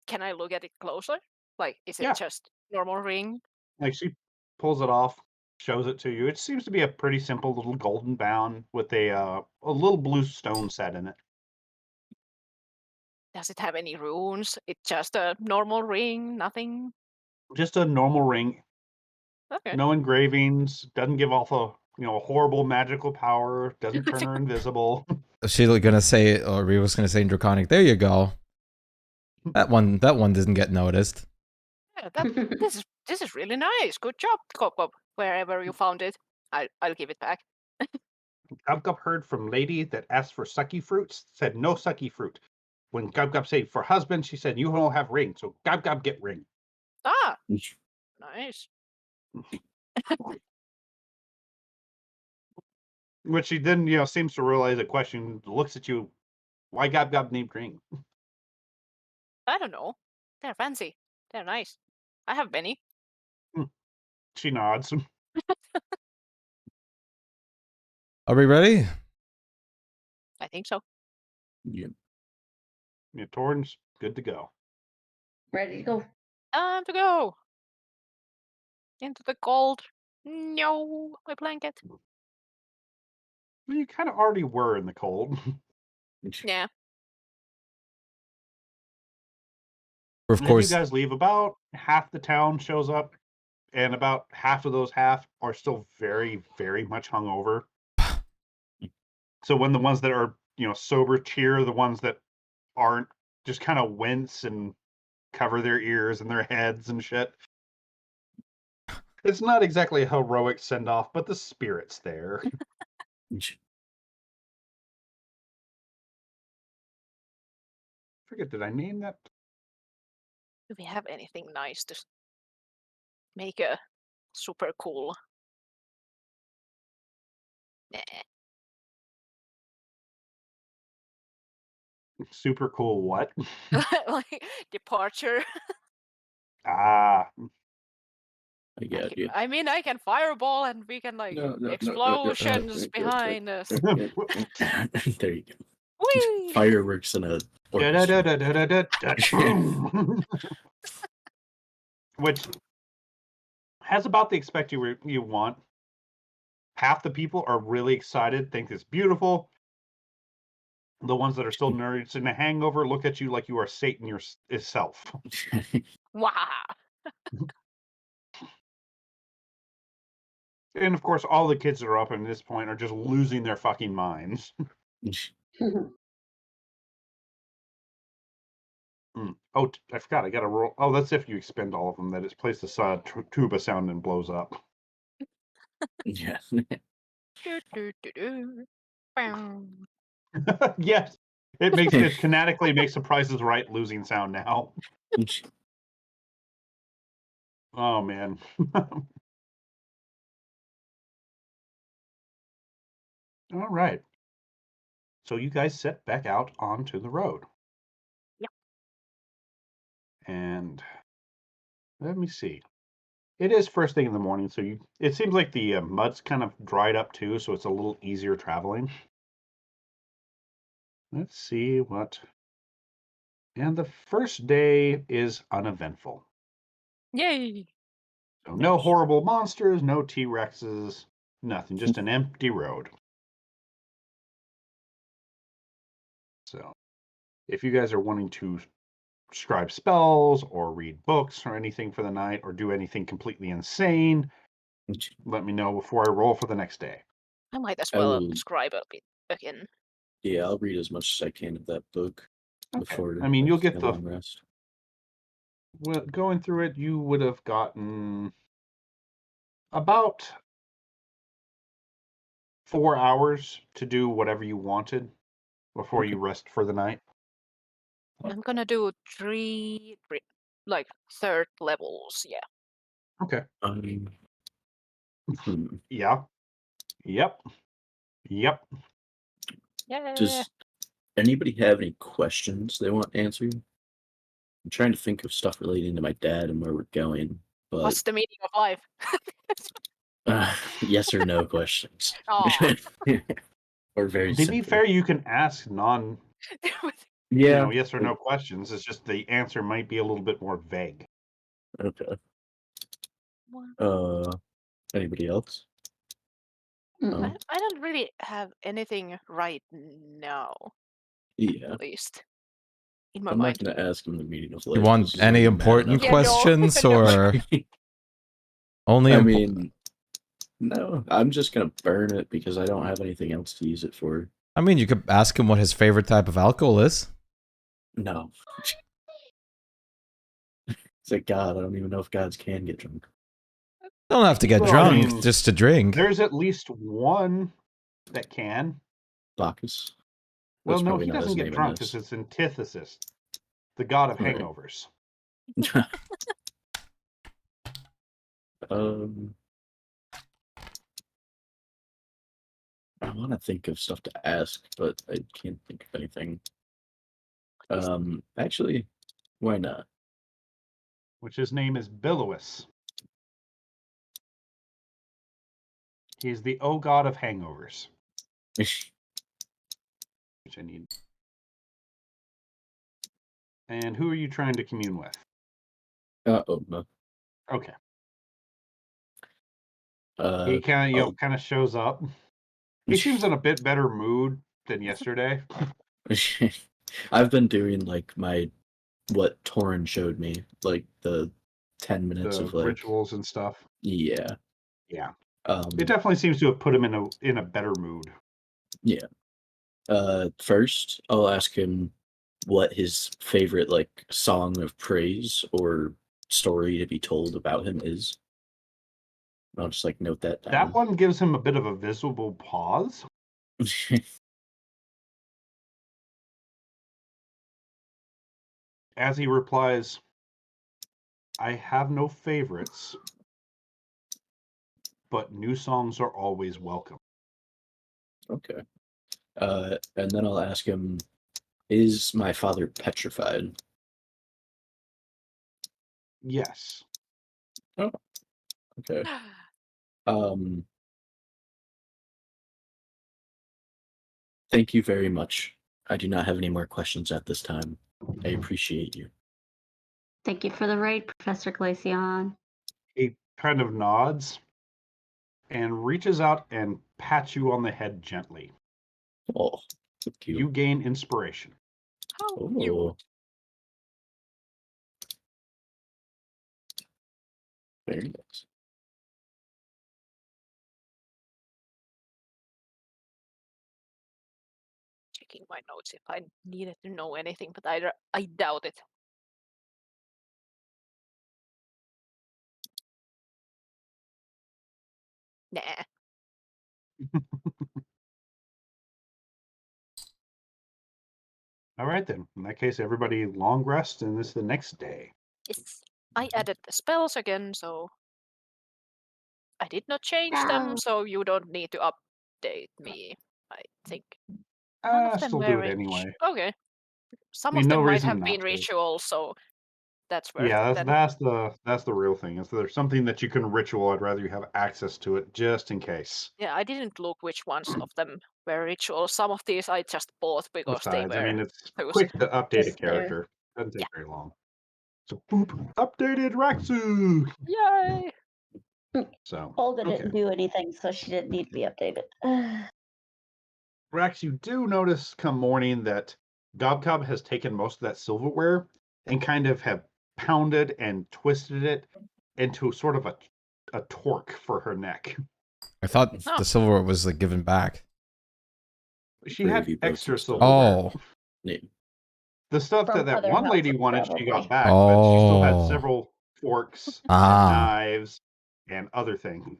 Can I look at it closer? Like, is it Yeah. just normal ring? Like, she pulls it off, shows it to you. It seems to be a pretty simple little golden bound with a little blue stone set in it. Does it have any runes? It's just a normal ring, nothing? Just a normal ring. Okay. No engravings. Doesn't give off a horrible magical power. Doesn't turn her invisible. She's gonna say, or Reva's gonna say in draconic, there you go. That one doesn't get noticed. Yeah, this is really nice. Good job, Cop. Wherever you found it, I'll give it back. Gob Gob heard from lady that asked for sucky fruits, said no sucky fruit. when Gob Gob say for husband, she said you don't have ring, so Gob Gob get ring. Ah, nice. Which she then seems to realize a question, looks at you, why Gob Gob named ring? I don't know. They're fancy. They're nice. I have many. She nods. Are we ready? I think so. Yeah. Yeah, Torrens, good to go. Ready to go. Time to go. Into the cold. No, my blanket. Well, you kind of already were in the cold. Yeah. Of And course. you guys leave, about half the town shows up, and about half of those half are still very, very much hungover. So when the ones that are sober cheer, the ones that aren't just kind of wince and cover their ears and their heads and shit. It's not exactly a heroic send off, but the spirit's there. Forget, did I name that? Do we have anything nice to make a super cool? Nah. Super cool what? Like departure. Ah, I get you. I mean, I can fireball and we can like explosions behind us. There you go. Whee! Fireworks and a orchestra. Which has about the expect you want. Half the people are really excited, think it's beautiful. The ones that are still nerds in a hangover look at you like you are Satan yourself. Wow. And of course, all the kids that are up at this point are just losing their fucking minds. Oh, I forgot. I got to roll. Oh, that's if you expend all of them. That it plays the tuba sound and blows up. Yeah. Bow. Yes, it kinetically makes the Price is Right losing sound now. Oh man. All right. So you guys set back out onto the road. Yep. And let me see. It is first thing in the morning, so it seems like the mud's kind of dried up too, so it's a little easier traveling. Let's see what. And the first day is uneventful. Yay. So no horrible monsters, no T-Rexes, nothing, just an empty road. So if you guys are wanting to scribe spells or read books or anything for the night or do anything completely insane, let me know before I roll for the next day. I might as I well will- scribe a bit again. Yeah, I'll read as much as I can of that book before. I mean, you'll get the the long rest. Well, going through it, you would have gotten about 4 hours to do whatever you wanted before you rest for the night. I'm gonna do three like third levels. Yeah. Okay. Hmm. Yeah. Yep. Yeah. Does anybody have any questions they want answered? I'm trying to think of stuff relating to my dad and where we're going, but What's the meaning of life? yes or no questions. Aw. Or very To be simple. fair, you can ask Yeah. yes or no questions. It's just the answer might be a little bit more vague. Okay. What? Anybody else? Mm-mm. I don't really have anything right now, Yeah. at least in my I'm not mind. going to ask him the meaning of life. You want 'cause he's any already mad important enough. Yeah, no. questions No. or only? I mean, no. I'm just going to burn it because I don't have anything else to use it for. I mean, you could ask him what his favorite type of alcohol is. No. It's like God. I don't even know if gods can get drunk. Don't have to get Well, I drunk mean, just to drink. There's at least one that can. Bacchus. Well, That's no, probably he not his doesn't get name in drunk because this. it's antithesis, the god of Right. hangovers. um, I want to think of stuff to ask, but I can't think of anything. Actually, why not? Which his name is Bilowis. He's the god of hangovers. Which I need. And who are you trying to commune with? Oh no. Okay. He Uh, kind of shows up. He seems in a bit better mood than yesterday. I've been doing like what Torin showed me, like the 10 minutes The of like rituals and stuff. Yeah. Yeah. Um, It definitely seems to have put him in a better mood. yeah. First, I'll ask him what his favorite like song of praise or story to be told about him is. I'll just like note that That down. one gives him a bit of a visible pause. As he replies, I have no favorites, but new songs are always welcome. Okay. And then I'll ask him, is my father petrified? Yes. Oh, okay. Thank you very much. I do not have any more questions at this time. I appreciate you. Thank you for the raid, Professor Glaceon. He kind of nods and reaches out and pats you on the head gently. Oh, thank you. You gain inspiration. How Oh. cute. Very nice. Checking my notes if I needed to know anything, but I doubt it. Nah. All right, then. In that case, everybody long rest, and this is the next day. Yes. I added the spells again, so I did not change them, so you don't need to update me, I think. None of them Still were do it anyway. Okay. Some I mean, of no them might reason have not been to. rituals, so that's worth Yeah, it then. that's the real thing. Is there's something that you can ritual, I'd rather you have access to it just in case. Yeah, I didn't look which ones of them were rituals. Some of these I just bought because they Besides, I were mean, it's those. quick to update a Just there. character. Doesn't take Yeah. very long. So, boop, updated Raxu. Yay! So, Olga okay. didn't do anything, so she didn't need to be updated. Rax, you do notice come morning that Gobcob has taken most of that silverware and kind of have pounded and twisted it into sort of a torque for her neck. I thought Oh. the silver was like given back. She Brave, had you broke extra some stuff. silverware. Oh. Yeah. The stuff From that other one lady houses, wanted, she got probably. back, but she still had Oh. several forks Ah. and knives and other things.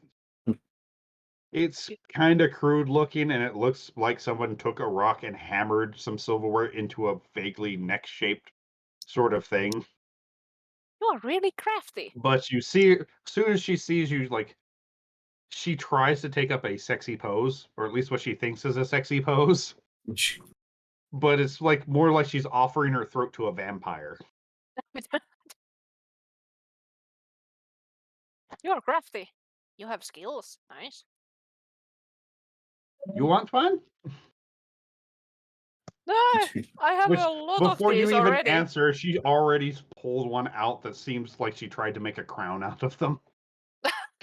It's kind of crude looking, and it looks like someone took a rock and hammered some silverware into a vaguely neck-shaped sort of thing. You are really crafty. But you see, as soon as she sees you, like, she tries to take up a sexy pose, or at least what she thinks is a sexy pose. But it's like more like she's offering her throat to a vampire. You are crafty. You have skills. Nice. You want fun? No, I have Which, a lot of before you these even already. answer, she already pulls one out that seems like she tried to make a crown out of them.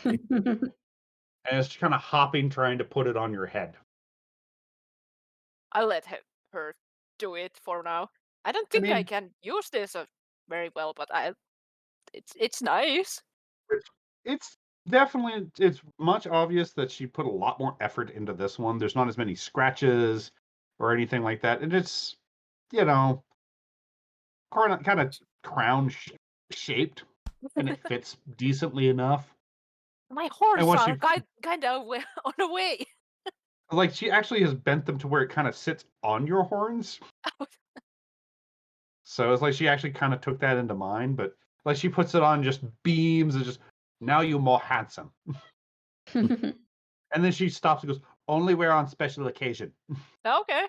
And it's kind of hopping, trying to put it on your head. I'll let her do it for now. I don't think I mean- can use this very well, but it's nice. It's definitely, it's much obvious that she put a lot more effort into this one. There's not as many scratches or anything like that. And it's, you know, kind of crown shaped, and it fits decently enough. My horns what are she- kind of on the way. Like she actually has bent them to where it kind of sits on your horns. So it's like she actually kind of took that into mind, but like she puts it on just beams and just now you're more handsome. And then she stops and goes, only wear on special occasion. Okay.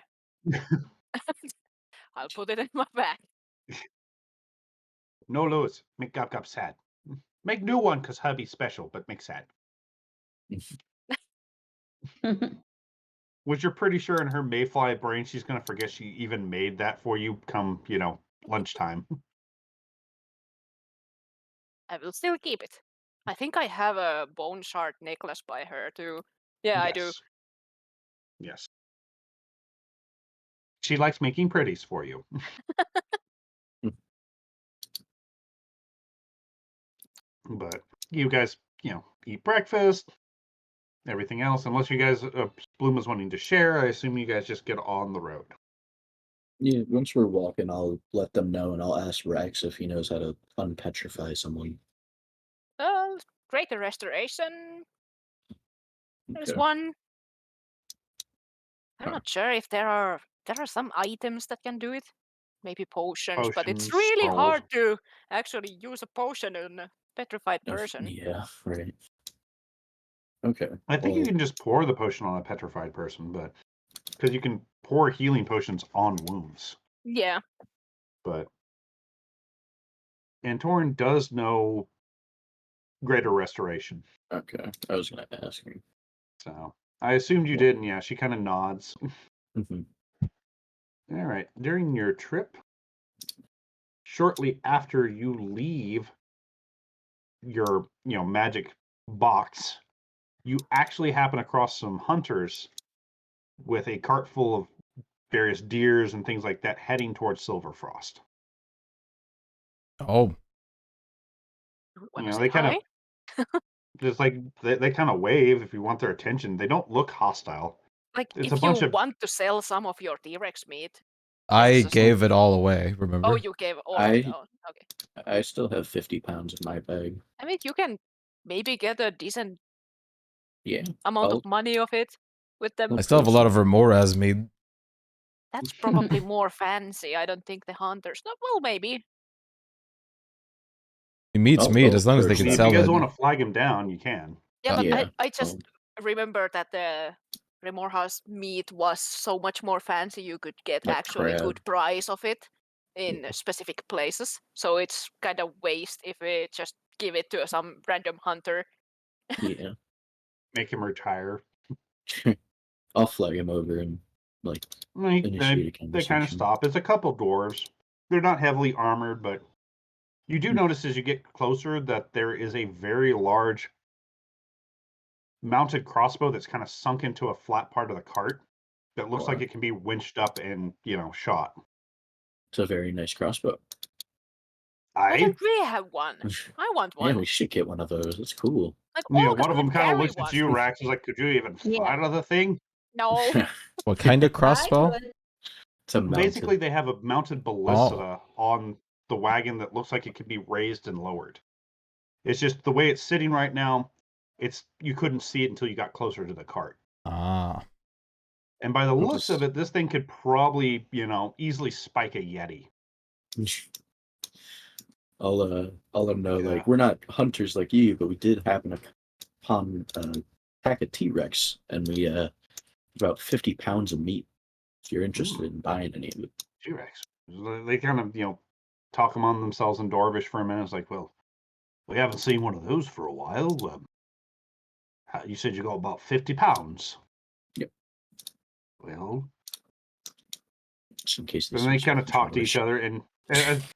I'll put it in my bag. No lose. Make Gop Gop sad. Make new one because hubby's special, but make sad. Which you're pretty sure in her Mayfly brain she's gonna forget she even made that for you come, lunchtime. I will still keep it. I think I have a bone shard necklace by her too. Yeah, I do. Yes. She likes making pretties for you. But you guys, eat breakfast, everything else. Unless you guys, Bloom was wanting to share, I assume you guys just get on the road. Yeah, once we're walking, I'll let them know, and I'll ask Rex if he knows how to unpetrify someone. Greater restoration. There's Okay. one. I'm Huh. not sure if there are some items that can do it. Maybe potions, but it's Potions, really scrolls. hard to actually use a potion on a petrified person. Yeah, right. Okay. I think you well, can just pour the potion on a petrified person, but because you can pour healing potions on wounds. Yeah. But Antorin does know greater restoration. Okay. I was gonna ask him. So I assumed you did, and yeah, she kind of nods. Mhm. All right. During your trip, shortly after you leave your, magic box, you actually happen across some hunters with a cart full of various deers and things like that heading towards Silverfrost. Oh, Wanna say They kind hi? of just like they kind of wave if you want their attention. They don't look hostile. Like, It's if a you bunch of want to sell some of your T-Rex meat. I Yes, gave it all away, remember? Oh, you gave all of it. I- Oh, okay. I still have 50 pounds in my bag. I mean, you can maybe get a decent Yeah. amount I'll- of money of it with them. I still have a lot of Remora's meat. That's probably more fancy. I don't think the hunters. No, well, maybe. Meat's I'll- meat, I'll as long as they approach can if them. you sell guys it. want to flag him down, you can. Yeah, but Yeah, I just remember that the Remorha's meat was so much more fancy. You could get Like actually crab. good price of it in specific places. So it's kind of waste if we just give it to some random hunter. Yeah. Make him retire. I'll flag him over and initiate a They kind of conversation. stop. It's a couple dwarves. They're not heavily armored, but you do notice as you get closer that there is a very large mounted crossbow that's kind of sunk into a flat part of the cart that looks like Wow. it can be winched up and, shot. It's a very nice crossbow. Why I, don't we have one? I want Yeah, one. we should get one of those. It's cool. Like, Olga one of them could kind of carry looks one. at you, Rax, is like, could you even Yeah. fire the thing? No. What kind of I crossbow? would. It's a mounted. Basically, they have a mounted ballista on the wagon that looks like it could be raised and lowered. It's just the way it's sitting right now. You couldn't see it until you got closer to the cart. Ah. And by the We'll looks just- of it, this thing could probably, easily spike a Yeti. I'll let them know, Yeah. like, we're not hunters like you, but we did happen upon a pack of T-Rex, and we about 50 pounds of meat. If you're interested in buying any of it. T-Rex. They kind of, talk among themselves in Dwarvish for a minute. It's like, well, we haven't seen one of those for a while. You said you got about 50 pounds. Yep. Well, Just in case then they kind of talk to each other, and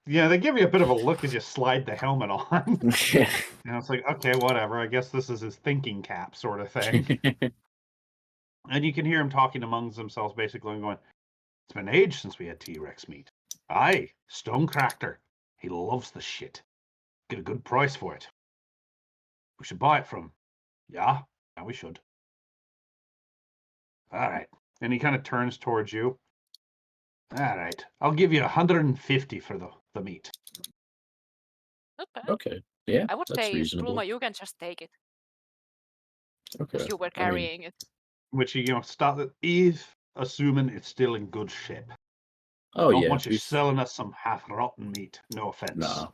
they give you a bit of a look as you slide the helmet on. Yeah. It's like, okay, whatever. I guess this is his thinking cap sort of thing. And you can hear him talking amongst themselves, basically, and going, "It's been age since we had T-Rex meat. Aye, Stonecracker. He loves the shit. Get a good price for it. We should buy it from. Yeah, we should. All right." And he kind of turns towards you. All right, I'll give you 150 for the meat. Okay. Okay. Yeah, I would that's say, reasonable. Pluma, you can just take it. Okay. Because you were carrying it. which start if assuming it's still in good shape. Oh Don't yeah, want you selling us some half rotten meat. No offense. nah,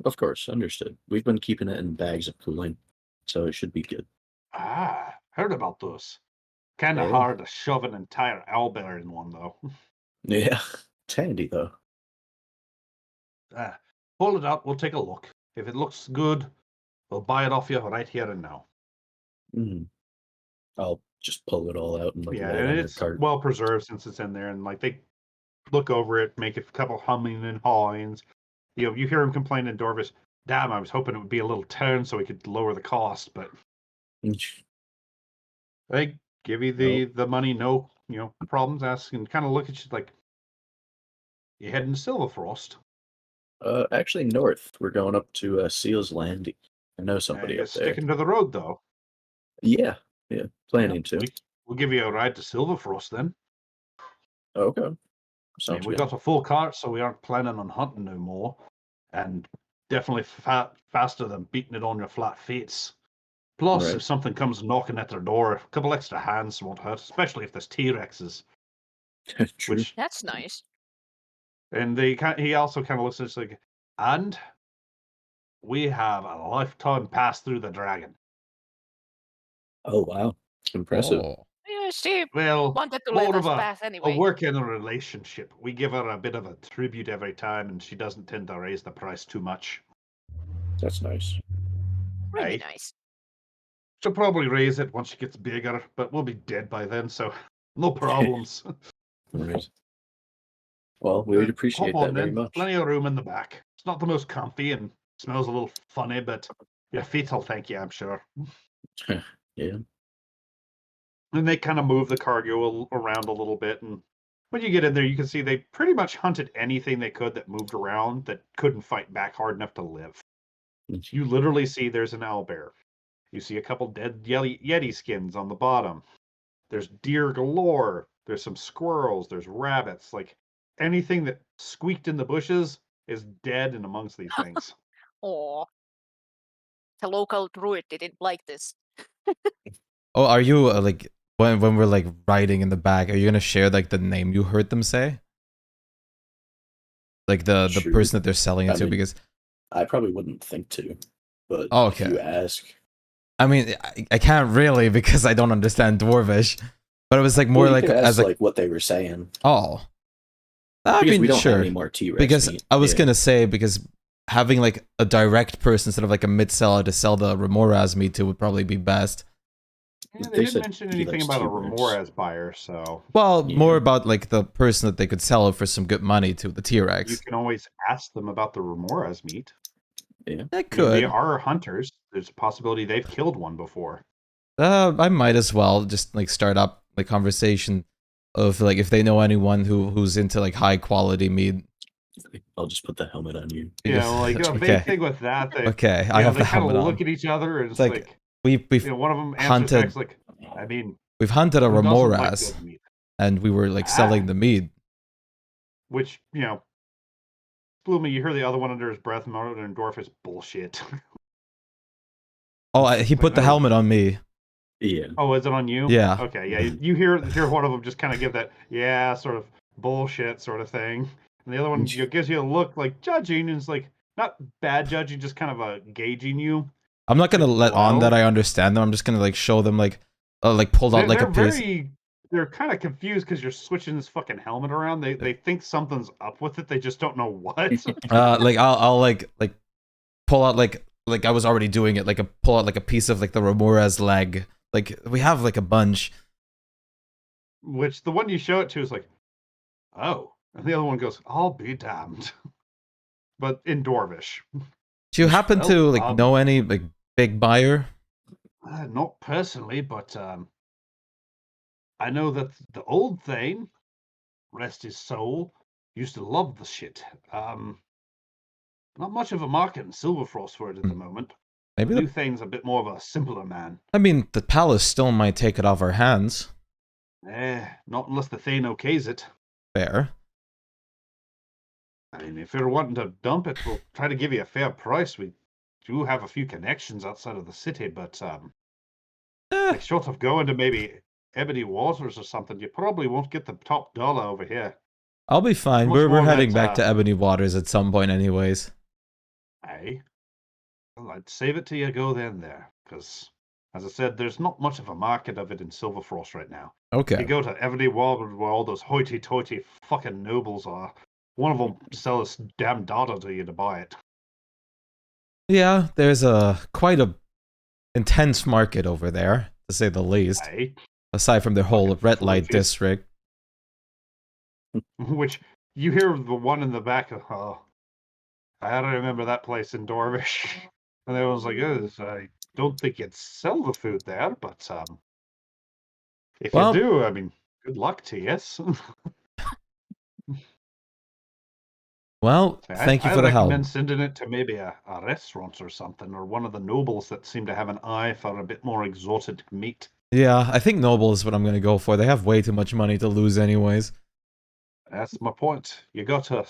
of course, understood. We've been keeping it in bags of cooling, so it should be good. Ah, heard about those. Kind of Yeah. hard to shove an entire owlbear in one though. Yeah, it's handy though. Pull it out. We'll take a look. If it looks good, we'll buy it off you right here and now. Mm. I'll just pull it all out and Yeah, lay it and on your it's cart. well preserved since it's in there, and they look over it, make a couple humming and hawings. You hear him complain in Dorvis. Damn, I was hoping it would be a little turn so we could lower the cost, but they give you the money, no problems. Ask and kind of look at you like you heading to Silverfrost. Actually, north. We're going up to Seal's Landing. I know somebody You're up there. sticking to the road though. Yeah, planning to. We'll give you a ride to Silverfrost then. Okay, I mean, sounds we good. got a full cart, so we aren't planning on hunting no more, and definitely faster than beating it on your flat feet. Plus, Right. if something comes knocking at their door, a couple extra hands won't hurt, especially if there's T-Rexes. True. Which, That's nice. and he also kind of looks at us like, and we have a lifetime pass through the dragon. Oh wow, impressive. Oh. Yeah, she Well, wanted to let more of us a pass a anyway. work in a relationship. We give her a bit of a tribute every time, and she doesn't tend to raise the price too much. That's nice. Really Aye. nice. She'll probably raise it once she gets bigger, but we'll be dead by then, so no problems. Right. Well, we'd appreciate Hop on that very then. much. Plenty of room in the back. It's not the most comfy and smells a little funny, but your feet will thank you, I'm sure. Yeah. And they kind of move the cargo around a little bit, and when you get in there, you can see they pretty much hunted anything they could that moved around that couldn't fight back hard enough to live. You literally see there's an owlbear. You see a couple dead Yeti skins on the bottom. There's deer galore. There's some squirrels. There's rabbits. Like anything that squeaked in the bushes is dead and amongst these things. Aw. The local druid didn't like this. Oh, are you like when we're like riding in the back? Are you gonna share like the name you heard them say? Like the Sure. person that they're selling it I to, mean, because I probably wouldn't think to, but Oh, if you okay. ask, I mean I can't really because I don't understand Dwarvish, but it was like more well, you like could as ask, like what they were saying. oh, I Because mean we don't sure have any more T-Rex because meat. I was Yeah. gonna say because having like a direct person instead of like a mid seller to sell the Remoras meat to would probably be best. Yeah, They they didn't said mention he anything likes about a T-Rex. Remoras buyer, so Well, Yeah. more about like the person that they could sell it for some good money to the you T-Rex. can always ask them about the Remoras meat. Yeah. They I mean, could. they are hunters. There's a possibility they've killed one before. I might as well just like start up the conversation of like if they know anyone who's into like high quality meat. I'll just put the helmet on you. Yeah, like a big Okay. thing with that. They, Okay, I have they the kind of helmet look on. at each other and it's like, like we've one of them answers hunted back like, I mean, we've hunted a who doesn't like Remoras good meat? and we were like selling the meat. Which, blew me. You hear the other one under his breath, and Dorf is bullshit. Oh, he put the no. helmet on me. Yeah. Oh, is it on you? Yeah. Okay, yeah. You hear one of them just kind of give that, yeah, sort of bullshit sort of thing. And the other one gives you a look like judging, and it's like, not bad judging, just kind of gauging you. I'm not gonna let on well- that I understand them. I'm just gonna like show them like pulled out like a piece. They're kind of confused because you're switching this fucking helmet around. They think something's up with it. They just don't know what. Like I'll like pull out like I was already doing it. Like pull out like a piece of like the Remora's leg. Like we have like a bunch. Which the one you show it to is like, oh, and the other one goes, "I'll be damned," but in Dwarvish. Do you happen Well, to like know any like big buyer? Not personally, but I know that the old Thane, rest his soul, used to love the shit. Not much of a market in Silverfrost for it at the moment. Maybe The the new Thane's a bit more of a simpler man. I mean, the palace still might take it off our hands. Not unless the Thane okays it. Fair. I mean, if you're wanting to dump it, we'll try to give you a fair price. We do have a few connections outside of the city, but Eh, like short of going to maybe Ebony Waters or something, you probably won't get the top dollar over here. I'll be fine. Much We're more heading that, back to Ebony Waters at some point, anyways. Aye. Well, I'd save it till you go then there, because, as I said, there's not much of a market of it in Silverfrost right now. Okay. You go to Ebony Waters where all those hoity-toity fucking nobles are. One of them sells damn data to you to buy it. Yeah, there's quite a intense market over there, to say the least. Aye. Aside from the whole Fucking red light trophies. district. Which you hear the one in the back of, oh, I remember that place in Dorvish. And everyone's like, oh, I don't think you'd sell the food there, but if Well- you do, I mean, good luck to you. Well, thank you for the I help. recommend sending it to maybe a restaurant or something, or one of the nobles that seem to have an eye for a bit more exotic meat. Yeah, I think Noble is what I'm gonna go for. They have way too much money to lose anyways. That's my point. You go to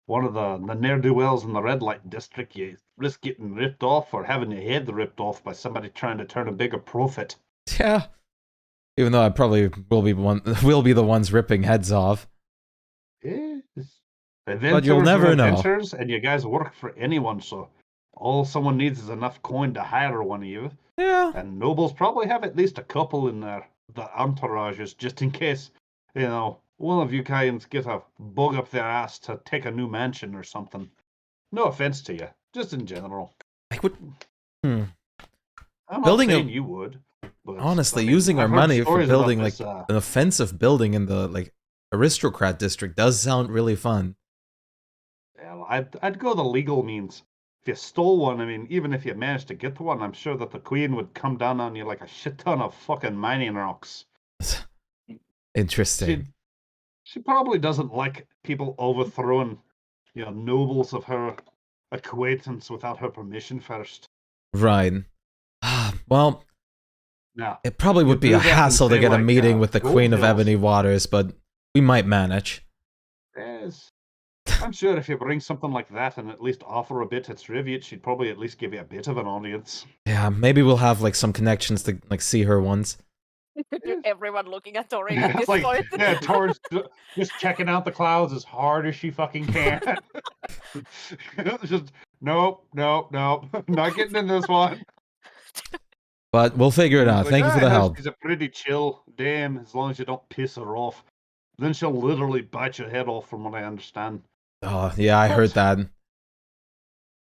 one of the ne'er-do-wells in the red light district, you risk getting ripped off or having your head ripped off by somebody trying to turn a bigger profit. Yeah. Even though I probably will be the ones ripping heads off. Yes. But you'll Adventurers are never know. adventurers, and you guys work for anyone, so all someone needs is enough coin to hire one of you. Yeah. And nobles probably have at least a couple in the entourages, just in case, one of you guys get a bug up their ass to take a new mansion or something. No offense to you, just in general. I would. I'm Building not a- saying you would. But, Honestly, I mean, using our I've heard money for stories about building this, like an offensive building in the like aristocrat district does sound really fun. Well, I'd go the legal means. If you stole one, I mean, even if you managed to get one, I'm sure that the Queen would come down on you like a shit ton of fucking mining rocks. Interesting. She probably doesn't like people overthrowing, nobles of her acquaintance without her permission first. Right. Well, Now, it probably you would be do a that and hassle to say, get a like, meeting with the Gold Queen of Hills. Ebony Waters, but we might manage. yes, I'm sure if you bring something like that and at least offer a bit of tribute, she'd probably at least give you a bit of an audience. Yeah, maybe we'll have like some connections to like see her once. Everyone looking at Torin at this point. Yeah, Tor's just checking out the clouds as hard as she fucking can. Just nope, not getting in this one. But we'll figure it out. Like, Thank you for the no, help. She's a pretty chill dame, as long as you don't piss her off. Then she'll literally bite your head off, from what I understand. Oh, yeah, I heard that.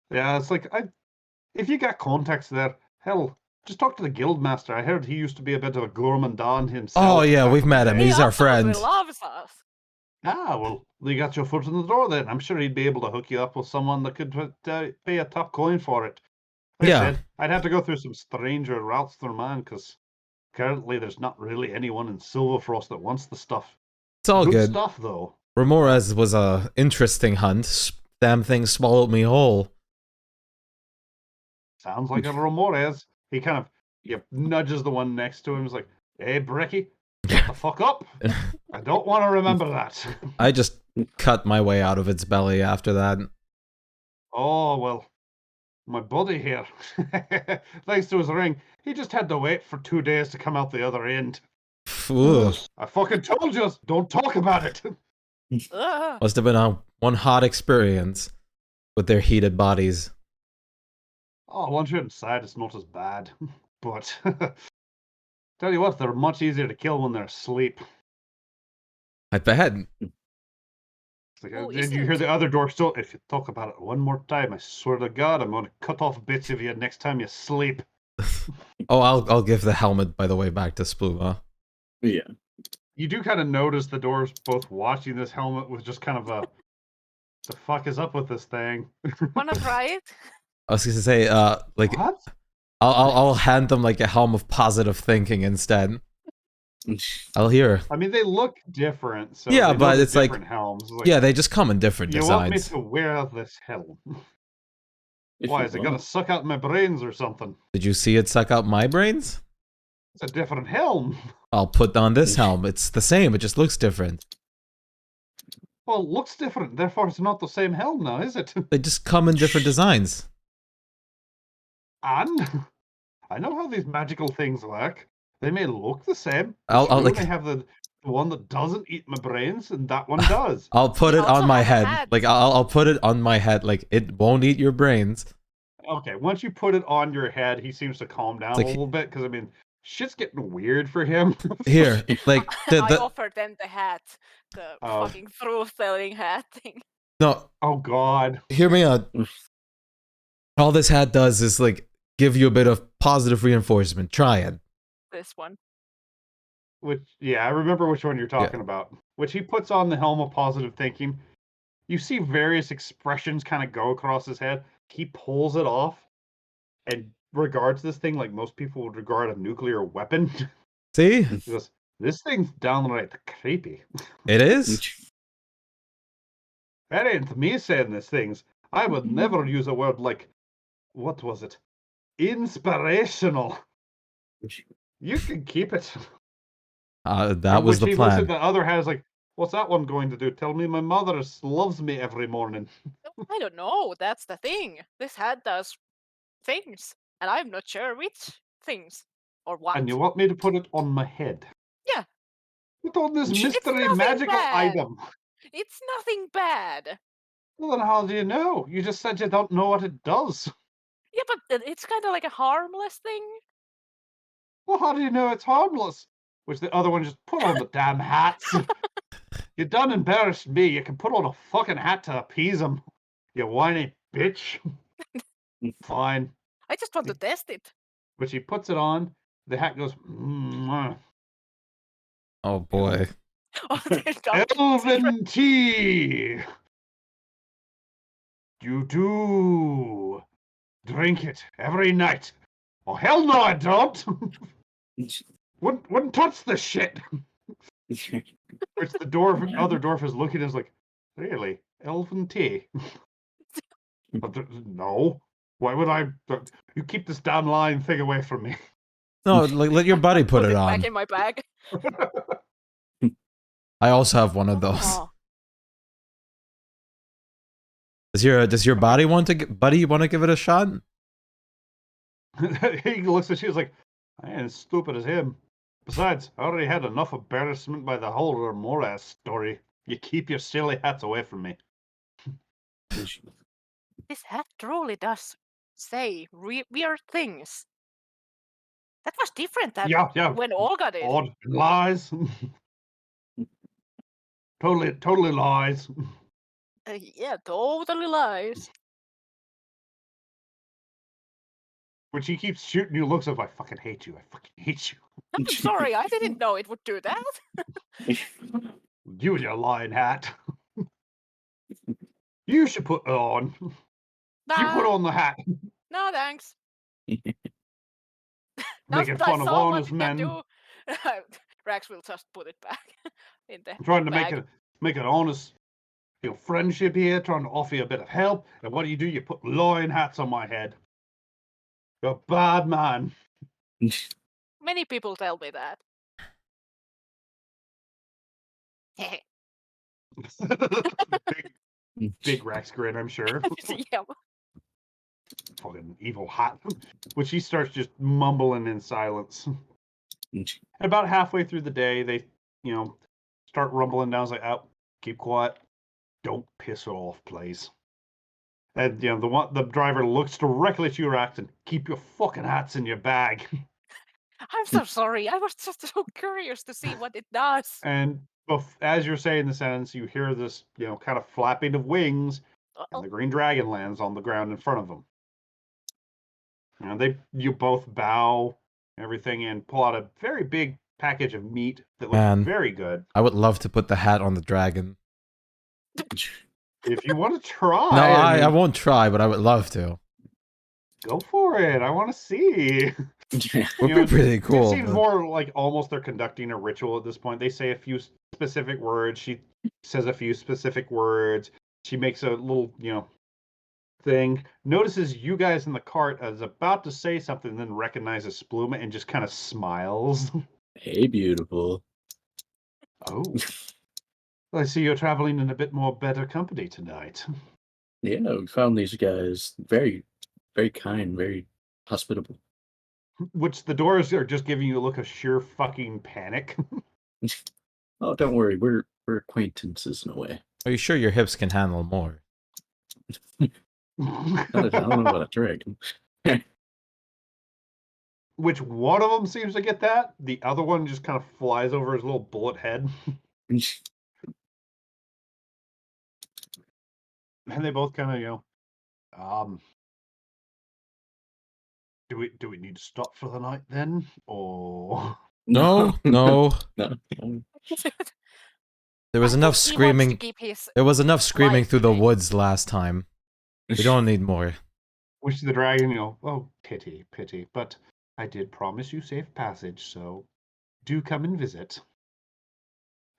Yeah, it's like if you got contacts there, hell, just talk to the guildmaster. I heard he used to be a bit of a gourmandon himself. Oh, yeah, we've met him. He He's our absolutely friend. loves us. Ah, well, you got your foot in the door then. I'm sure he'd be able to hook you up with someone that could pay a top coin for it. Like I Yeah. said, I'd have to go through some stranger routes through mine, because currently there's not really anyone in Silverfrost that wants the stuff. It's all good. Stuff, though. Remores was a interesting hunt. Damn thing swallowed me whole. Sounds like a Ramores. He kind of nudges the one next to him. He's like, hey, Bricky, shut the fuck up. I don't want to remember that. I just cut my way out of its belly after that. Oh, well, my buddy here, thanks to his ring, he just had to wait for 2 days to come out the other end. Ugh. I fucking told you, don't talk about it. Ugh. Must have been one hot experience with their heated bodies. Oh, once you're inside, it's not as bad. But tell you what, they're much easier to kill when they're asleep. I bet. It's like, Oh, and you hear the other door still. If you talk about it one more time, I swear to God, I'm going to cut off bits of you next time you sleep. Oh, I'll give the helmet, by the way, back to Spluva. Yeah. You do kind of notice the doors both watching this helmet with just kind of a, the fuck is up with this thing? Wanna try it? I was gonna say, like, What? I'll hand them like a helm of positive thinking instead. I'll hear. I mean, they look different. So Yeah, they know but they're it's like- different helms. It's like, Yeah, they just come in different you want me designs. to wear this helm? If Why you is it want. gonna suck out my brains or something? Did you see it suck out my brains? It's a different helm. I'll put on this helm. It's the same. It just looks different. Well, it looks different. Therefore, it's not the same helm now, is it? They just come in different designs. And I know how these magical things work. They may look the same. I'll I like have the one that doesn't eat my brains, and that one does. I'll put We it on also my have a head. hat. Like I'll put it on my head. Like it won't eat your brains. Okay, once you put it on your head, he seems to calm down Like- a little bit, because I mean, shit's getting weird for him. Here, like I offered them the hat, the Oh. fucking truth-telling hat thing. no, Oh God. hear me out. All this hat does is like give you a bit of positive reinforcement. Try it. This one. Which, yeah, I remember which one you're talking about. Which he puts on the helm of positive thinking. You see various expressions kind of go across his head. He pulls it off and regards this thing like most people would regard a nuclear weapon. See, He goes, "This thing's downright creepy." it is. That ain't me saying these things. I would never use a word like, what was it? Inspirational. You can keep it. That was the He looks at plan. the other hat, is like, what's that one going to do? Tell me my mother loves me every morning. I don't know. That's the thing. This hat does things, and I'm not sure which things or what. And you want me to put it on my head? Yeah. Put on this It's mystery nothing magical bad. item. It's nothing bad. Well, then how do you know? You just said you don't know what it does. Yeah, but it's kind of like a harmless thing. Well, how do you know it's harmless? Which the other one just put on the damn hats. You done embarrassed me. You can put on a fucking hat to appease him. You whiny bitch. Fine. I just want to test it. But she puts it on. The hat goes. Mwah. Oh boy. Oh, they're dumb. Elven tea. You do drink it every night. Oh hell no, I don't. Wouldn't touch this shit. Which the other dwarf is looking at is like, really, elven tea? No. Why would I? You keep this damn lying thing away from me. No, like let your buddy put it back on. in my bag. I also have one of those. Oh, Does your buddy want to give it a shot? He looks at you, he's like, I ain't as stupid as him. Besides, I already had enough embarrassment by the whole Remora story. You keep your silly hats away from me. this hat truly does say weird things. That was different than Yeah. when Olga did. Odd lies. Totally lies. Yeah, totally lies. When she keeps shooting you looks of, I fucking hate you. I fucking hate you. I'm sorry, I didn't know it would do that. You and your lying hat. You should put it on. You put Nah, on the hat. no thanks. Making I fun of saw what honest you can men. do. Rax will just put it back in the I'm trying to bag. make an honest friendship here, trying to offer you a bit of help. And what do? You put lying hats on my head. You're a bad man. Many people tell me that. big Rex grin, I'm sure. Yeah. Fucking evil hat. Which he starts just mumbling in silence. About halfway through the day, they, start rumbling down. It's like, oh, keep quiet. Don't piss off, please. And the driver looks directly at you, Rax, and keep your fucking hats in your bag. I'm so sorry. I was just so curious to see what it does. And as you're saying the sentence, you hear this, kind of flapping of wings, and the green dragon lands on the ground in front of them. You both bow, everything, and pull out a very big package of meat that looks very good. I would love to put the hat on the dragon. If you want to try. No, I won't try, but I would love to. Go for it. I want to see. Would be pretty cool. It seems more like almost they're conducting a ritual at this point. They say a few specific words. She says a few specific words. She makes a little, thing. Notices you guys in the cart is about to say something, then recognizes Spluma and just kind of smiles. Hey, beautiful. Oh. I see you're traveling in a bit more better company tonight. Yeah, we found these guys very, very kind, very hospitable. which the doors are just giving you a look of sheer fucking panic. Oh, don't worry, we're acquaintances in a way. Are you sure your hips can handle more? I don't know about a dragon. Which one of them seems to get that? The other one just kind of flies over his little bullet head. And they both kind of, do we need to stop for the night then? Or No, no. no. There was I enough think he wants to screaming. keep his There was enough screaming life through the today. woods last time. We don't need more. which the dragon, oh, pity, but I did promise you safe passage, so do come and visit.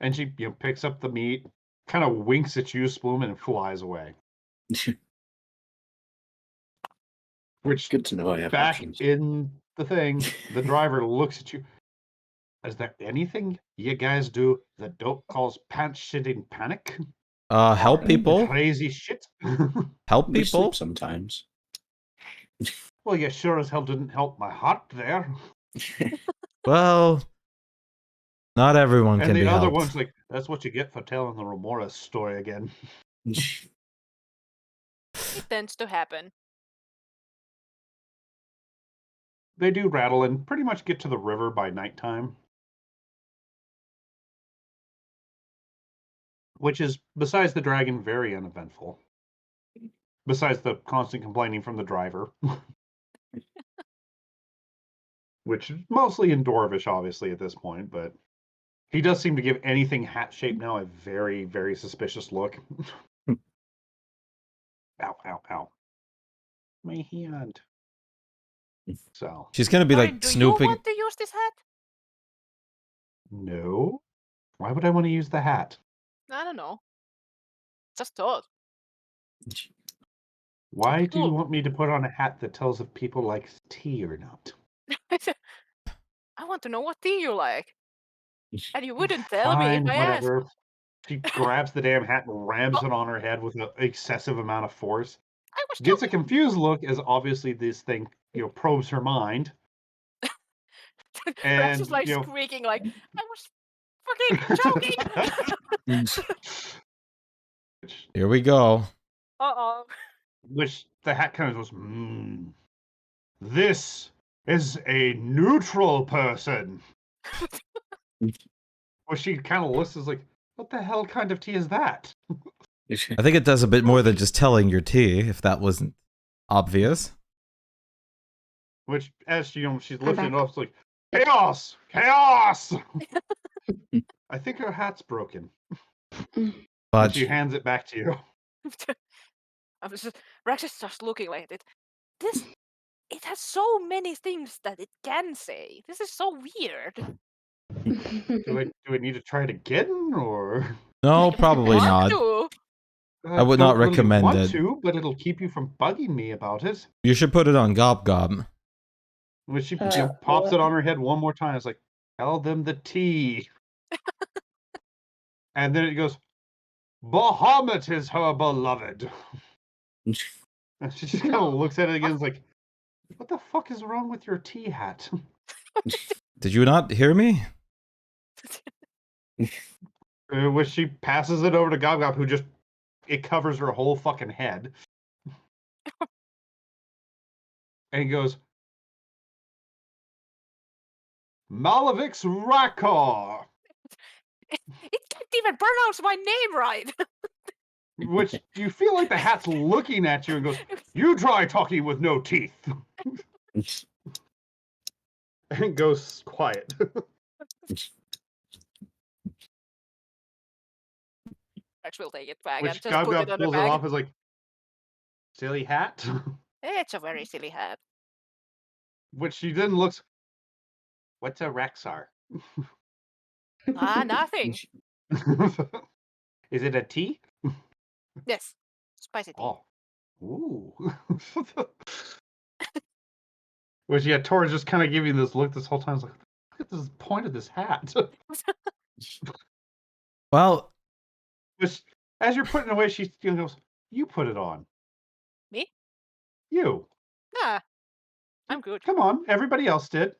And she, picks up the meat, kind of winks at you, Sploom, and flies away. Which, Good to know I have back options. in the thing, the driver looks at you. Is there anything you guys do that don't cause pants shitting panic? Help Or people? Crazy shit? Help We people? sleep sometimes. Well, you sure as hell didn't help my heart there. Well, not everyone And can the be other helped. one's like, that's what you get for telling the Remora story again. It tends to happen. They do rattle and pretty much get to the river by nighttime. Which is, besides the dragon, very uneventful. Besides the constant complaining from the driver. Which is mostly in Dwarvish, obviously, at this point, but he does seem to give anything hat-shaped now a very, very suspicious look. Ow, ow, ow. My hand. So, She's gonna be Sorry, like do snooping. you want to use this hat? no. Why would I want to use the hat? I don't know. Just thought. Why do you Cool. want me to put on a hat that tells if people like tea or not? I want to know what tea you like. And you wouldn't tell me if Fine, I asked. whatever. She grabs the damn hat and rams Oh. it on her head with an excessive amount of force. I was Gets a joking. confused look as obviously this thing, probes her mind. Rex And, is like squeaking like, I was fucking joking. Here we go. Uh-oh. which the hat kind of goes, this is a neutral person. Well, she kind of looks as like, what the hell kind of tea is that? I think it does a bit more than just telling your tea, if that wasn't obvious. Which, as she's I'm lifting it back. up, it's like, chaos! Chaos! I think her hat's broken. And But she hands it back to you. I was just, Rex is just looking like it. It has so many things that it can say. This is so weird. Do I need to try it again, or? no, probably Want not. to? I would not don't really recommend want it. to, but it'll keep you from bugging me about it. You should put it on Gob Gob. When she Uh, pops what? it on her head one more time, it's like, tell them the tea. And then it goes, Bahamut is her beloved. And she just kind of looks at it again, and is like, what the fuck is wrong with your tea hat? Did you not hear me? Which she passes it over to Gob Gob, who just, it covers her whole fucking head. And he goes, Malavix Rakar. It can't even pronounce my name right. Which you feel like the hat's looking at you and goes, you try talking with no teeth. And goes quiet. Rex will take it back Which and just Gob put Gob it on the pulls it bag. off as like, silly hat. It's a very silly hat. Which she then looks, what's a Rexar? Ah, nothing. Is it a tea? Yes. Spicy tea. Oh. Ooh. Which, yeah, Tor's just kind of giving this look this whole time. It's like, look at the point of this hat. Well, Which, as you're putting it away, she goes, you put it on. Me? You. Nah. I'm good. Come on, everybody else did.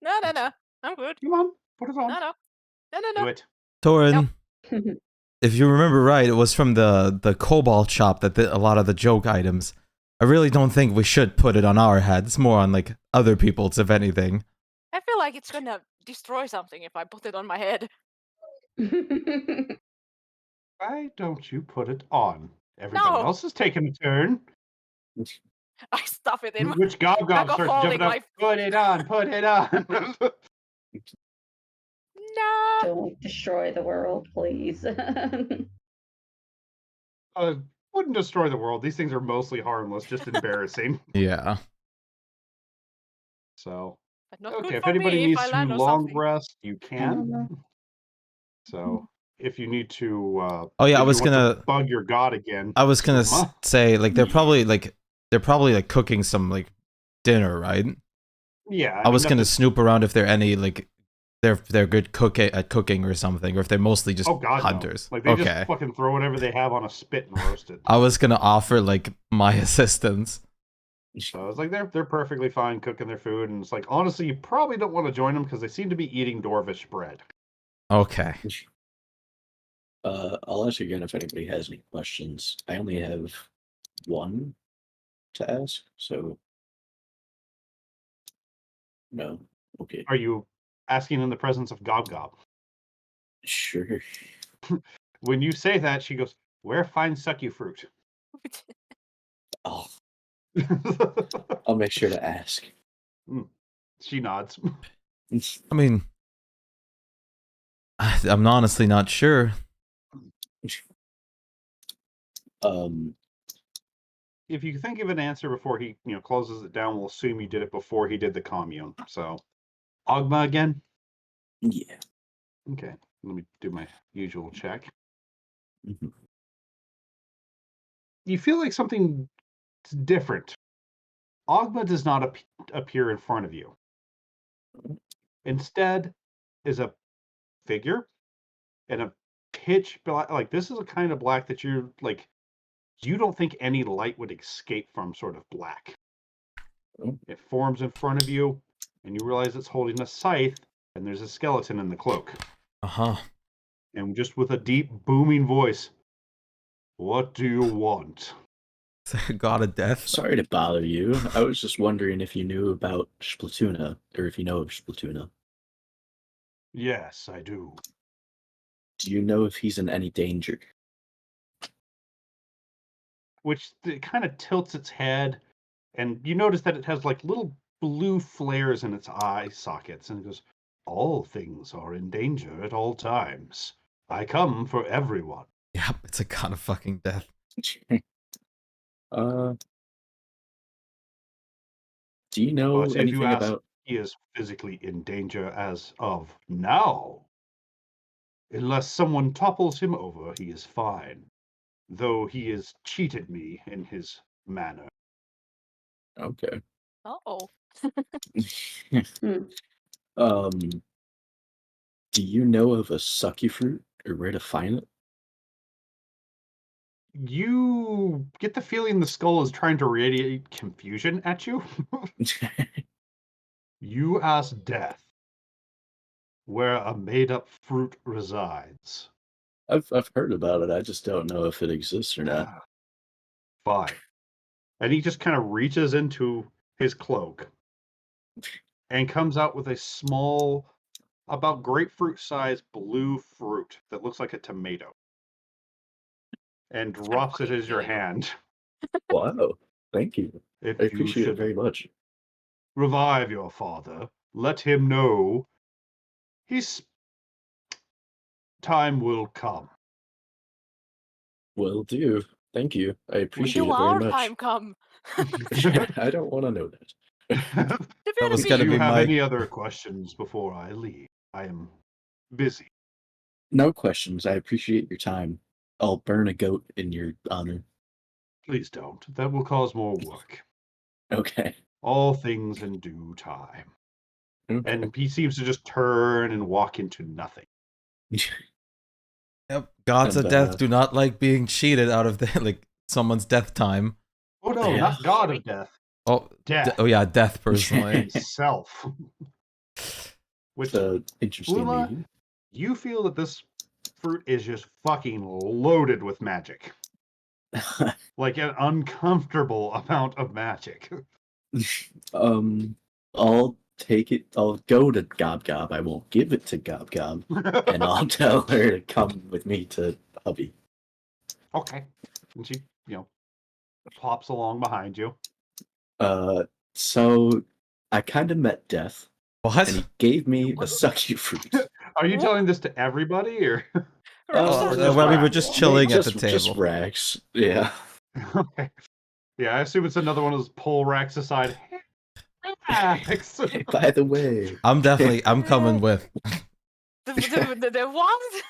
No, no, no. I'm good. Come on, put it on. No, no. No, no, Do no. it. Torin, if you remember right, it was from the Cobalt shop that a lot of the joke items. I really don't think we should put it on our head. It's more on like other people's, if anything. I feel like it's gonna destroy something if I put it on my head. Why don't you put it on? Everybody No. else is taking a turn. I stuff it in my... Which Gob Back starts of holding jumping up. my- Put it on, put it on. No. Don't destroy the world, please. Wouldn't destroy the world. These things are mostly harmless, just embarrassing. Yeah. So, But not okay, good if for anybody me if needs I to land on long something. rest, you I can. don't know. So, if you need to, Oh yeah, if I was you want to gonna bug your god again. I was gonna Sigma. say like they're probably like cooking some like dinner, right? Yeah, I was mean, gonna nothing- snoop around if they're any like they're good at cooking or something, or if they're mostly just Oh god, hunters. no. Like they Okay. just fucking throw whatever they have on a spit and roast it. I was gonna offer like my assistance. So it's like they're perfectly fine cooking their food, and it's like honestly, you probably don't want to join them because they seem to be eating Dorvish bread. Okay. I'll ask again if anybody has any questions. I only have one to ask, so no. Okay, Are you asking in the presence of Gob Gob? sure. When you say that, she goes, "Where find sucky fruit?" Oh, I'll make sure to ask. She nods. I mean, I'm honestly not sure. If you think of an answer before he, closes it down, we'll assume you did it before he did the commune. So, Ogma again. Yeah. Okay, let me do my usual check. Mhm. You feel like something's different. Ogma does not appear in front of you. Instead, is a figure and a pitch black. Like this is a kind of black that you're like, you don't think any light would escape from. Sort of black. Oh. It forms in front of you, and you realize it's holding a scythe, and there's a skeleton in the cloak. Uh-huh. And just with a deep, booming voice, "What do you want?" God of death. Sorry to bother you. I was just wondering if you knew about Shplatuna, or if you know of Shplatuna. Yes, I do. Do you know if he's in any danger? Which it kind of tilts its head, and you notice that it has like little blue flares in its eye sockets, and it goes, "All things are in danger at all times. I come for everyone." Yep, it's a god of fucking death. Do you know But if anything you ask, about? he is physically in danger as of now. Unless someone topples him over, he is fine. Though he has cheated me in his manner. Okay. Uh-oh. Um, do you know of a sucky fruit or where to find it? You get the feeling the skull is trying to radiate confusion at you. You ask Death where a made-up fruit resides. I've heard about it. I just don't know if it exists or not. Fine. And he just kind of reaches into his cloak and comes out with a small, about grapefruit-sized blue fruit that looks like a tomato. And drops it fucking as your kill you. hand. Wow. Thank you. If I you appreciate it should very much. revive your father, let him know his time will come. Will do. Thank you. I When appreciate do it very our much. time come? I don't want to know that. That was Do gonna you be have my- any other questions before I leave? I am busy. No questions. I appreciate your time. I'll burn a goat in your honor. Please don't. That will cause more work. Okay. All things in due time. Okay. And he seems to just turn and walk into nothing. Yep. Gods And, of death do not like being cheated out of the, like someone's death time. Oh no, Yeah. not God of Death. Oh, Death. oh yeah, death personally. Itself. Which, So interesting. Bluma, meeting. you feel that this fruit is just fucking loaded with magic. Like an uncomfortable amount of magic. I'll take it. I'll go to Gob Gob. I won't give it to Gob Gob, and I'll tell her to come with me to hubby. Okay. And she, plops along behind you. So I kind of met Death, and he What? gave me a sucky fruit. Are you What? telling this to everybody, or? Oh, just well, we were Rax? just chilling at the Just table. Rax. Yeah. Okay. Yeah, I assume it's another one of those pull Rax aside. Rax! Hey, by the way, I'm coming with. The what?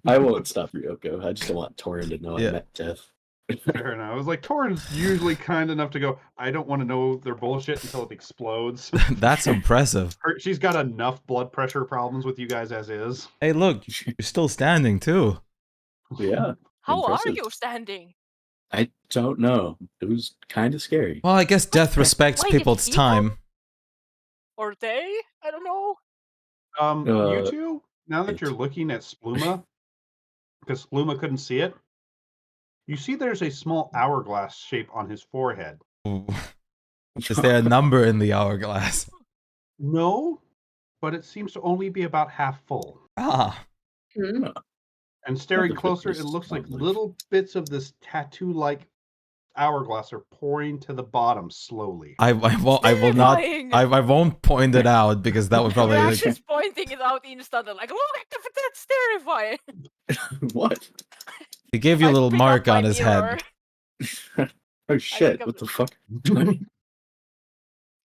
I won't stop Ryoko. I just don't want Torin to know Yeah. I met Death. Fair enough. I was like, Torin's usually kind enough to go, I don't want to know their bullshit until it explodes. That's impressive. She's got enough blood pressure problems with you guys as is. Hey, look, you're still standing too. Yeah. How Impressive. are you standing? I don't know. It was kind of scary. Well, I guess death respects Wait, people's he time. Or they? I don't know. You two, now that you're looking at Spluma, because Spluma couldn't see it, you see there's a small hourglass shape on his forehead. Ooh. Is there a number in the hourglass? No, but it seems to only be about half full. Ah, Hmm? And staring Other closer, it fitness looks like wildlife. little bits of this tattoo-like hourglass are pouring to the bottom slowly. I will not. Terrifying. I won't point it out because that would probably. Rash is pointing it out instantly, like, look, that's terrifying. What? He gave you a I little pick mark up my on his mirror. head. Oh shit! I'm- What the fuck?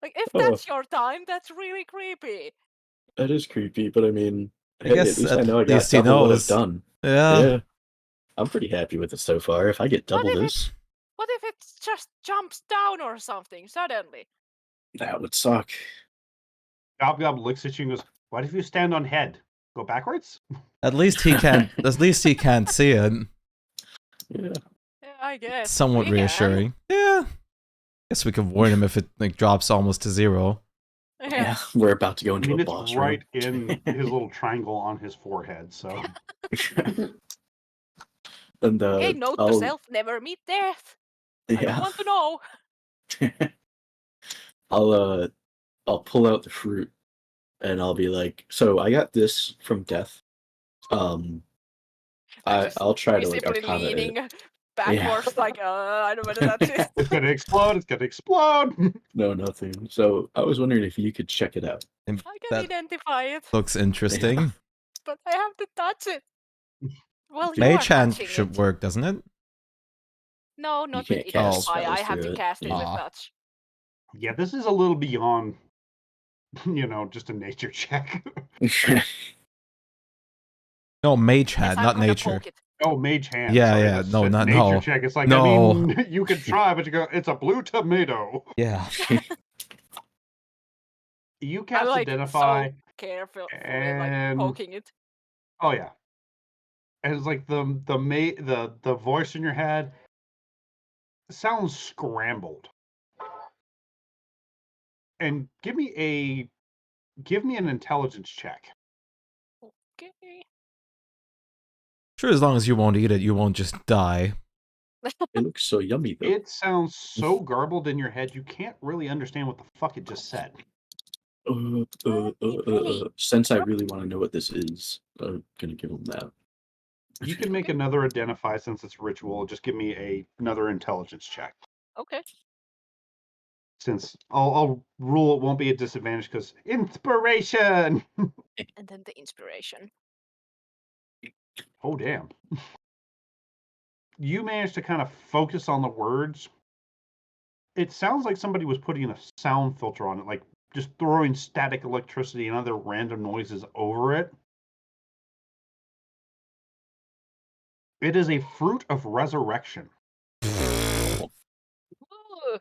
Like, if Oh. that's your time, that's really creepy. That is creepy, but I mean, I hey, guess at least at I know I got least he double what I've knows. done. Yeah. Yeah, I'm pretty happy with it so far. If I get double if this, What if it just jumps down or something suddenly? that would suck. Gob Gob looks at you and goes, "What if you stand on head? Go backwards?" At least he can't. At least he can't see it. Yeah. Yeah, I guess. Somewhat We can. reassuring. Yeah. Guess we could warn him if it like drops almost to 0. Yeah, we're about to go I into mean, a it's boss right room. in his little triangle on his forehead, so... And Okay, note to self, never meet death. I don't yeah, want to know. I'll pull out the fruit, and I'll be like, so I got this from Death. I'll try to like Visibly arcana it. leaning backwards, like, I don't know whether that's it. It's gonna explode, it's gonna explode! No, nothing. So I was wondering if you could check it out. And I can that identify it, looks interesting. but I have to touch it. Well, you Mage are hand touching should it. work, doesn't it? No, not can't with cast identify. I spells have through to it. cast it with Aw. touch. Yeah, this is a little beyond, just a nature check. No, mage Yes, hand, I'm not gonna nature. poke it. Oh, mage hand. Yeah, sorry, yeah, that's no, a not- nature no. check. It's like, No. I mean, you could try, but you go, it's a blue tomato. Yeah. You I'm cast like identify, so carefully like and poking it. oh yeah, and it's like the voice in your head sounds scrambled. And give me an intelligence check. Okay. Sure, as long as you won't eat it, you won't just die. It looks so yummy though. It sounds so garbled in your head, you can't really understand what the fuck it just said. Since I really want to know what this is, I'm gonna give him that. You can make another identify since it's ritual. Just give me another intelligence check. Okay. Since I'll rule it won't be a disadvantage because inspiration. And then the inspiration. Oh damn. You managed to kind of focus on the words. It sounds like somebody was putting a sound filter on it, like just throwing static electricity and other random noises over it. It is a fruit of resurrection. Ooh,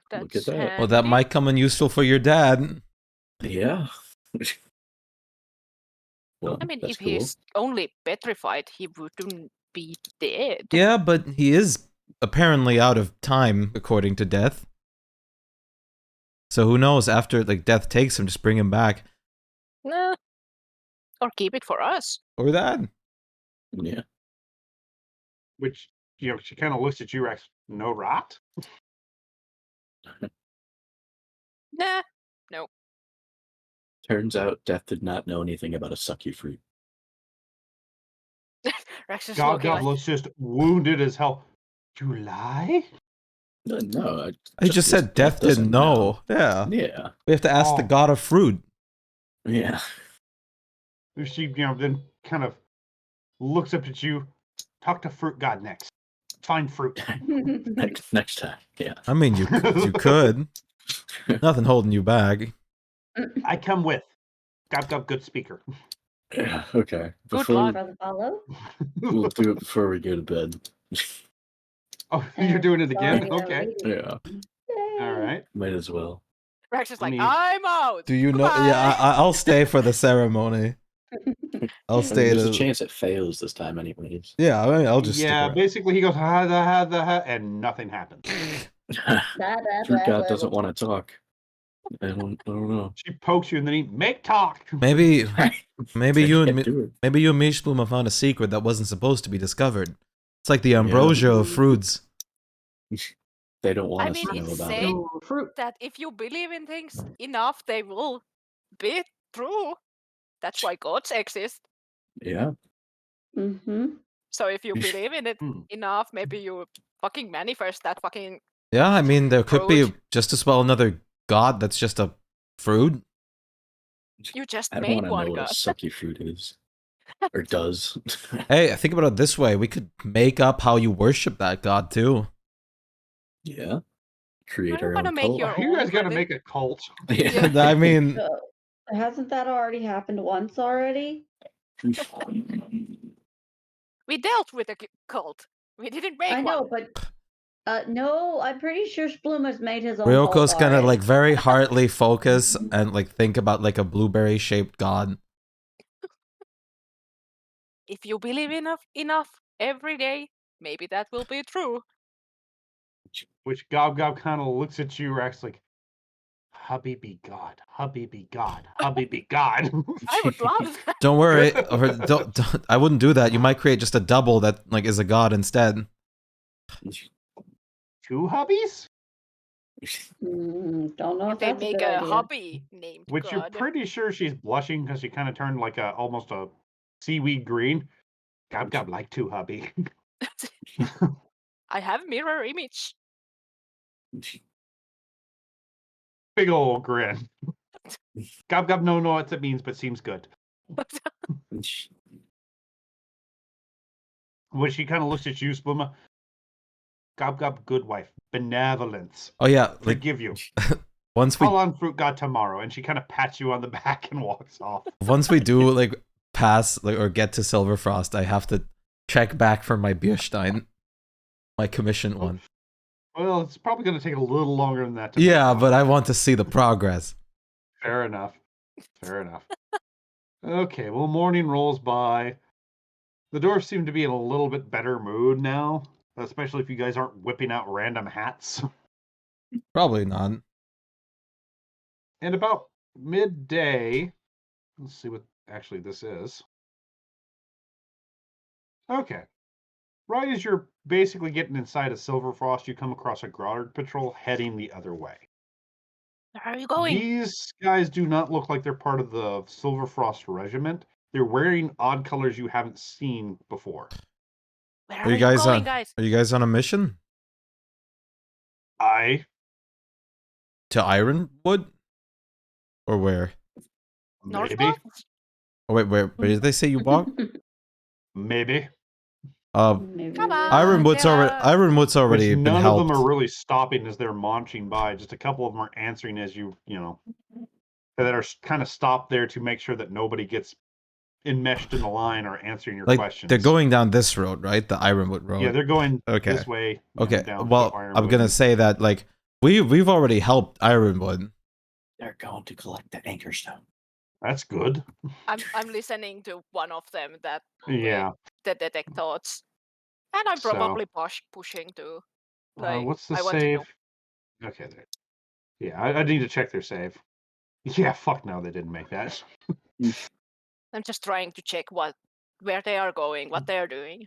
that's Look at that. Well, that handy. might come in useful for your dad. Yeah. Well, I mean, that's if cool. he's only petrified, he wouldn't be dead. Yeah, but he is apparently out of time, according to Death. So who knows? After like death takes him, just bring him back Nah. Or keep it for us. or that. Yeah. Which, she kind of looks at you, Rex. No rot? Nah. No. Turns out Death did not know anything about a sucky fruit. Rex is Gob looking Gob like, looks just wounded as hell. You lie? No, I just said death didn't doesn't know. Yeah. Yeah. We have to ask the Oh. god of fruit. Yeah. She, then kind of looks up at you. Talk to Fruit God next. Find fruit. Next time. Yeah. I mean, you could. Nothing holding you back. I come with. Gob Gob, good speaker. Yeah. Okay. Good Before luck. Brother follow. we'll do it before we go to bed. Oh, you're doing it again? Sorry, that Okay. lady. Yeah. Yay. All right. Might as well. Rex is like, Need- I'm out. Do you know? Goodbye." Yeah, I'll stay for the ceremony. I'll I mean, stay. there's a To, chance it fails this time, anyways. yeah, I mean, I'll just Yeah, stick around. basically he goes, and nothing happens. Fruit God doesn't want to talk. I don't know. She pokes you and then he, make talk. Maybe you Can't and do it. maybe you and Mishpluma found a secret that wasn't supposed to be discovered. It's like the ambrosia of fruits. They don't want I us mean, to know it's about safe it. Oh, fruit. that if you believe in things enough, they will be true. That's why gods exist. Yeah. Mm-hmm. So if you believe in it Hmm. enough, maybe you fucking manifest that fucking. Yeah, I mean, there could be Fruit. just as well another god that's just a fruit. You just I don't made want to know one what a god. sucky fruit is. Or does. Hey, think about it this way: we could make up how you worship that god too. Yeah. Create Are you our gonna own make cult. your You guys own got to for make a cult. Yeah. I mean, Hasn't that already happened once already? We dealt with a cult. We didn't make I one. know, but no, I'm pretty sure Spluma's made his own. Ryoko's cult gonna already. like very heartily focus and like think about like a blueberry shaped god. If you believe enough every day, maybe that will be true. Which Gob Gob kind of looks at you, Rex, like, hubby be God, hubby be God, hubby be God. I would love that. Don't worry, or don't, I wouldn't do that. You might create just a double that like is a god instead. 2 hubbies? Don't know If if they that's make a good a idea. hobby named Which you're God. pretty sure she's blushing because she kind of turned like almost a seaweed green. Gob Gob like 2 hubby. I have mirror image. Big old grin. Gob Gob no know what it means, but seems good. When she kind of looks at you, Spluma, Gob Gob, good wife, benevolence, Oh yeah, like forgive you. once we Call on Fruit God tomorrow, and she kind of pats you on the back and walks off. once we do like pass like or get to Silverfrost, I have to check back for my Bierstein, my commissioned one. Well, it's probably going to take a little longer than that. To Yeah, move but on. I want to see the progress. Fair enough. Fair enough. Okay, well, morning rolls by. The dwarves seem to be in a little bit better mood now, especially if you guys aren't whipping out random hats. Probably not. And about midday, let's see what actually this is. Okay. Right as you're basically getting inside of Silverfrost, you come across a Groddard patrol heading the other way. Where are you going? These guys do not look like they're part of the Silverfrost regiment. They're wearing odd colors you haven't seen before. Where Are you guys going, on? guys? Are you guys on a mission I to Ironwood, or where? maybe, Northwest? Oh wait, where did they say you walk? maybe. Maybe Come we- on. Ironwood's yeah. already Which been none of helped. them are really stopping as they're marching by. Just a couple of them are answering as you know, that are kind of stopped there to make sure that nobody gets enmeshed in the line or answering your Like questions. they're going down this road, right? The Ironwood road. Yeah, they're going Okay. this way. you know, Okay. down to Well, I'm Ironwood. gonna say that like we've already helped Ironwood. They're going to collect the anchor stone. That's good. I'm listening to one of them that Yeah. the detect thoughts, and I'm So- probably pushing too. Like, What's the I want to know. save? Okay, there. Yeah, I need to check their save. Yeah, fuck no, they didn't make that. I'm just trying to check where they are going, what they are doing.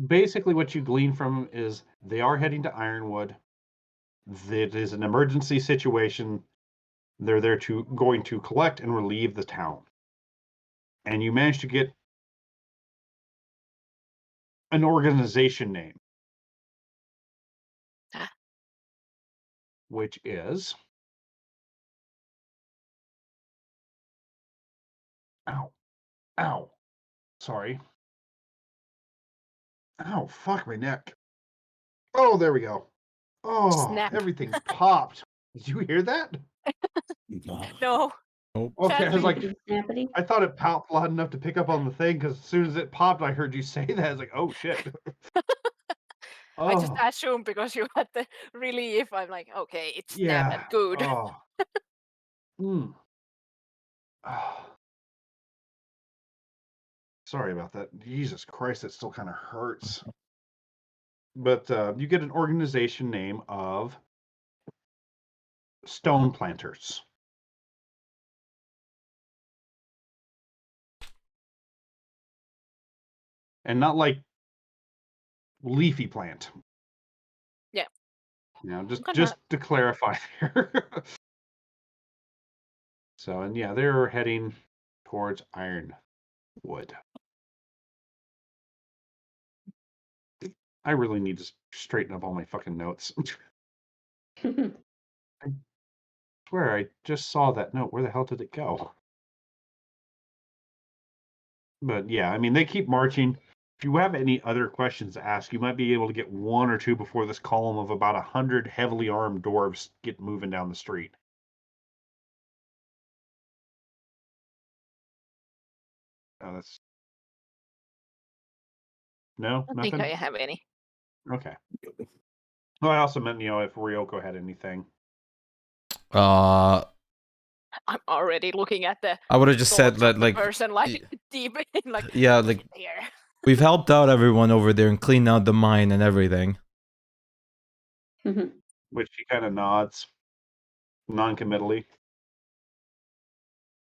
Basically, what you glean from is they are heading to Ironwood. It is an emergency situation. They're there going to collect and relieve the town. And you managed to get an organization name, Ah. which is ow, sorry, ow, fuck my neck. Oh, there we go. Oh, Snap. everything popped. Did you hear that? No. No. Nope. Okay, I was like, Snappity, snappity. I thought it popped loud enough to pick up on the thing because as soon as it popped, I heard you say that. I was like, oh shit. I just Oh, assumed because you had the relief. I'm like, okay, it's snap yeah. and good. Oh. Mm. Ah. Sorry about that. Jesus Christ, that still kind of hurts. But you get an organization name of Stone Planters. And not like leafy plant. Yeah. You know, I'm gonna- just to clarify there. So, and yeah, they're heading towards Ironwood. I really need to straighten up all my fucking notes. I swear I just saw that note. Where the hell did it go? But yeah, I mean, they keep marching. If you have any other questions to ask, you might be able to get one or two before this column of about 100 heavily armed dwarves get moving down the street. Oh, that's no, I don't think nothing. I have any. Okay. Well, I also meant, if Ryoko had anything. Uh, I'm already looking at the I would have just said thoughts that of the like person like deep in like yeah, like here. we've helped out everyone over there and cleaned out the mine and everything. Which she kind of nods non-committally.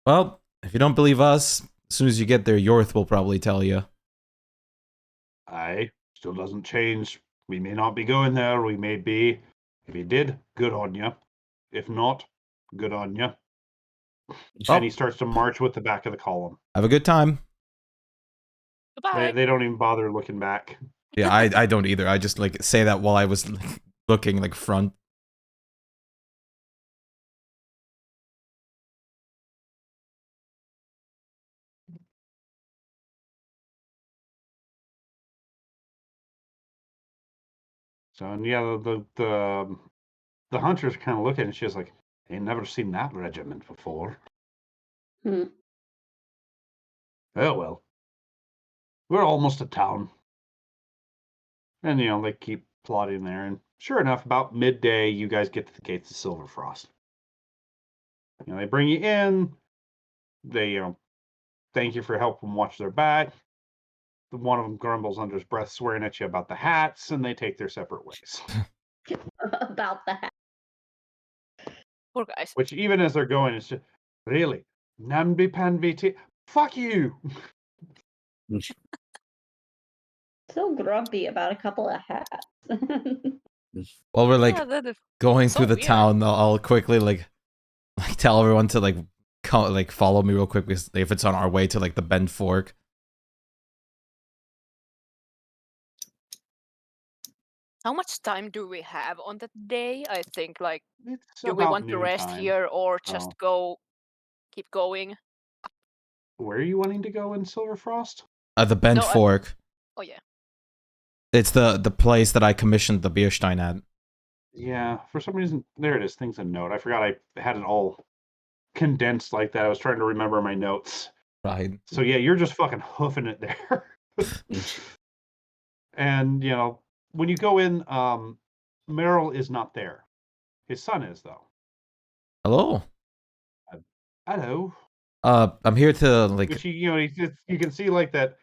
Well, if you don't believe us, as soon as you get there, Yorth will probably tell you. Aye, still doesn't change. We may not be going there. We may be. If you did, good on you. If not, good on you. And he starts to march with the back of the column. Have a good time. Goodbye. They don't even bother looking back. Yeah, I don't either. I just like say that while I was like, looking like front. So, and yeah, the hunters kind of look at it and she's like, ain't never seen that regiment before. Hmm. Oh well. We're almost at town. And they keep plodding there, and sure enough, about midday, you guys get to the gates of Silverfrost. They bring you in. They, thank you for helping watch their back. One of them grumbles under his breath, swearing at you about the hats, and they take their separate ways. About that. Poor guys. Which, even as they're going, it's just, really? Nambi Panbi T. Fuck you! So grumpy about a couple of hats. While we're like Yeah, that is going so through the weird. town, I'll quickly like tell everyone to like follow me real quick because if it's on our way to like the Bend Fork. How much time do we have on that day? I think like It's do we about want to noon rest time. here or just keep going? Where are you wanting to go in Silverfrost? The Bend No, Fork. Oh yeah. It's the place that I commissioned the Bierstein at. Yeah, for some reason, there it is. Things a note. I forgot I had it all condensed like that. I was trying to remember my notes. Right. So yeah, you're just fucking hoofing it there. And when you go in, Merrill is not there. His son is though. Hello. Hello. I'm here to like. Which you can see like that.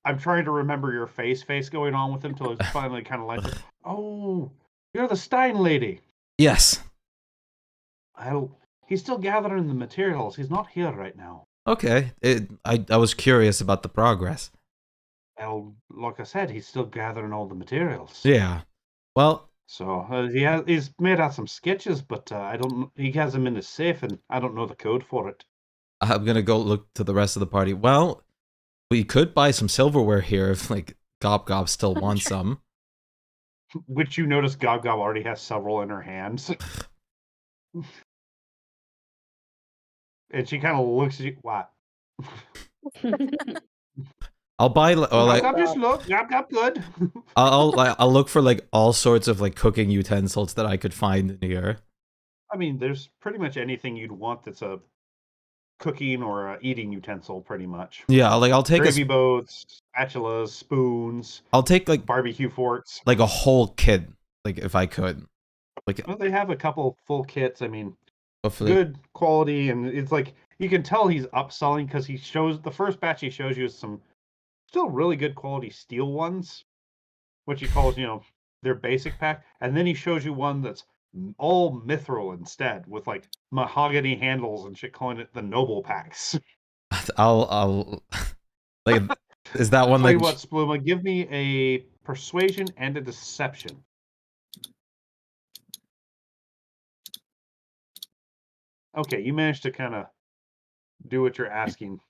I'm trying to remember your face going on with him till it's finally kind of like, oh, you're the Stein lady. Yes. He's still gathering the materials. He's not here right now. Okay. I was curious about the progress. Well, like I said, he's still gathering all the materials. Yeah. Well, So he's made out some sketches, but I don't. He has them in his safe, and I don't know the code for it. I'm gonna go look to the rest of the party. Well, we could buy some silverware here if like Gob Gob still wants some. Which you notice Gob Gob already has several in her hands. And she kind of looks at you. What? I'll buy or Gob like Gob, just look. Gob Gob, good. I'll look for like all sorts of like cooking utensils that I could find in here. I mean, there's pretty much anything you'd want that's a cooking or a eating utensil, pretty much. Yeah, like I'll take gravy boats, spatulas, spoons. I'll take like barbecue forks, like a whole kit, like if I could. Like, well, they have a couple full kits. I mean, hopefully. Good quality, and it's like you can tell he's upselling because he shows the first batch he shows you is some still really good quality steel ones, which he calls their basic pack, and then he shows you one that's all mithril instead with like mahogany handles and shit, calling it the noble packs. I'll like is that one Tell like you what, Spluma, give me a persuasion and a deception. Okay, you managed to kind of do what you're asking.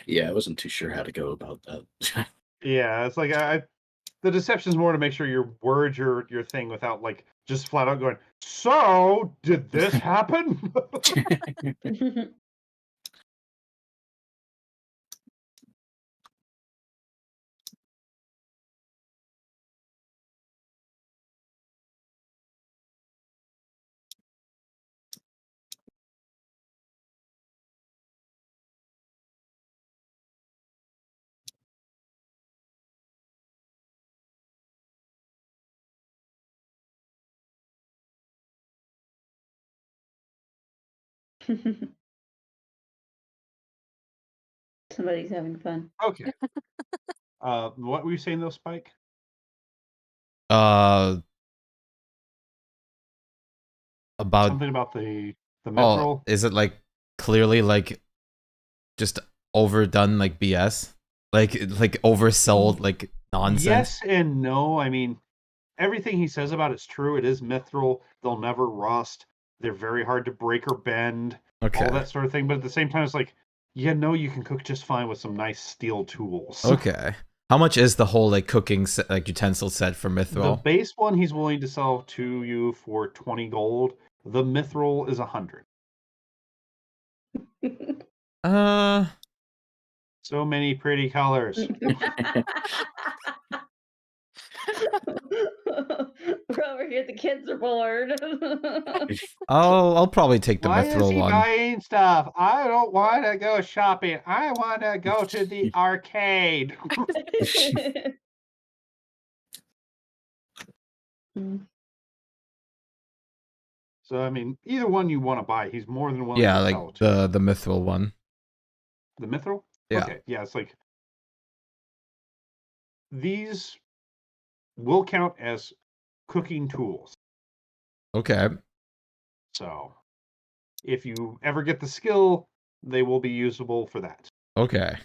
Yeah, I wasn't too sure how to go about that. Yeah, it's like the deception's more to make sure your words your thing without like just flat out going, so did this happen? Somebody's having fun. Okay. What were you saying though, Spike? about Something about the mithril? is it like clearly like just overdone like BS? Like oversold like nonsense? Yes and no. I mean, everything he says about it's true. It is mithril. They'll never rust. They're very hard to break or bend. Okay. All that sort of thing. But at the same time, it's like, you can cook just fine with some nice steel tools. Okay. How much is the whole like cooking set, like utensil set for The mithril? base one he's willing to sell to you for 20 gold. The mithril is 100. So many pretty colors. We're over here. The kids are bored. I'll probably take the Why is mithril he one. buying stuff? I don't want to go shopping. I want to go to the arcade. So I mean, either one you want to buy, he's more than willing Yeah, to like sell it to the mithril one. you. The mithril? Yeah. Okay, yeah, it's like these will count as cooking tools. Okay. So if you ever get the skill, they will be usable for that. Okay.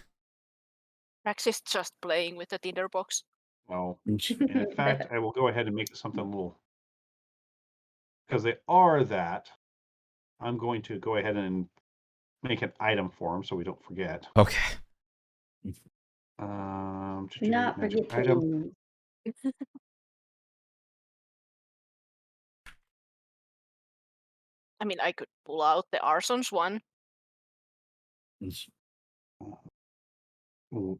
Max is just playing with the tinderbox. Well, and in fact, I will go ahead and make something a little, because they are that. I'm going to go ahead and make an item for them so we don't forget. Okay. Not magic forget item. I mean, I could pull out the Arson's one. Ooh,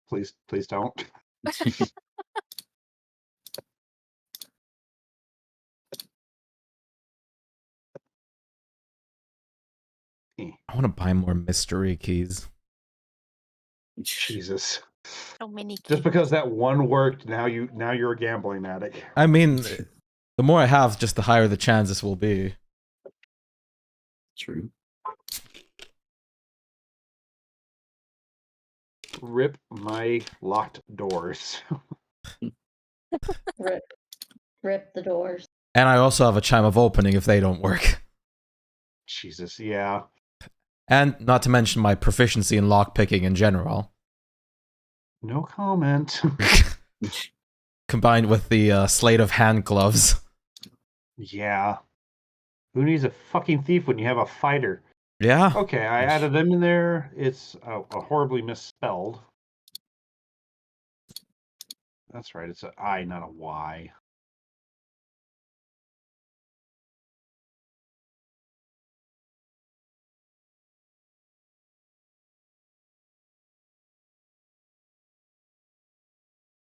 please don't. I want to buy more mystery keys. Jesus. So many. Just because that one worked, now you're a gambling addict. I mean, the more I have, just the higher the chances will be. True. Rip my locked doors. Rip the doors. And I also have a chime of opening if they don't work. Jesus, yeah. And not to mention my proficiency in lockpicking in general. No comment. Combined with the slate of hand gloves. Yeah. Who needs a fucking thief when you have a fighter? Yeah. Okay, I added them in there. It's horribly misspelled. That's right, it's an I, not a Y.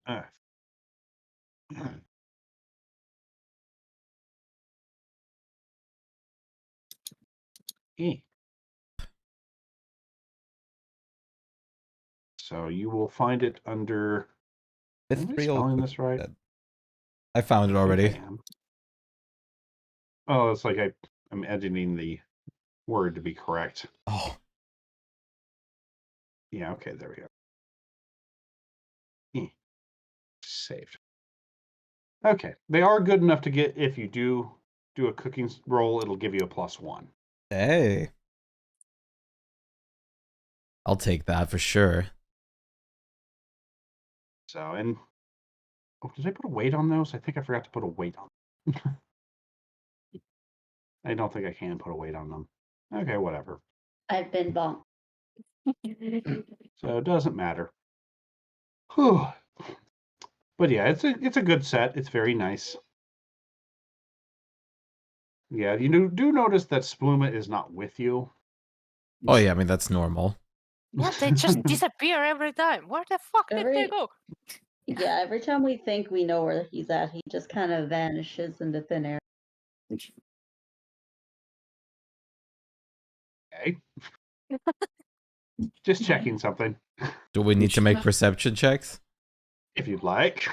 Uh. So you will find it under. Am I spelling this right? I found it I think already. I am. Oh, it's like I'm editing the word to be correct. Oh. Yeah, okay, there we go. Saved. Okay, they are good enough to get, if you do a cooking roll, it'll give you a +1. Hey. I'll take that for sure. So, and oh, did I put a weight on those? I think I forgot to put a weight on them. I don't think I can put a weight on them. Okay, whatever. I've been bumped. So it doesn't matter. Whew. But yeah, it's a good set. It's very nice. Yeah, you do notice that Spluma is not with you. Oh yeah, I mean that's normal. Yeah, they just disappear every time. Where the fuck did they go? Yeah, every time we think we know where he's at, he just kind of vanishes into thin air. Okay. Just checking something. Do we need to make perception checks? If you'd like.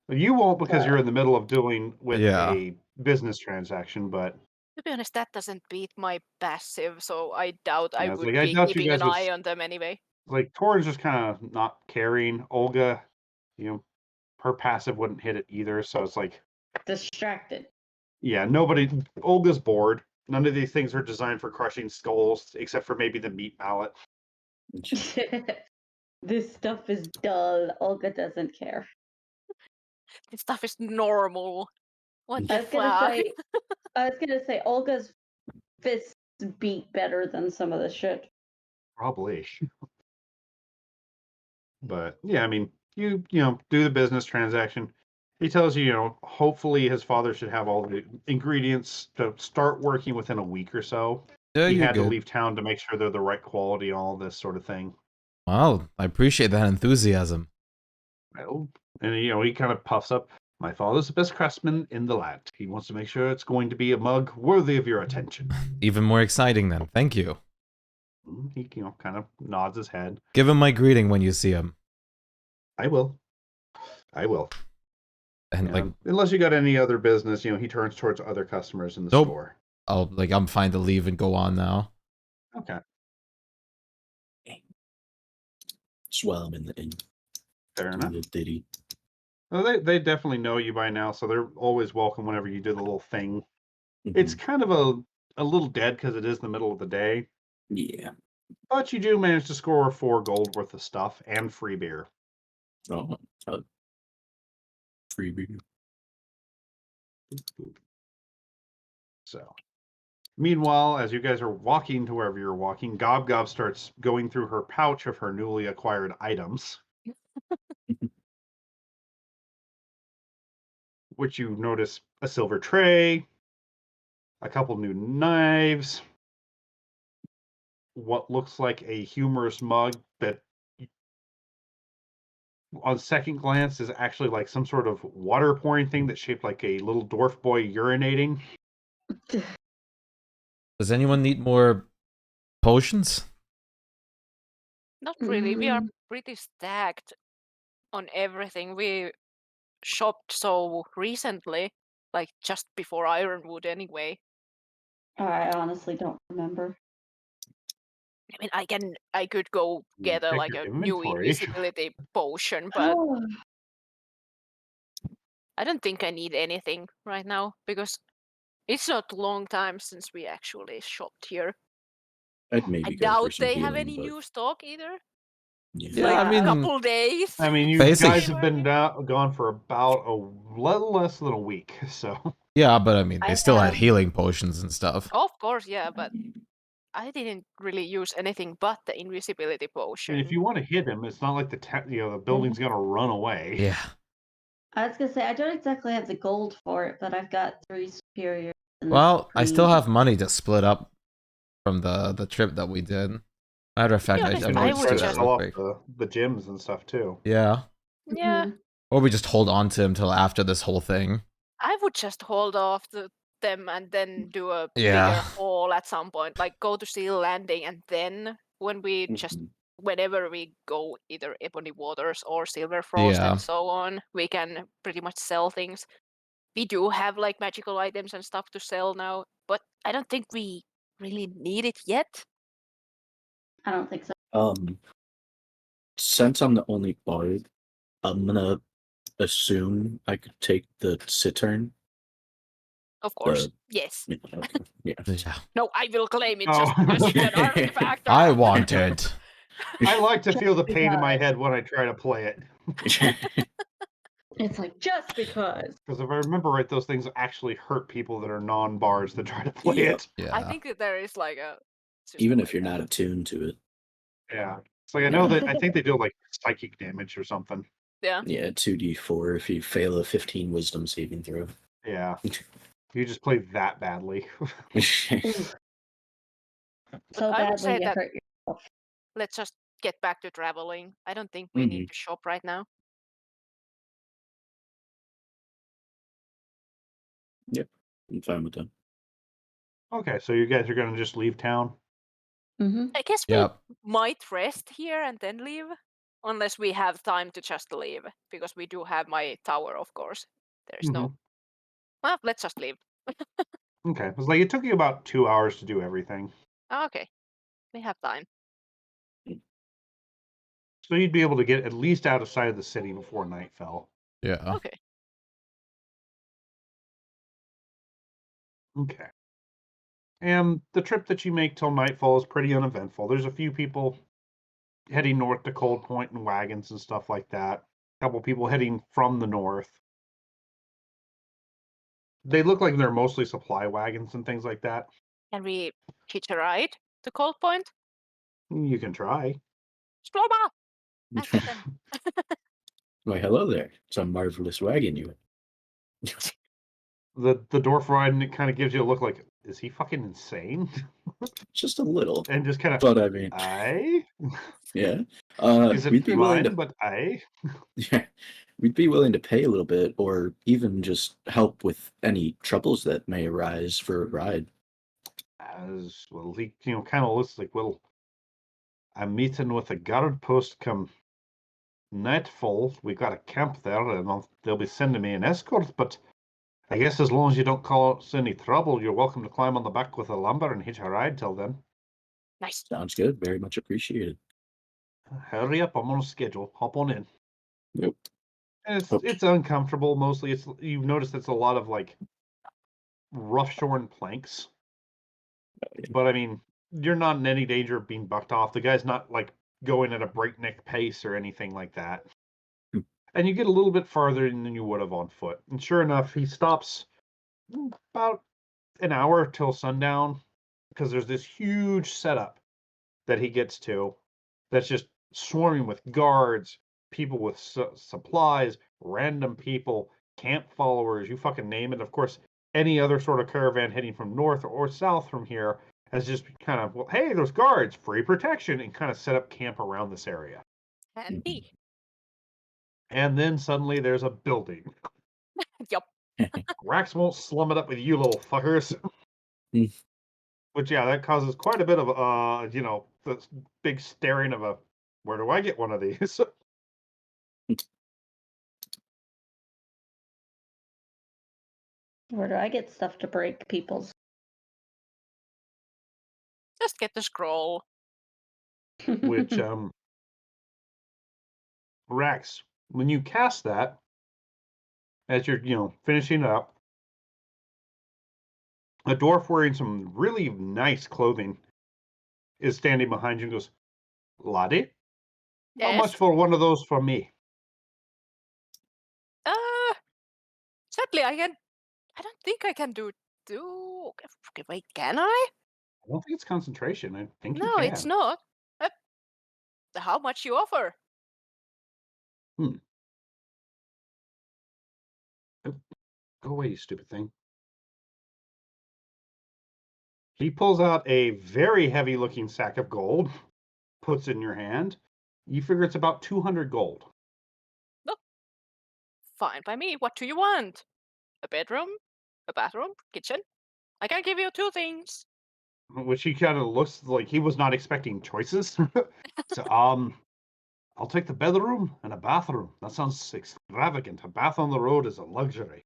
You won't because you're in the middle of dealing with a business transaction, but to be honest, that doesn't beat my passive, so I doubt I would like, I be doubt you keeping guys an would eye on them anyway. like Tor's just kind of not caring. Olga, her passive wouldn't hit it either, so it's like distracted. Yeah, Olga's bored. None of these things are designed for crushing skulls, except for maybe the meat mallet. This stuff is dull. Olga doesn't care. This stuff is normal. What the I fuck? was gonna say Olga's fists beat better than some of the shit. Probably. But yeah, I mean, you do the business transaction. He tells you, hopefully his father should have all the ingredients to start working within a week or so. Yeah, he you're had to good. leave town to make sure they're the right quality, all this sort of thing. Wow, I appreciate that enthusiasm. Well, and he kind of puffs up. My father's the best craftsman in the land. He wants to make sure it's going to be a mug worthy of your attention. Even more exciting then. Thank you. He, kind of nods his head. Give him my greeting when you see him. I will. And unless you got any other business, he turns towards other customers in the Nope. store. I'm fine to leave and go on now. Okay. Swell I'm in the inn. Fair enough. The ditty. Well, they definitely know you by now, so they're always welcome whenever you do the little thing. Mm-hmm. It's kind of a little dead because it is the middle of the day. Yeah. But you do manage to score 4 gold worth of stuff and free beer. Oh, free beer. So, meanwhile, as you guys are walking to wherever you're walking, Gob Gob starts going through her pouch of her newly acquired items. Which you notice a silver tray, a couple new knives, what looks like a humorous mug that on second glance is actually like some sort of water pouring thing that's shaped like a little dwarf boy urinating. Does anyone need more potions? Not really. We are pretty stacked on everything. We shopped so recently, like just before Ironwood anyway. I honestly don't remember. I mean, I could go get Check a your new inventory. invisibility potion, but I don't think I need anything right now because it's not a long time since we actually shopped here. I'd I maybe go for doubt some they have healing, any but new stock either. yeah. It's Yeah, like I a mean, couple days. I mean, you Basic- guys have been gone for about a little less than a week, so. Yeah, but I mean, they I still had have- healing potions and stuff. Of course, yeah, but I didn't really use anything but the invisibility I potion. mean, if you want to hit him, it's not like the building's gonna run away. Yeah. I was gonna say I don't exactly have the gold for it, but I've got 3 superior. And the Well, I still supreme. have money to split up from the trip that we did. Matter of fact, be I honest, You can I always would try to just- sell real off quick. the gyms and stuff too. Yeah. Yeah, Mhm. Or we just hold on to him till after this whole thing. I would just hold off them and then do a Yeah. bigger haul at some point, like go to Seal Landing, and then when we just Mhm. whenever we go either Ebony Waters or Silver Frost Yeah. and so on, we can pretty much sell things. We do have like magical items and stuff to sell now, but I don't think we really need it yet. I don't think so. Since I'm the only bard, I'm gonna assume I could take the Cittern. Of course, yes. Yeah. Yeah. No, I will claim it Oh. just because it's an artifact. I want it. I like to feel the pain in my because- head when I try to play it. It's like just because. Because if I remember right, those things actually hurt people that are non-bards that try to play Yeah. it. Yeah. I think that there is like a system Even if like you're that. not attuned to it. Yeah. It's like I know that I think they do like psychic damage or something. Yeah. Yeah, 2d4 if you fail a 15 wisdom saving throw. Yeah. You just play that badly. So I would badly say you that- hurt yourself. Let's just get back to traveling. I don't think we need to shop right now. I'm fine with that. Okay, so you guys are gonna just leave town? Mm-hmm. I guess Yep. we might rest here and then leave, unless we have time to just leave, because we do have my tower, of course. There's no. Well, let's just leave. Okay. It's like it took you about 2 hours to do everything. Okay, we have time. So you'd be able to get at least out of sight of the city before night fell. Yeah. Okay. Okay. And the trip that you make till nightfall is pretty uneventful. There's a few people heading north to Cold Point in wagons and stuff like that. A couple people heading from the north. They look like they're mostly supply wagons and things like that. Can we hitch a ride to Cold Point? You can try. Sploma! Ask them. Why, hello there. It's a marvelous wagon you The dwarf ride, and it kind of gives you a look like, is he fucking insane? Just a little. And just kind of, But I mean, I? yeah. Is it We'd be willing mine, to but I? yeah, we'd be willing to pay a little bit or even just help with any troubles that may arise for a ride. As well, he kind of looks like, well, I'm meeting with a guard post come nightfall. We got a camp there, and they'll be sending me an escort. But I guess as long as you don't cause any trouble, you're welcome to climb on the back with the lumber and hitch a ride till then. Nice. Sounds good. Very much appreciated. Hurry up! I'm on a schedule. Hop on in. Yep. And Okay. it's uncomfortable. Mostly, you've noticed it's a lot of like rough shorn planks. But I mean, you're not in any danger of being bucked off. The guy's not like going at a breakneck pace or anything like that. Hmm. And you get a little bit farther than you would have on foot. And sure enough, he stops about an hour till sundown because there's this huge setup that he gets to that's just swarming with guards, people with supplies, random people, camp followers, you fucking name it. Of course, any other sort of caravan heading from north or south from here has just kind of, well, hey, there's guards, free protection, and kind of set up camp around this area. Handy. And then suddenly there's a building. Yup. Rax won't slum it up with you little fuckers. Hmm. Which, yeah, that causes quite a bit of, the big staring of where do I get one of these? Where do I get stuff to break people's? Just get the scroll. Which, Rax, when you cast that, as you're, finishing up, a dwarf wearing some really nice clothing is standing behind you and goes, "Laddie, how much Yes. for one of those for me?" Uh, sadly, I don't think I can do. Okay, wait, can I? I don't think it's concentration. I think you No, it's can. not. Uh, how much you offer? Hmm. Oh, go away, you stupid thing. He pulls out a very heavy looking sack of gold, puts it in your hand. You figure it's about 200 gold. Look, fine by me. What do you want? A bedroom, a bathroom, kitchen? I can give you 2 things. Which he kind of looks like he was not expecting choices. So, I'll take the bedroom and a bathroom. That sounds extravagant. A bath on the road is a luxury.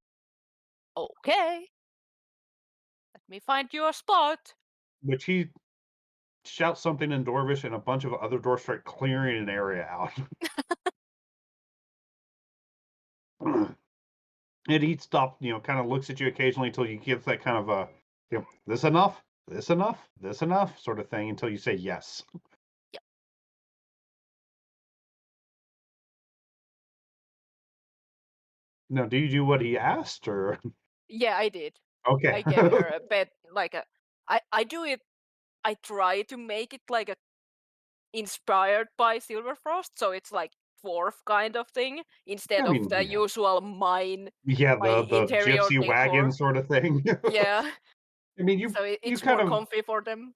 Okay. Let me find you a spot. Which he shouts something in Dwarvish, and a bunch of other dwarves start clearing an area out. And he stops, kind of looks at you occasionally until you get that kind of this enough, this enough, this enough sort of thing until you say yes. Yep. Now, do you do what he asked, or Yeah, I did. okay? I gave her a bed, like a. I do it. I try to make it like a inspired by Silverfrost, so it's like dwarf kind of thing instead I of mean, the yeah, usual mine yeah, my the interior gypsy wagon decor. sort of thing. Yeah, I mean, so you it's kind more of comfy for them.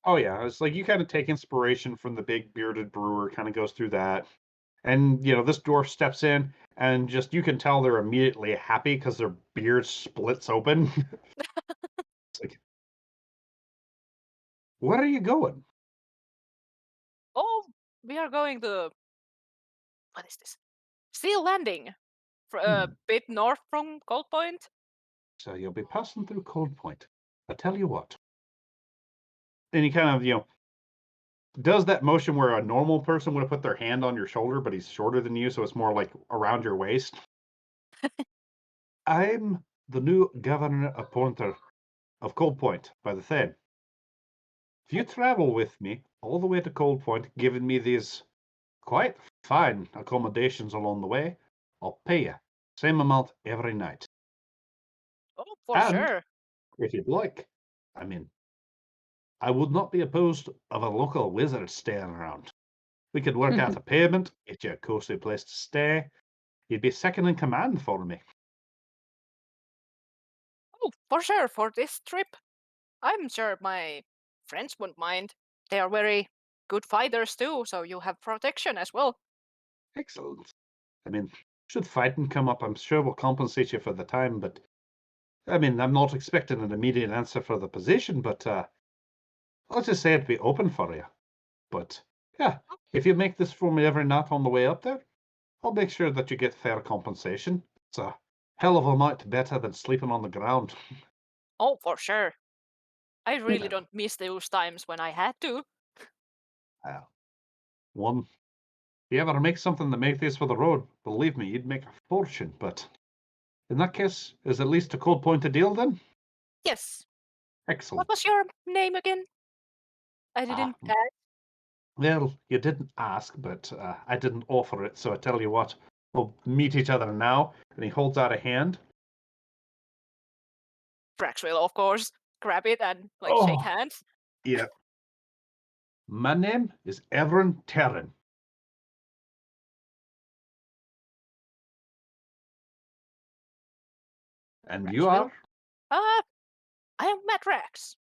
oh yeah, it's like you kind of take inspiration from the big bearded brewer, kind of goes through that. And this dwarf steps in and just you can tell they're immediately happy because their beard splits open. It's like, where are you going? Oh, we are going to what is this? Steel Landing, a Hmm. bit north from Gold Point. So you'll be passing through Cold Point. I tell you what. And he kind of, does that motion where a normal person would have put their hand on your shoulder, but he's shorter than you, so it's more like around your waist. I'm the new governor appointer of Cold Point by the Thane. If you travel with me all the way to Cold Point, giving me these quite fine accommodations along the way, I'll pay you same amount every night. Oh, for And sure. if you'd like, I mean, I would not be opposed of a local wizard staying around. We could work out a payment, get you a cozy place to stay. You'd be second in command for me. Oh, for sure. For this trip, I'm sure my friends wouldn't mind. They are very good fighters too, so you have protection as well. Excellent. I mean, should fighting come up, I'm sure we'll compensate you for the time, but I mean, I'm not expecting an immediate answer for the position, but I'll just say it'd be open for you. But yeah, if you make this for me every night on the way up there, I'll make sure that you get fair compensation. It's a hell of a lot better than sleeping on the ground. Oh, for sure. I You really know, don't miss those times when I had to. uh, one, if you ever make something that makes this for the road, believe me, you'd make a fortune. But in that case, is at least a cold point to deal then? Yes. What Excellent. was your name again? I Ah, didn't catch. well, you didn't ask, but I didn't offer it, so I tell you what, we'll meet each other now. And he holds out a hand. Drax will, of course, grab it and like shake Oh, hands. yeah. My name is Everin Terran. And Drax you will. are? I am Matt Drax.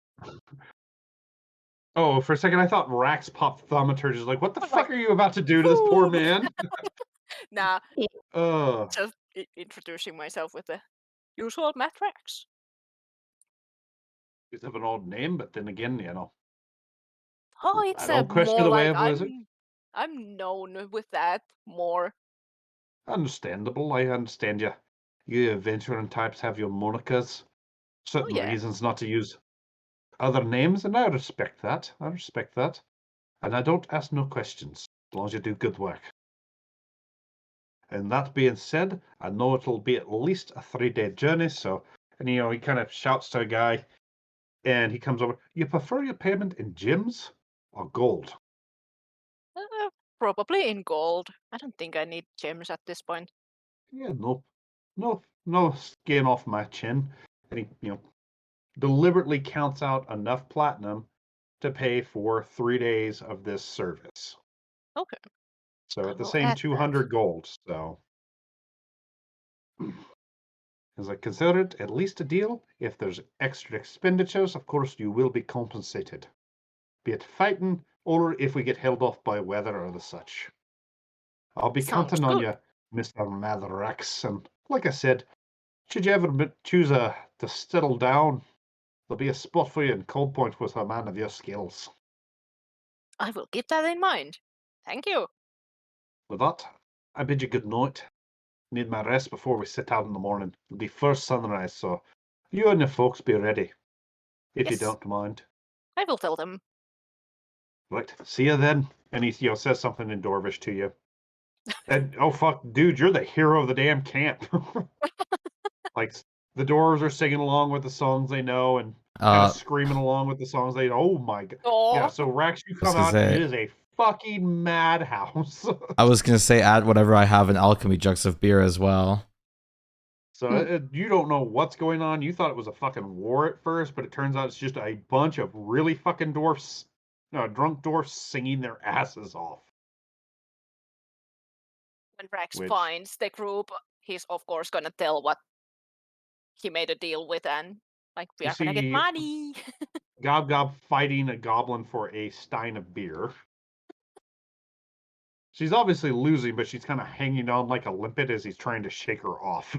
Oh, for a second I thought Rax popped thaumaturge. Like, what the I'm fuck like, are you about to do to this poor boom. man? Nah, Uh, just introducing myself with the usual Matt Drax. it's of an odd name, but then again, Oh, I it's a don't question more the way like of wizard. I'm known with that more. Understandable, I understand you. You adventuring types have your monikers, Oh certain yeah. reasons not to use other names, and I respect that. I respect that. And I don't ask no questions, as long as you do good work. And that being said, I know it'll be at least a 3-day journey, so, and he kind of shouts to a guy, and he comes over, you prefer your payment in gems or gold? Probably in gold. I don't think I need gems at this point. Yeah, no skin off my chin. And he, deliberately counts out enough platinum to pay for 3 days of this service. Okay. So I at the will same add that. 200 gold. So, as I consider it at least a deal, if there's extra expenditures, of course you will be compensated. Be it fighting or if we get held off by weather or the such. I'll be Sounds counting on good. you, Mr. Matherax. And like I said, should you ever choose to settle down, there'll be a spot for you in Cold Point with a man of your skills. I will keep that in mind. Thank you. With that, I bid you good night. Need my rest before we set out in the morning. It'll be first sunrise, so you and your folks be ready, if you Yes. don't mind. I will tell them. Right, see you then. And he, says something in Dwarvish to you. And oh fuck, dude, you're the hero of the damn camp. Like the dwarves are singing along with the songs they know and kind of screaming along with the songs they know. Oh my god. Oh. Yeah, so Rex, you was come gonna out and say- it is a fucking madhouse. I was gonna say add whatever I have in alchemy jugs of beer as well. So you don't know what's going on. You thought it was a fucking war at first, but it turns out it's just a bunch of really fucking dwarfs, drunk dwarfs singing their asses off. When Rex Which- finds the group, he's of course gonna tell what he made a deal with, and like we You are gonna get see- money. Gob Gob fighting a goblin for a stein of beer. She's obviously losing, but she's kind of hanging on like a limpet as he's trying to shake her off.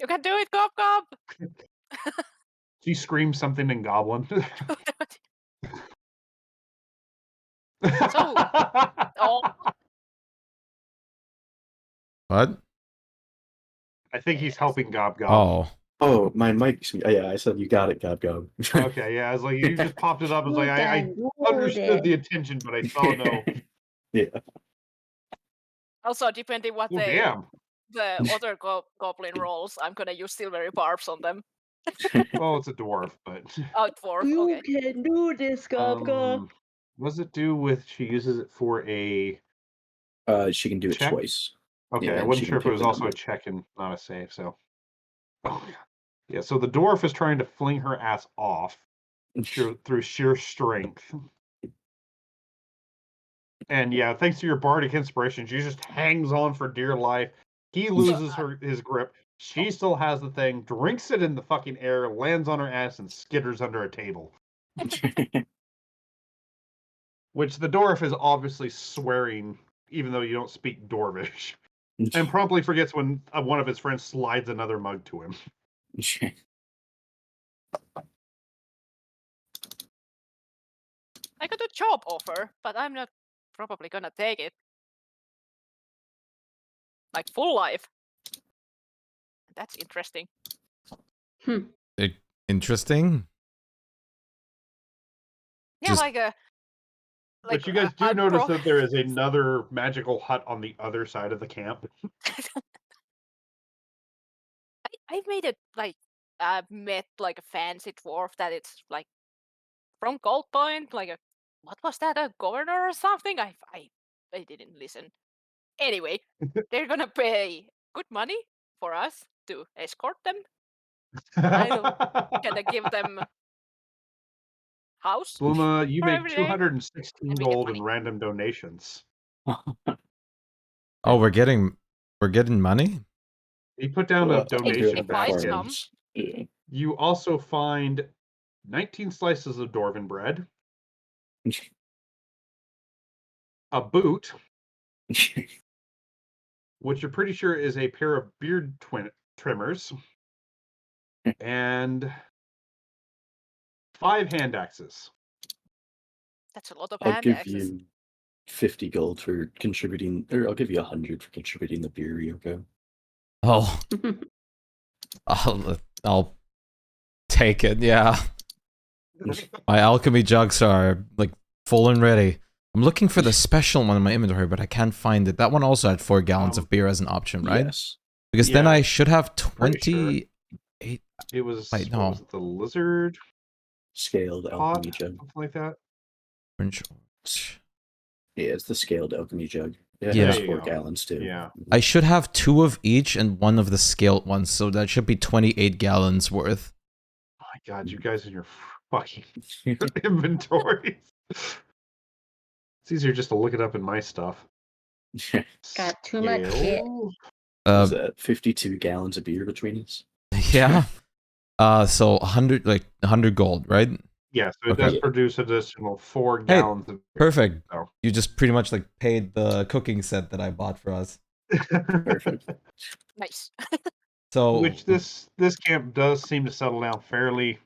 You can do it, Gob Gob. She screams something in goblin. Oh, What? I think he's helping Gob Gob. Oh. Oh, my mic. Yeah, I said you got it, Gob Gob. Okay, yeah, I was like, you just popped it up. I was like, I understood the attention, but I saw no. Yeah. also depending what Oh, damn. the other goblin rolls, I'm gonna use silvery barbs on them. Well, it's a dwarf, but. Oh, dwarf. You Okay. can do this, Gob Gob. What does it do with? She uses it for a. She can do it Check? twice. Okay, Yeah, I and wasn't she sure can if it pick was the also a number. check and not a save. So. Oh, yeah. So the dwarf is trying to fling her ass off through sheer strength. And yeah, thanks to your bardic inspiration, she just hangs on for dear life. He loses his grip. She still has the thing, drinks it in the fucking air, lands on her ass, and skitters under a table. Which the dwarf is obviously swearing, even though you don't speak Dwarvish. And promptly forgets when one of his friends slides another mug to him. I got a job offer, but I'm not probably gonna take it. Like full life. That's interesting. Interesting. Yeah, Just- like a. But you guys do notice that there is another magical hut on the other side of the camp. I've made it like met like a fancy dwarf that it's like from Gold Point, like a what was that, a governor or something? I didn't listen. Anyway, they're gonna pay good money for us to escort them. Gonna give them house. Bluma, you for make every day, 216 and we get gold money. in random donations. Oh, we're getting money? He put down Well, a donation if I basket. come. Yeah. You also find 19 slices of dwarven bread, a boot, which you're pretty sure is a pair of beard trimmers, and 5 hand axes. That's a lot of I'll hand give axes. you 50 gold for contributing, or I'll give you 100 for contributing the beer, Yoko. Oh. I'll take it, yeah. My alchemy jugs are like full and ready. I'm looking for the special one in my inventory, but I can't find it. That one also had 4 gallons of beer as an option, right? Yes. Because then Yeah, I should have pretty sure. 28. It was, Wait, what no. was it, the lizard Scaled pot? alchemy jug. Something like that? Orange. Yeah, it's the scaled alchemy jug. Yeah, Yeah. it has There you 4 go. gallons too. Yeah. I should have 2 of each and 1 of the scaled ones, so that should be 28 gallons worth. Oh my god, you guys in your fucking inventories. It's easier just to look it up in my stuff. Got too much shit. Scale. Is that 52 gallons of beer between us? Yeah. So 100 gold, right? Yeah, so it Okay. does Yeah. produce additional 4 Hey, gallons of beer. Perfect. Oh. You just pretty much like paid the cooking set that I bought for us. Perfect. Nice. So Which this camp does seem to settle down fairly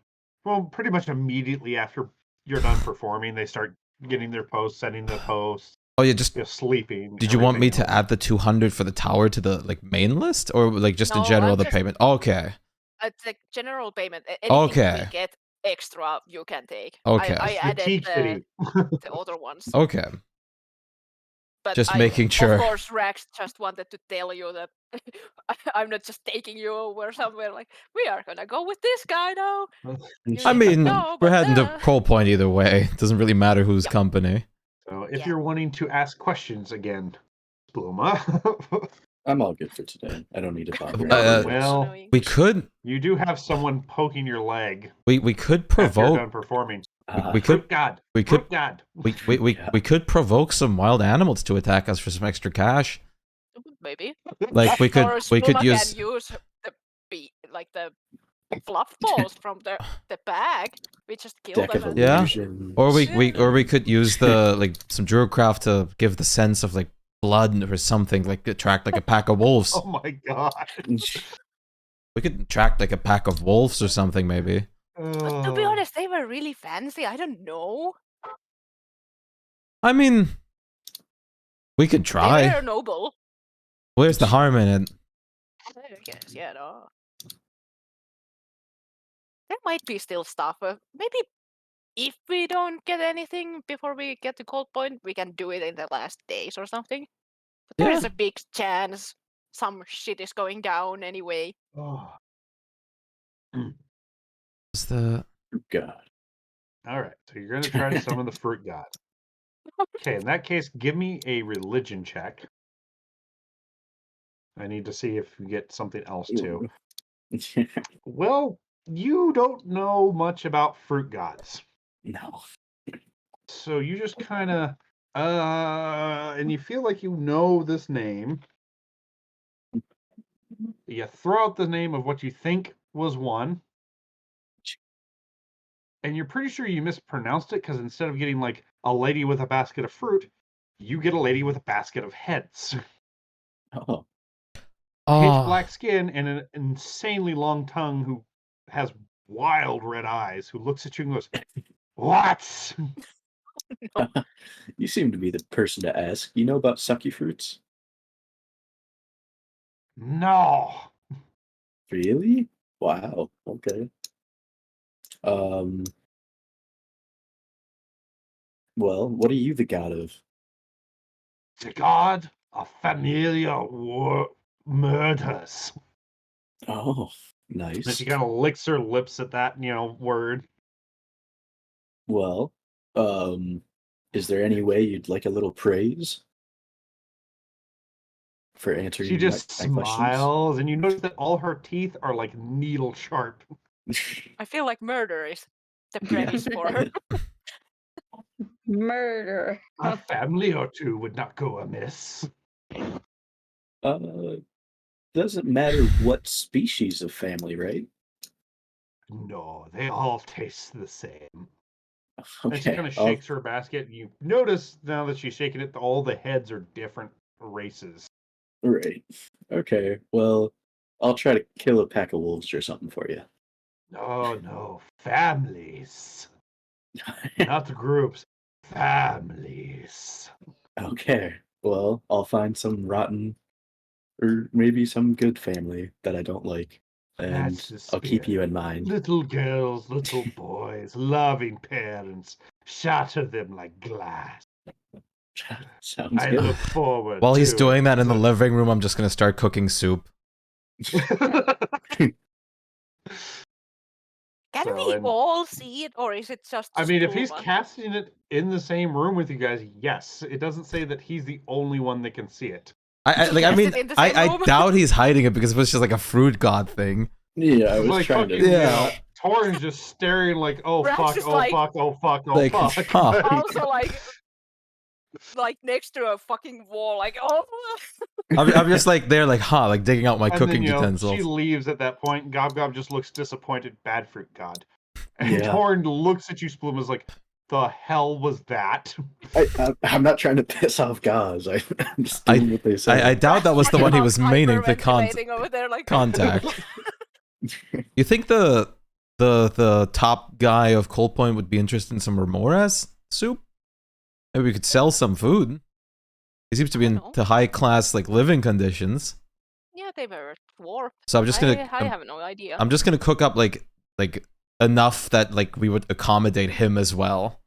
well, pretty much immediately after you're done performing. They start getting their posts, setting the posts, oh yeah, just sleeping. did you want me everything to else. add the 200 for the tower to the like main list, or like just in No, general I'm the just- payment? Okay. It's like general payment. Anything Okay. we get extra, you can take. Okay. I The added Teak City. the other ones. Okay. But Just I, making sure. Of course, Rex just wanted to tell you that I'm not just taking you over somewhere. Like, we are gonna go with this guy now. You I need to mean, know, we're but, heading to Coal Point either way. It doesn't really matter whose Yep. company. So if Yeah. you're wanting to ask questions again, Bluma, I'm all good for today. I don't need to bother. well, Annoying. We could you do have someone poking your leg we could after you're provoke done performing. we could Fruit God. we could Fruit God. we could provoke some wild animals to attack us for some extra cash. Maybe. Like we could Or use can use the the fluff balls from the bag. We just kill Deck them. of And Yeah. illusions. or we could use the like some druidcraft to give the sense of like blood or something, like attract like a pack of wolves. Oh my god. We could attract like a pack of wolves or something maybe. But to be honest, they were really fancy. I don't know. I mean, we could They try. were noble. Where's the harm in it? I guess, yeah, no. There might be still stuff. Maybe if we don't get anything before we get to Cold Point, we can do it in the last days or something. But there is Yeah. a big chance some shit is going down anyway. Oh. What's the God. All right, so you're going to try to summon the fruit god. Okay, in that case, give me a religion check. I need to see if you get something else too. Well, you don't know much about fruit gods. No. So you just kind of, and you feel like you know this name. You throw out the name of what you think was one. And you're pretty sure you mispronounced it because instead of getting like a lady with a basket of fruit, you get a lady with a basket of heads. Oh. Pitch oh black skin and an insanely long tongue who has wild red eyes, who looks at you and goes, "What?" You seem to be the person to ask. You know about sucky fruits? No. Really? Wow. Okay. Well, what are you the god of? The god of familiar murders. Oh, And nice. she kind of licks her lips at that, word. Well, is there any way you'd like a little praise for answering She just my questions? smiles, and you notice that all her teeth are like needle sharp. I feel like murder is the premise for her. Murder. A family or two would not go amiss. Doesn't matter what species of family, right? No, they all taste the same. And she Okay. kind of shakes her basket. You notice now that she's shaking it, all the heads are different races. Right. Okay. Well, I'll try to kill a pack of wolves or something for you. No, families. Not groups, families. Okay. Well, I'll find some rotten, or maybe some good family that I don't like, and That's the I'll keep you spirit. in mind. Little girls, little boys, loving parents, shatter them like glass. Sounds I good. look forward. While he's to doing that in the it. living room, I'm just gonna start cooking soup. Can So, we and- all see it, or is it just? I mean, if he's Spuma? casting it in the same room with you guys, yes. It doesn't say that he's the only one that can see it. I Cast it in the same I room? doubt he's hiding it because it was just like a fruit god thing. Yeah, I was Like trying fucking, to. Yeah. Torrin's just staring like, oh Rax fuck, is oh like- fuck, oh fuck, oh Like, fuck. huh. Also, like next to a fucking wall, like oh. I'm just like there, like, huh, like digging out my And cooking then, utensils. she leaves at that point, and Gob Gob just looks disappointed, bad fruit god. And Yeah. Torrin looks at you, Sploom, is like, the hell was that? I'm not trying to piss off guys. I'm just doing what they say. I doubt that was the one he was meaning to Hyperventilating over there, like contact. You think the top guy of Cold Point would be interested in some Remoras soup? Maybe we could sell some food. He seems to be I don't know. into high class like living conditions. Yeah, they were dwarf. So I'm just gonna I have no idea. I'm just gonna cook up like enough that like we would accommodate him as well.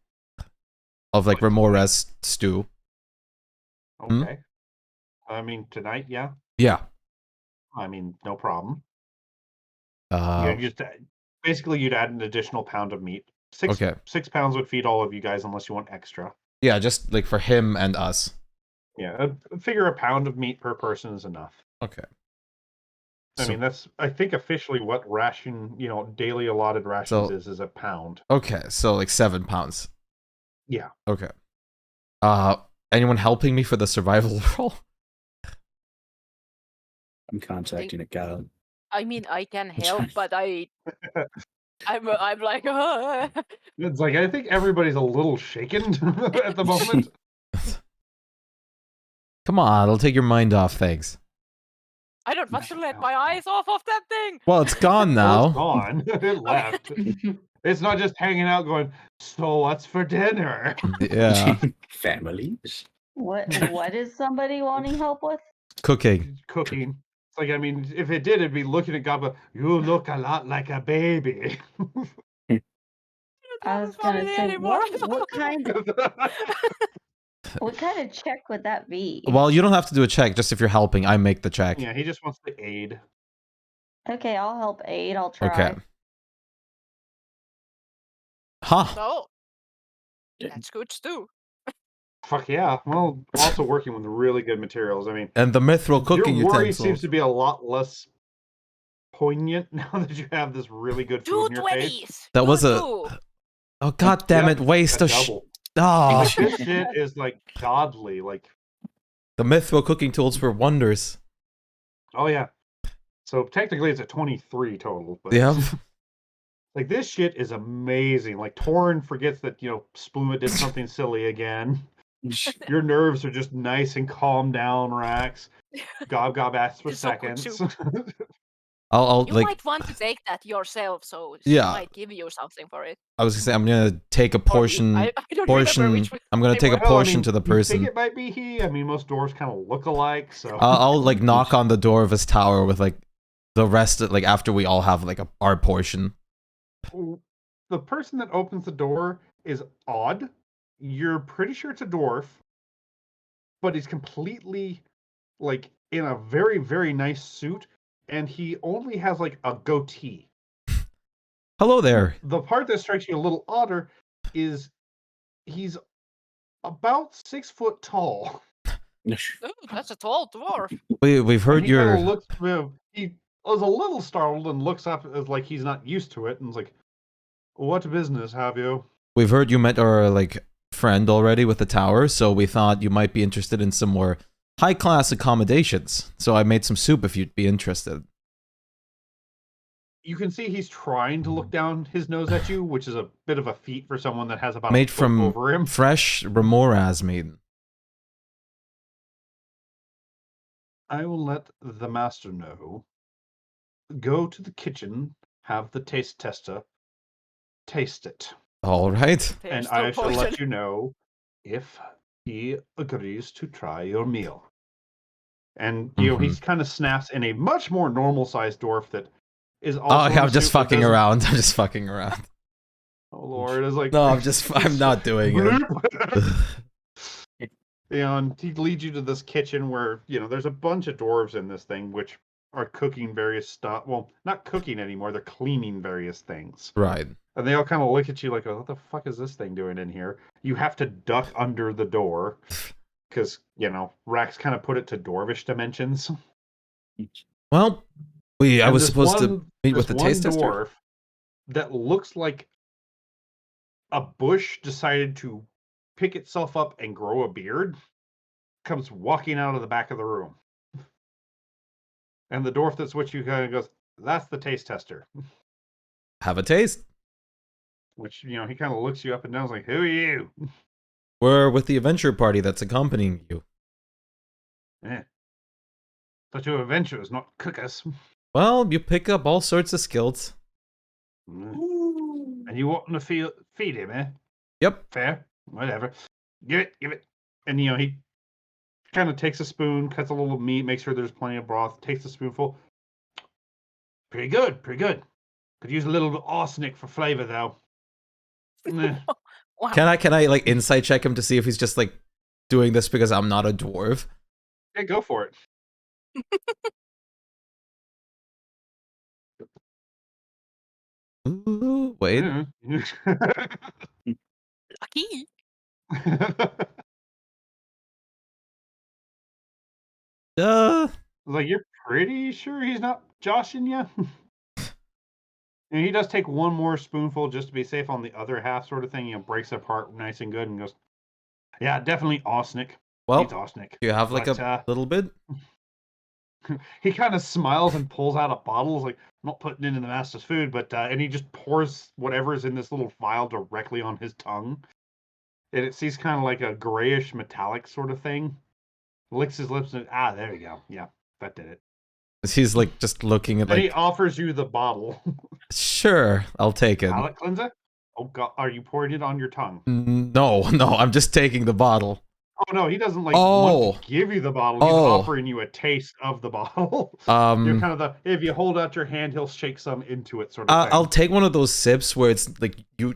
Of like Remoras stew. Okay. I mean, tonight, yeah. Yeah. I mean, no problem. You just basically you'd add an additional pound of meat. Okay. 6 pounds would feed all of you guys unless you want extra. Yeah, just like for him and us. Yeah, figure a pound of meat per person is enough. Okay. I So- mean, that's I think officially what ration, daily allotted rations So- is a pound. Okay, so like 7 pounds. Yeah. Okay. Anyone helping me for the survival roll? I'm contacting a guy. I mean, I can help, but I'm like, It's like I think everybody's a little shaken at the moment. Come on, it'll take your mind off things. I don't want to let my eyes off of that thing. Well, it's gone Well, now. it's gone. It left. It's not just hanging out going, so what's for dinner? Yeah. Families. What is somebody wanting help with? Cooking. Cooking. It's like, I mean, if it did, it'd be looking at Gabba, you look a lot like a baby. I was gonna say, what kind of check would that be? Well, you don't have to do a check, just if you're helping, I make the check. Yeah, he just wants to aid. Okay, I'll help aid. I'll try. Okay. Huh. So that's good too. Fuck yeah. Well, also working with really good materials. I mean, And the mithril cooking your worry utensils. seems to be a lot less poignant now that you have this really good food in your face. 220s. That was a- Two. Oh god damn Yeah, it, waste a of double. Oh, Like, this shit is like godly. Like, the mithril cooking tools were wonders. oh yeah. So technically it's a 23 total. But Yeah. like this shit is amazing. Like Torrin forgets that, Spluma did something silly again. Your nerves are just nice and calm down, Rax. Gob Gob asks for It's so good seconds. I'll You like might want to take that yourself, so she Yeah. might give you something for it. I was gonna say I'm gonna take a portion I don't portion remember which. I'm gonna they take a were. Well, I portion mean, to the you think person. it might be he? I mean, most doors kind of look alike, so. I'll like knock on the door of his tower with like the rest of, like after we all have like our portion. The person that opens the door is odd. You're pretty sure it's a dwarf, but he's completely like in a very, very nice suit, and he only has like a goatee. Hello there. The part that strikes you a little odder is he's about 6 foot tall. Ooh, that's a tall dwarf. We've heard And he kinda your looks, he was a little startled and looks up as like he's not used to it, and is like, "What business have you?" we've heard you met our like friend already with the tower, so we thought you might be interested in some more high class accommodations. So I made some soup if you'd be interested. You can see he's trying to look down his nose at you, which is a bit of a feat for someone that has about Made a foot from over him. fresh remoras meat. I will let the master know. Go to the kitchen, have the taste tester taste it, All right. There's and no I shall poison. let you know if he agrees to try your meal. And he kind of snaps in a much more normal-sized dwarf that is also. Oh in yeah, a I'm just suit that fucking doesn't- around. I'm just fucking around. Oh Lord, it's like No, I'm not doing it. Bloop. And he leads you to this kitchen where, there's a bunch of dwarves in this thing, which are cooking various stuff. Well, not cooking anymore. They're cleaning various things. Right. And they all kind of look at you like, oh, what the fuck is this thing doing in here? You have to duck under the door because, Rax kind of put it to dwarvish dimensions. Well, I And was this supposed to one- meet this with the one taste tester. dwarf that looks like a bush decided to pick itself up and grow a beard comes walking out of the back of the room. And the dwarf that's with you kind of goes, that's the taste tester. Have a taste. Which, he kind of looks you up and down, like, who are you? We're with the adventure party that's accompanying you. Eh. Thought you were adventurers, not cookers. Well, you pick up all sorts of skills. And you want to feed him, eh? Yep. Fair. Whatever. Give it. And, he kind of takes a spoon, cuts a little meat, makes sure there's plenty of broth, takes a spoonful. Pretty good. Could use a little arsenic for flavor, though. Eh. Wow. Can I like insight check him to see if he's just like doing this because I'm not a dwarf? Yeah, go for it. Ooh, wait. Lucky. Like, you're pretty sure he's not joshing you? And he does take one more spoonful just to be safe on the other half, sort of thing. Breaks it apart nice and good and goes, yeah, definitely arsenic. Well, It's arsenic. you have like But, a little bit. He kind of smiles and pulls out a bottle. He's like, I'm not putting it in the master's food, but and he just pours whatever's in this little vial directly on his tongue. And it sees kind of like a grayish metallic sort of thing. Licks his lips and there we go. Yeah, that did it. He's like just looking at Then he like, offers you the bottle. sure, I'll take it. Palate cleanser? Oh god, are you pouring it on your tongue? No, I'm just taking the bottle. Oh no, he doesn't want to give you the bottle. He's offering you a taste of the bottle. You're kind of if you hold out your hand, he'll shake some into it, sort of thing. I'll take one of those sips where it's like you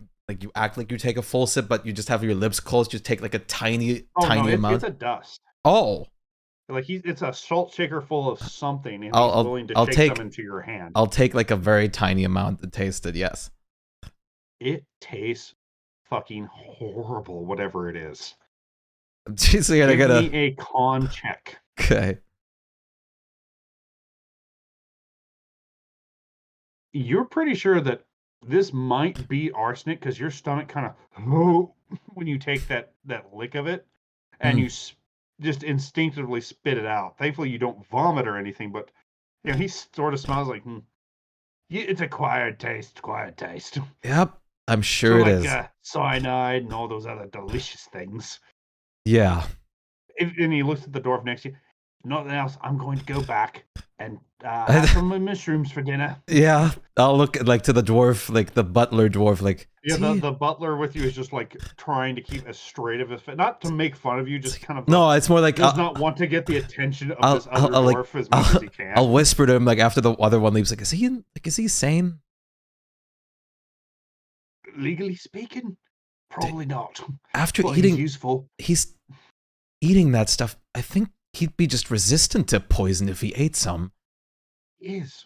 act like you take a full sip, but you just have your lips closed. You take like a tiny amount. It's a dust. Oh. Like it's a salt shaker full of something, and he's willing to shake some into your hand. I'll take like a very tiny amount to taste it. Yes. It tastes fucking horrible, whatever it is. Jeez, Give me a con check. Okay. You're pretty sure that this might be arsenic because your stomach kind of when you take that lick of it, and you just instinctively spit it out. Thankfully, you don't vomit or anything, but he sort of smells like it's acquired taste. Yep, I'm sure so it is. Cyanide and all those other delicious things. Yeah. And he looks at the dwarf next to you. Nothing else. I'm going to go back and have some mushrooms for dinner. Yeah, I'll look like to the dwarf, like the butler dwarf, like. Yeah, the butler with you is just like trying to keep as straight of a face, not to make fun of you, just kind of. No, it's more like does not want to get the attention of this other dwarf as much as he can. I'll whisper to him like after the other one leaves, like, is he sane? Legally speaking, probably not. After but eating, he's eating that stuff. I think he'd be just resistant to poison if he ate some. He is.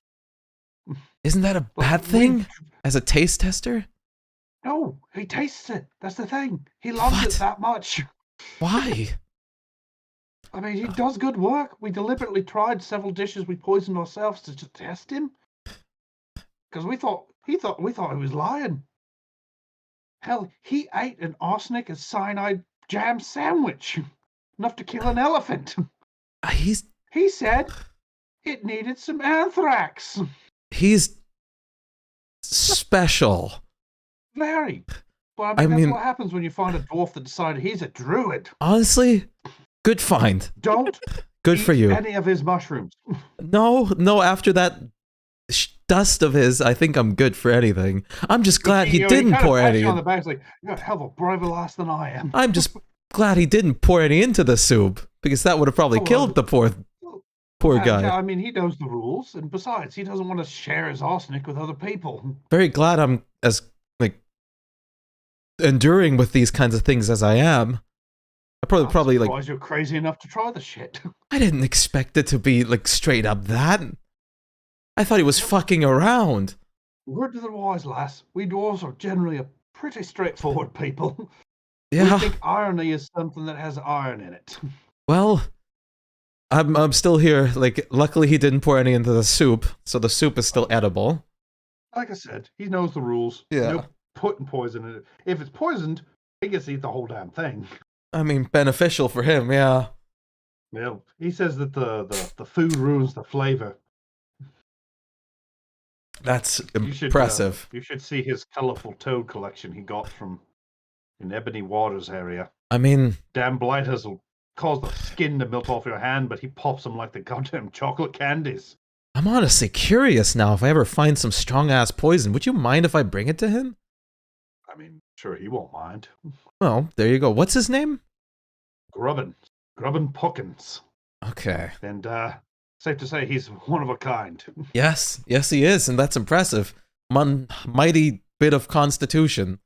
Isn't that a bad thing as a taste tester? No, he tastes it. That's the thing. He loves it that much. Why? I mean, he does good work. We deliberately tried several dishes we poisoned ourselves to just test him. Because we thought he was lying. Hell, he ate an arsenic and cyanide jam sandwich. Enough to kill an elephant. He said it needed some anthrax. He's special. Very. But I mean, that's what happens when you find a dwarf that decided he's a druid. Honestly, good find. Don't good eat for you. Any of his mushrooms. No, after that dust of his, I think I'm good for anything. I'm just glad he didn't pour any. On the back, like, you're a hell of a braver lass than I am. I'm just glad he didn't pour any into the soup, because that would have probably killed the poor guy. Yeah, I mean, he knows the rules, and besides, he doesn't want to share his arsenic with other people. Very glad I'm as enduring with these kinds of things as I am. I probably like. Surprised you're crazy enough to try the shit. I didn't expect it to be like straight up that. I thought he was fucking around. Word to the wise, lass. We dwarves are generally a pretty straightforward people. Yeah. We think irony is something that has iron in it. Well, I'm still here. Like, luckily he didn't pour any into the soup, so the soup is still edible. Like I said, he knows the rules. Yeah. No putting poison in it. If it's poisoned, he gets to eat the whole damn thing. I mean, beneficial for him, yeah. Well, he says that the food ruins the flavor. That's You impressive. should see his colorful toad collection he got from in Ebony Waters area. I mean, Damn blighters will cause the skin to melt off your hand, but he pops them like the goddamn chocolate candies. I'm honestly curious now if I ever find some strong-ass poison. Would you mind if I bring it to him? I mean, sure, he won't mind. Well, there you go. What's his name? Grubbin Puckins. Okay. And safe to say he's one of a kind. Yes, he is, and that's impressive. Mighty bit of constitution.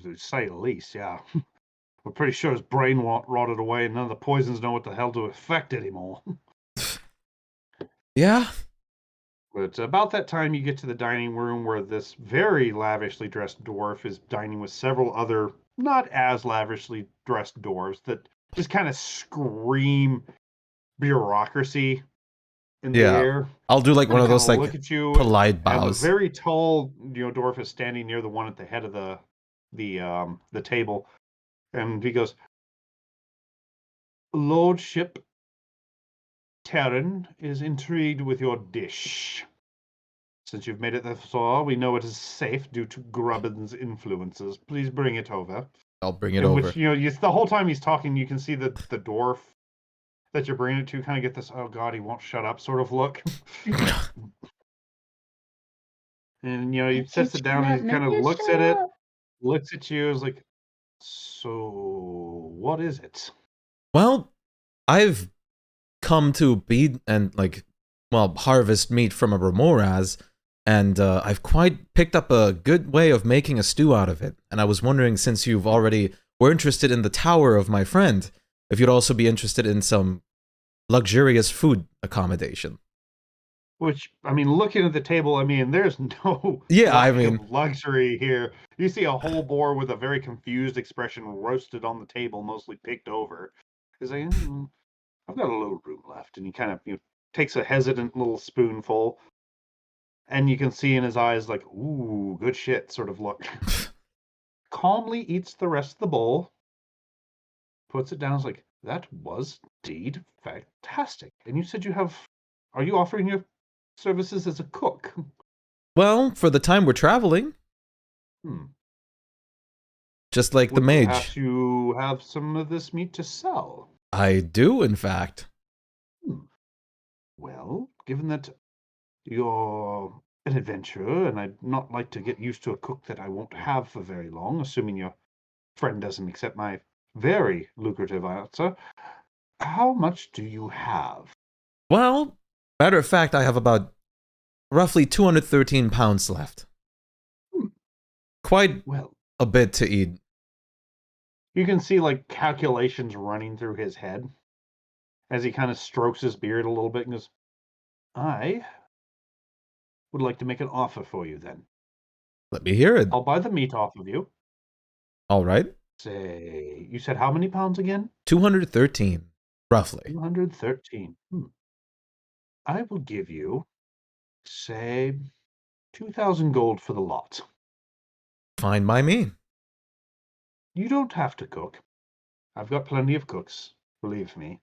To say the least, yeah. We're pretty sure his brain rotted away and none of the poisons know what the hell to affect anymore. Yeah? But about that time, you get to the dining room where this very lavishly dressed dwarf is dining with several other not as lavishly dressed dwarves that just kind of scream bureaucracy in the air. I'll do like one of those like look at you, polite and bows. a very tall, dwarf is standing near the one at the head of the table, and he goes, "Lordship Terran is intrigued with your dish. Since you've made it thus far, we know it is safe due to Grubbin's influences. Please bring it over." I'll bring it over. Which, the whole time he's talking, you can see the dwarf that you're bringing it to kind of get this, oh god, he won't shut up sort of look. And, he sets it down and he kind of looks at it, looks at you, is like, so what is it? Well, I've come to be and harvest meat from a remoras, and I've quite picked up a good way of making a stew out of it. And I was wondering, since you've already were interested in the tower of my friend, if you'd also be interested in some luxurious food accommodation. Which, I mean, looking at the table, I mean, there's no luxury here. You see a whole boar with a very confused expression roasted on the table, mostly picked over. He's like, I've got a little room left. And he kind of takes a hesitant little spoonful. And you can see in his eyes, like, ooh, good shit sort of look. Calmly eats the rest of the bowl. Puts it down. Is like, that was indeed fantastic. And you said are you offering your services as a cook? Well, for the time we're traveling. Just like the mage. Perhaps you have some of this meat to sell. I do, in fact. Well, given that you're an adventurer, and I'd not like to get used to a cook that I won't have for very long, assuming your friend doesn't accept my very lucrative answer, how much do you have? Well, matter of fact, I have about roughly 213 pounds left. Quite a bit to eat. You can see like calculations running through his head as he kind of strokes his beard a little bit and goes, I would like to make an offer for you then. Let me hear it. I'll buy the meat off of you. All right. Say, you said how many pounds again? 213, roughly. 213. I will give you, say, 2,000 gold for the lot. Fine by me. You don't have to cook. I've got plenty of cooks, believe me.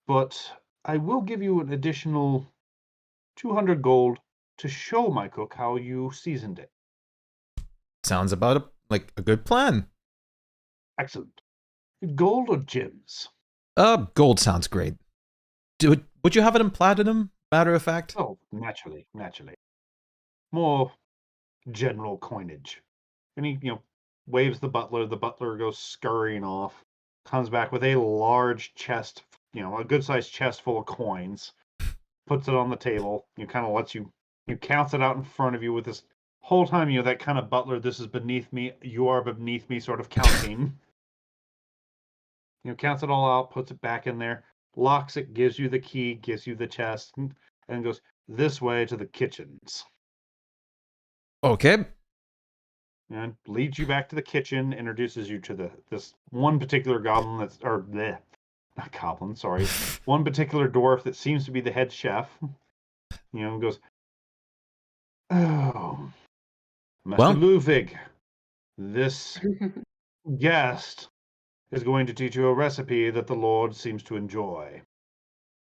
But I will give you an additional 200 gold to show my cook how you seasoned it. Sounds about a good plan. Excellent. Gold or gems? Gold sounds great. Would you have it in platinum, matter of fact? Oh, naturally. More general coinage. And he, waves the butler. The butler goes scurrying off, comes back with a large chest, a good-sized chest full of coins, puts it on the table, kind of lets you counts it out in front of you with this whole time, that kind of butler, this is beneath me, you are beneath me sort of counting. Counts it all out, puts it back in there, locks it, gives you the key, gives you the chest, and goes this way to the kitchens. Okay. And leads you back to the kitchen, introduces you to this one particular goblin not goblin, sorry, one particular dwarf that seems to be the head chef. And goes, oh, Master Well- Ludwig, this guest is going to teach you a recipe that the Lord seems to enjoy.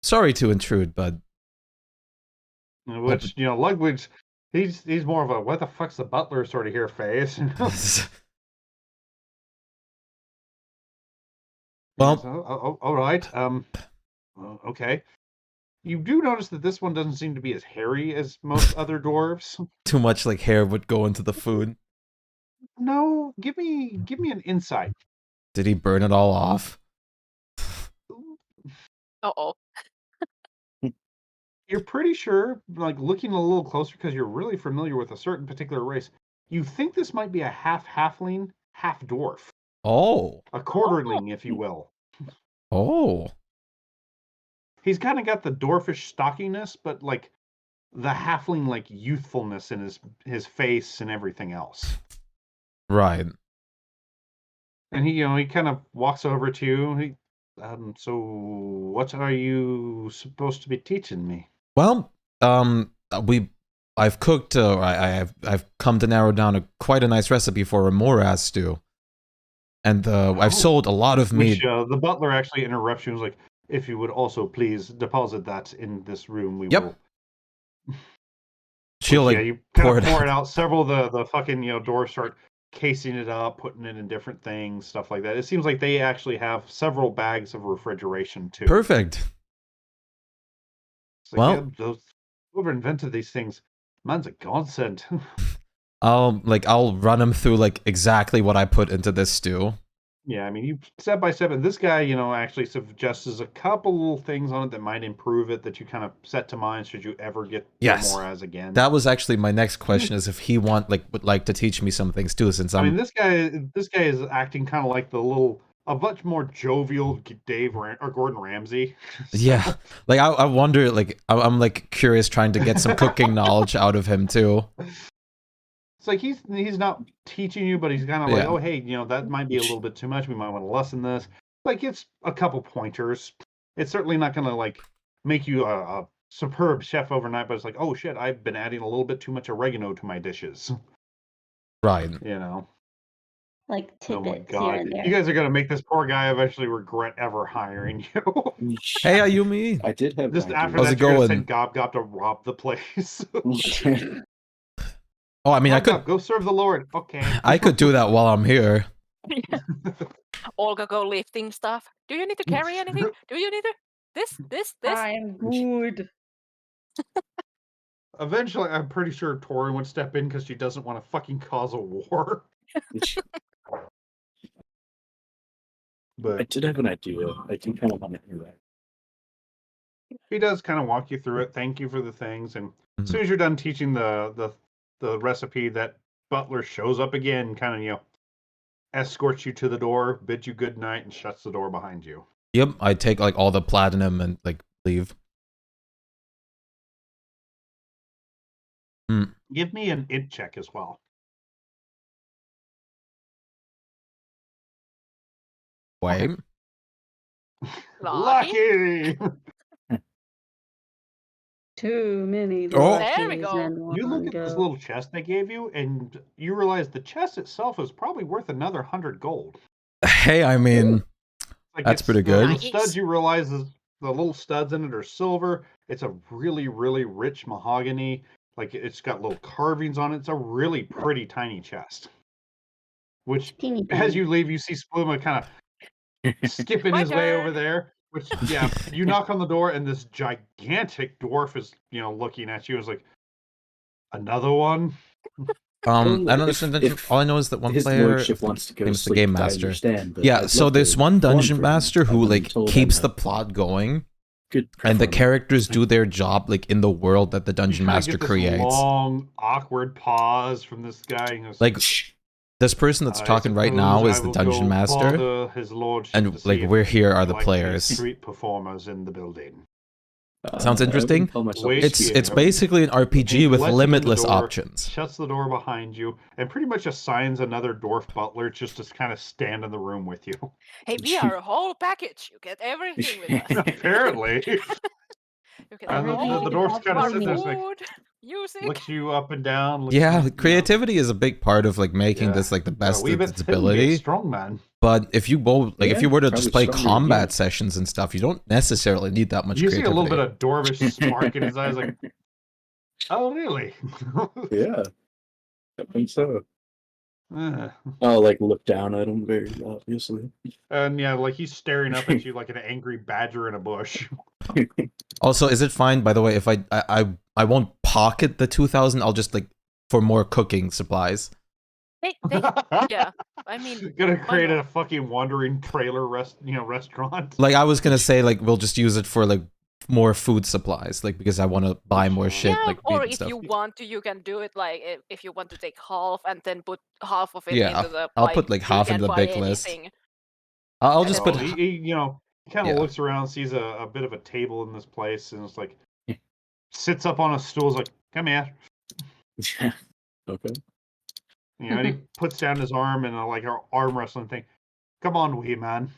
Sorry to intrude, but Which, Ludwig's, he's more of a what the fuck's the butler sort of here face. well, So, all right. Okay. You do notice that this one doesn't seem to be as hairy as most other dwarves. too much like hair would go into the food. No, give me an insight. Did he burn it all off? Uh-oh. You're pretty sure, like looking a little closer because you're really familiar with a certain particular race, you think this might be a half-halfling, half-dwarf. Oh. A quarterling, if you will. Oh. He's kind of got the dwarfish stockiness, but like the halfling like youthfulness in his face and everything else. Right. And he kind of walks over to you. So what are you supposed to be teaching me? Well, I've cooked. I've come to narrow down quite a nice recipe for a morass stew, and I've sold a lot of meat. Which the butler actually interrupts you and was like, "If you would also please deposit that in this room, we Yep. will." She'll Which, like you kind pour of it pour out. it out. Several of the fucking doors start casing it up, putting it in different things, stuff like that. It seems like they actually have several bags of refrigeration too. Perfect. It's like, Well- yeah, whoever invented these things, man's a godsend. I'll run him through like exactly what I put into this stew. Yeah, I mean, you step by step, and this guy, actually suggests a couple little things on it that might improve it that you kind of set to mind should you ever get Yes. more as again. That was actually my next question: is if he would like to teach me some things too, since I I'm mean, this guy is acting kind of like a much more jovial or Gordon Ramsay. yeah. Like I wonder, like I'm like curious, trying to get some cooking knowledge out of him too. It's like he's not teaching you, but he's kind of like, Yeah. oh, hey, that might be a little bit too much. We might want to lessen this. Like, it's a couple pointers. It's certainly not going to like make you a superb chef overnight, but it's like, oh shit, I've been adding a little bit too much oregano to my dishes. Right. Like Oh my tidbits here god, and there. you guys are going to make this poor guy eventually regret ever hiring you. Hey, Ayumi. I did have Just an after idea. How's that, it you're gonna going? send Gob to rob the place. Oh, I mean, I Gob, could go serve the Lord. Okay. I could do that while I'm here. Olga go lifting stuff. Do you need to carry anything? Do you need to this? I am good. Eventually, I'm pretty sure Tori would step in because she doesn't want to fucking cause a war. I But did have an idea. I do kind of want to hear that. he does kind of walk you through it. Thank you for the things, and as Mhm. soon as you're done teaching the recipe, that butler shows up again, kind of escorts you to the door, bids you good night, and shuts the door behind you. Yep, I take like all the platinum and like leave. Give me an int check as well. Wait. Lucky. Too many Oh. There we luckies go. in one You look at this go. little chest they gave you, and you realize the chest itself is probably worth another 100 gold. Hey, I mean, Like, That's it's pretty the good. little studs you realize is the little studs in it are silver. It's a really, really rich mahogany. Like, it's got little carvings on it. It's a really pretty tiny chest. Which, Teeny as tiny. you leave, you see Spluma kind of skipping My his way over turn. there. Which, yeah, you knock on the door, and this gigantic dwarf is, looking at you. It's like, another one? I Well, don't understand if- dungeon. if All I know is that one His player. lordship wants to go to name's the sleep. game I master. understand, but Yeah, I'd so love there's to one go on dungeon for him. master I who wasn't like told keeps I'm the a plot going, good and the performer. characters do their job like in the world that the You dungeon kinda master get this creates. long, awkward pause from this guy. And he goes, Like this person that's I talking right suppose now I is the will dungeon go master, bother his lordship to and see like if we're here are he'd the like any players. street performers in the building. Sounds I interesting. wouldn't call myself a Wait It's street here. basically an He RPG with lets you in the limitless door, options. Shuts the door behind you, and pretty much assigns another dwarf butler just to kind of stand in the room with you. Hey, we are a whole package. You get everything with us. Apparently. You get And Everything the all dwarf's kind of our sitting there like, food, music. looks you up and down. Looks Yeah, you, creativity is a big part of like making Yeah. this like the best wee of bit its thin, ability. bit strong, man. But if you go like if Yeah, you were to probably just play stronger than combat you. sessions and stuff, you don't necessarily need that much You see a creativity. little bit of dwarvish spark in his eyes, like, oh, really? Yeah, I think so. Uh, I'll like look down at him very obviously. and yeah, like he's staring up at you like an angry badger in a bush. Also, is it fine by the way if I won't pocket the 2,000? I'll just like for more cooking supplies. Yeah, I mean, Gonna why create a not? fucking wandering trailer restaurant. Like I was gonna say like we'll just use it for like more food supplies, like because I want to buy more shit Yeah, like meat or and if stuff. you want to, you can do it like if you want to take half and then put half of it Yeah, into the I'll like put like you half can into the buy big list. anything. I'll And just then- put he kind of Yeah. looks around, sees a bit of a table in this place, and it's like sits up on a stool, is like, come here. Yeah. Okay. And he puts down his arm in a like an arm wrestling thing. Come on, wee man.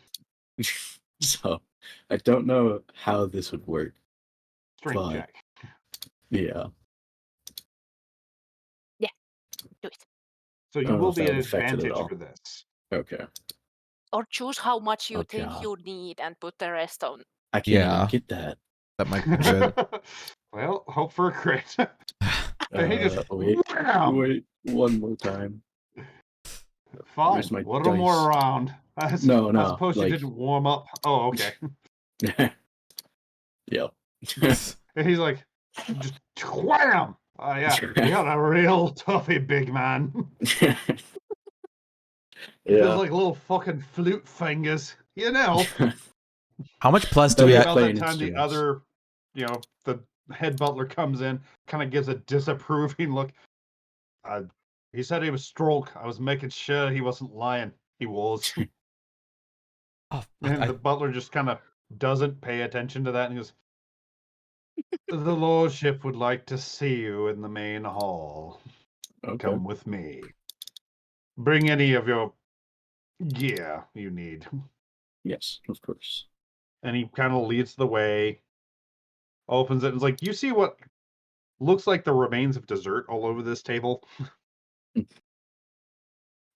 So I don't know how this would work. Strength Fine. check. Yeah. do it. So you don't know will if be that at would affect it at advantage all. for this. Okay. Or choose how much you Oh, think God. you need and put the rest on. I can't Yeah. even get that. that might be good. Well, hope for a crit. And he just Wait. wham! Wait. One more time. Fine. Where's my Little more dice? around. I No, suppose like- you didn't warm up. Oh, okay. Yep. And he's like, just wham! Yeah, you got a real toughy big man. Yeah. Feels like little fucking flute fingers. You know. How much plus do Oh, we yeah. have? About that playing time, the instruments. other, the head butler comes in, kind of gives a disapproving look. He said he was stroke. I was making sure he wasn't lying. He was. Oh, fuck, And the butler just kind of doesn't pay attention to that, and he goes, "The lordship would like to see you in the main hall. Okay. Come with me. Bring any of your gear you need." Yes, of course. And he kind of leads the way, opens it, and is like, "You see what looks like the remains of dessert all over this table?"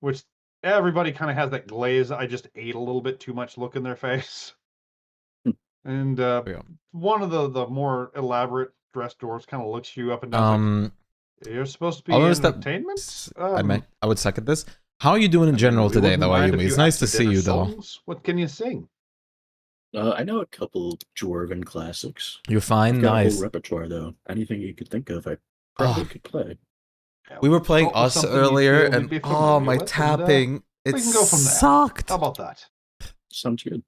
Which everybody kind of has that glaze, I just ate a little bit too much look in their face. And Yeah. one of the more elaborate dressed dwarves kind of looks you up and down. Like, you're supposed to be I'll notice that- entertainment? I would second this. How are you doing in general we today, wouldn't though, mind Ayumi? if It's you nice to asked see dinner you, though. songs. What can you sing? I know a couple dwarven classics. You're fine, I've got a nice. whole repertoire though. Anything you could think of, I probably Oh, could play. we were playing Start with Us something you earlier, feel and you'd be oh, familiar my with, and, tapping, it we can go from there. sucked. How about that? Sounds good.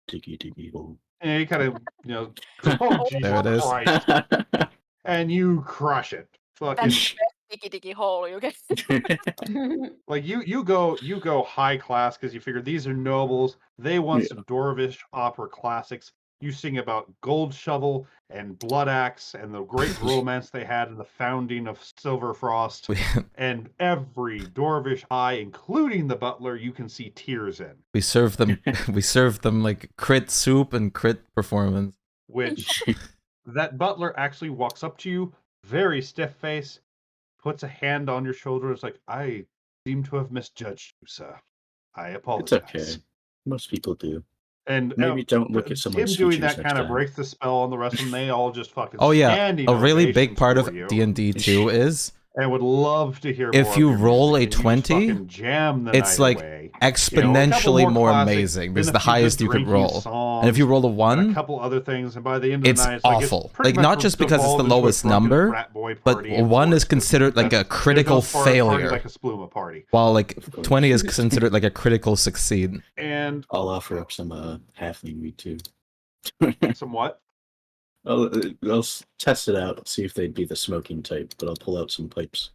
Diggy hole. And you kind of, oh, Jesus There it is. Christ. And you crush it. Fucking, That's the best dicky hole you can. like you go high class because you figure these are nobles. They want Yeah. some dwarvish opera classics. You sing about Gold Shovel and Blood Axe and the great romance they had in the founding of Silverfrost. And every dwarvish high, including the butler, you can see tears in. We served them. We served them like crit soup and crit performance. Which that butler actually walks up to you, very stiff face, puts a hand on your shoulder. It's like, I seem to have misjudged you, sir. I apologize. It's okay. Most people do. And Maybe don't look at someone's him doing features that next kind of time. breaks the spell on the rest of them. They all just fucking Oh yeah, standing a really big ovations part for of you. D&D 2 is And would love to hear if more you of your roll music, a and you just 20, fucking jam the it's night like away. exponentially more classics, amazing then because a the few good highest you could drinking roll. And if you songs, roll a and a 1, couple other things, and by the end of it's the night, it's like, awful. pretty Like, much not just because it's the devolved into a lowest drunken number, frat boy but party in 1 is Forest. considered like a That's- critical there's no party failure, like a spluma party. while like Of course. 20 is considered like a critical succeed. And I'll offer up some halfling meat too. somewhat. I'll test it out, see if they'd be the smoking type, but I'll pull out some pipes.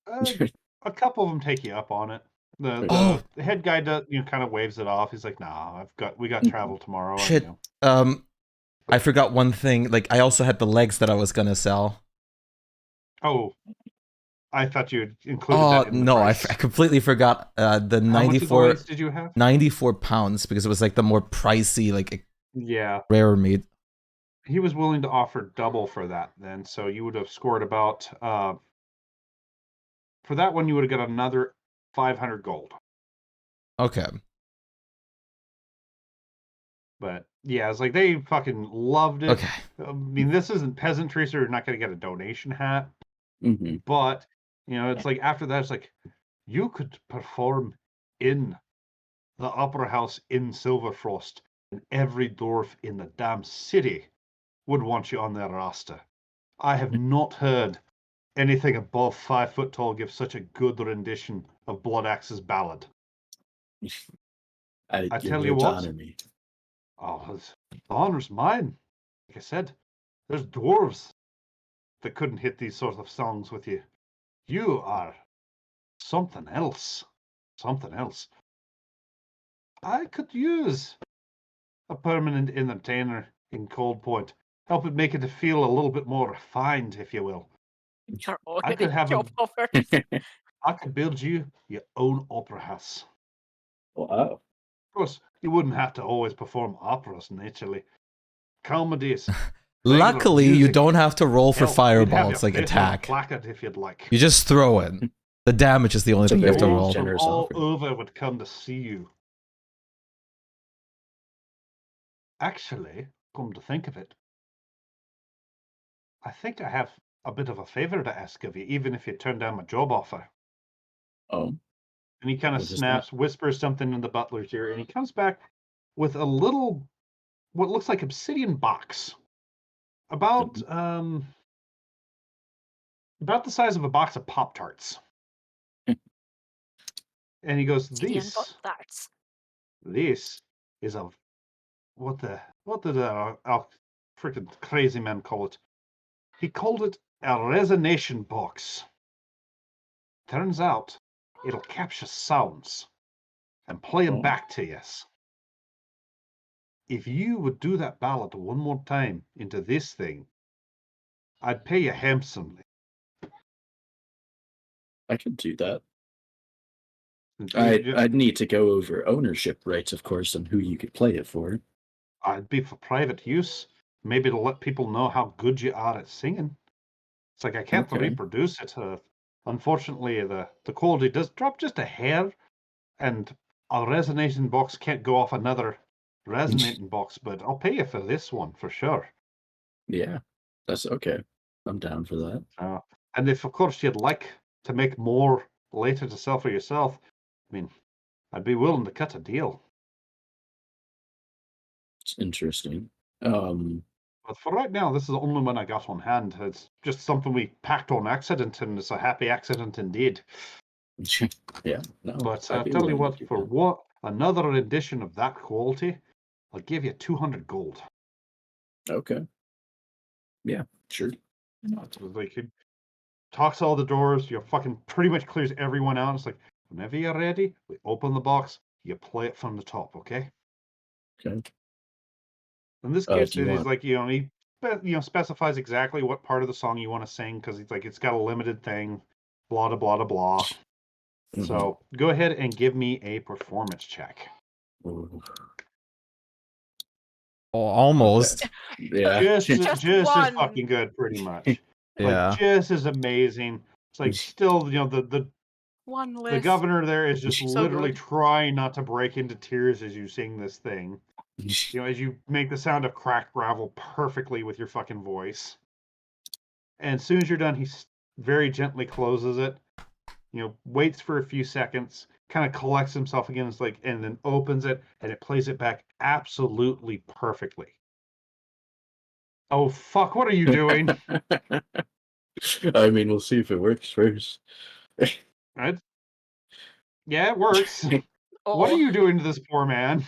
A couple of them take you up on it. The head guy does, kind of waves it off. He's like, "Nah, we got travel tomorrow." Shit. I forgot one thing. Like, I also had the legs that I was gonna sell. Oh, I thought you had included that in the no, I price. completely forgot the How much of the legs did you have? 94 pounds, because it was like the more pricey, like rare meat. He was willing to offer double for that then, so you would have scored about for that one you would have got another 500 gold. Okay. But yeah, it's like they fucking loved it. Okay. I mean, this isn't peasantry, so you're not going to get a donation hat. Mm-hmm. But it's like after that, it's like you could perform in the opera house in Silverfrost, and every dwarf in the damn city would want you on their roster. I have not heard anything above 5 foot tall give such a good rendition of Blood Axe's ballad. I tell you what. honor me. Oh, the honor's mine. Like I said, there's dwarves that couldn't hit these sorts of songs with you. You are something else. Something else. I could use a permanent entertainer in Cold Point. Help it make it feel a little bit more refined, if you will. You're already could have job offers. I could build you your own opera house. Wow. Of course, you wouldn't have to always perform operas naturally. Comedies. Luckily, you don't have to roll for fireballs like attack. Placard if you'd like. You just throw it. The damage is the only thing you have to roll. From all over would come to see you. Actually, come to think of it, I think I have a bit of a favor to ask of you, even if you turn down my job offer. Oh. And he kind of snaps, whispers something in the butler's ear, and he comes back with a little, what looks like obsidian box. About the size of a box of Pop-Tarts. And he goes, this is a, what did our freaking crazy man call it? He called it a resonation box. Turns out it'll capture sounds and play them back to you. If you would do that ballad one more time into this thing, I'd pay you handsomely. I could do that. I'd need to go over ownership rights, of course, and who you could play it for. I'd be for private use, maybe to let people know how good you are at singing. It's like I can't reproduce it. Unfortunately, the quality does drop just a hair, and a resonating box can't go off another resonating box, but I'll pay you for this one for sure. Yeah, that's okay. I'm down for that. And if, of course, you'd like to make more later to sell for yourself, I mean, I'd be willing to cut a deal. It's interesting. But for right now, this is the only one I got on hand. It's just something we packed on accident, and it's a happy accident indeed. Yeah. No, but I'll tell you what, for another edition of that quality, I'll give you 200 gold. Okay. Yeah, sure. Like, he talks all the doors, fucking pretty much clears everyone out. It's like, whenever you're ready, we open the box, you play it from the top, okay? Okay. In this case, he's like, he specifies exactly what part of the song you want to sing, because he's like, it's got a limited thing, blah, blah, blah, blah. Mm-hmm. So go ahead and give me a performance check. Ooh. Oh, almost. Yeah. Just as fucking good, pretty much. Yeah. Like, just as amazing. It's like still, the governor there is just literally trying not to break into tears as you sing this thing. As you make the sound of cracked gravel perfectly with your fucking voice. And as soon as you're done, he very gently closes it. Waits for a few seconds, kind of collects himself again, and then opens it, and it plays it back absolutely perfectly. Oh, fuck, what are you doing? I mean, we'll see if it works first. Right? Yeah, it works. What are you doing to this poor man?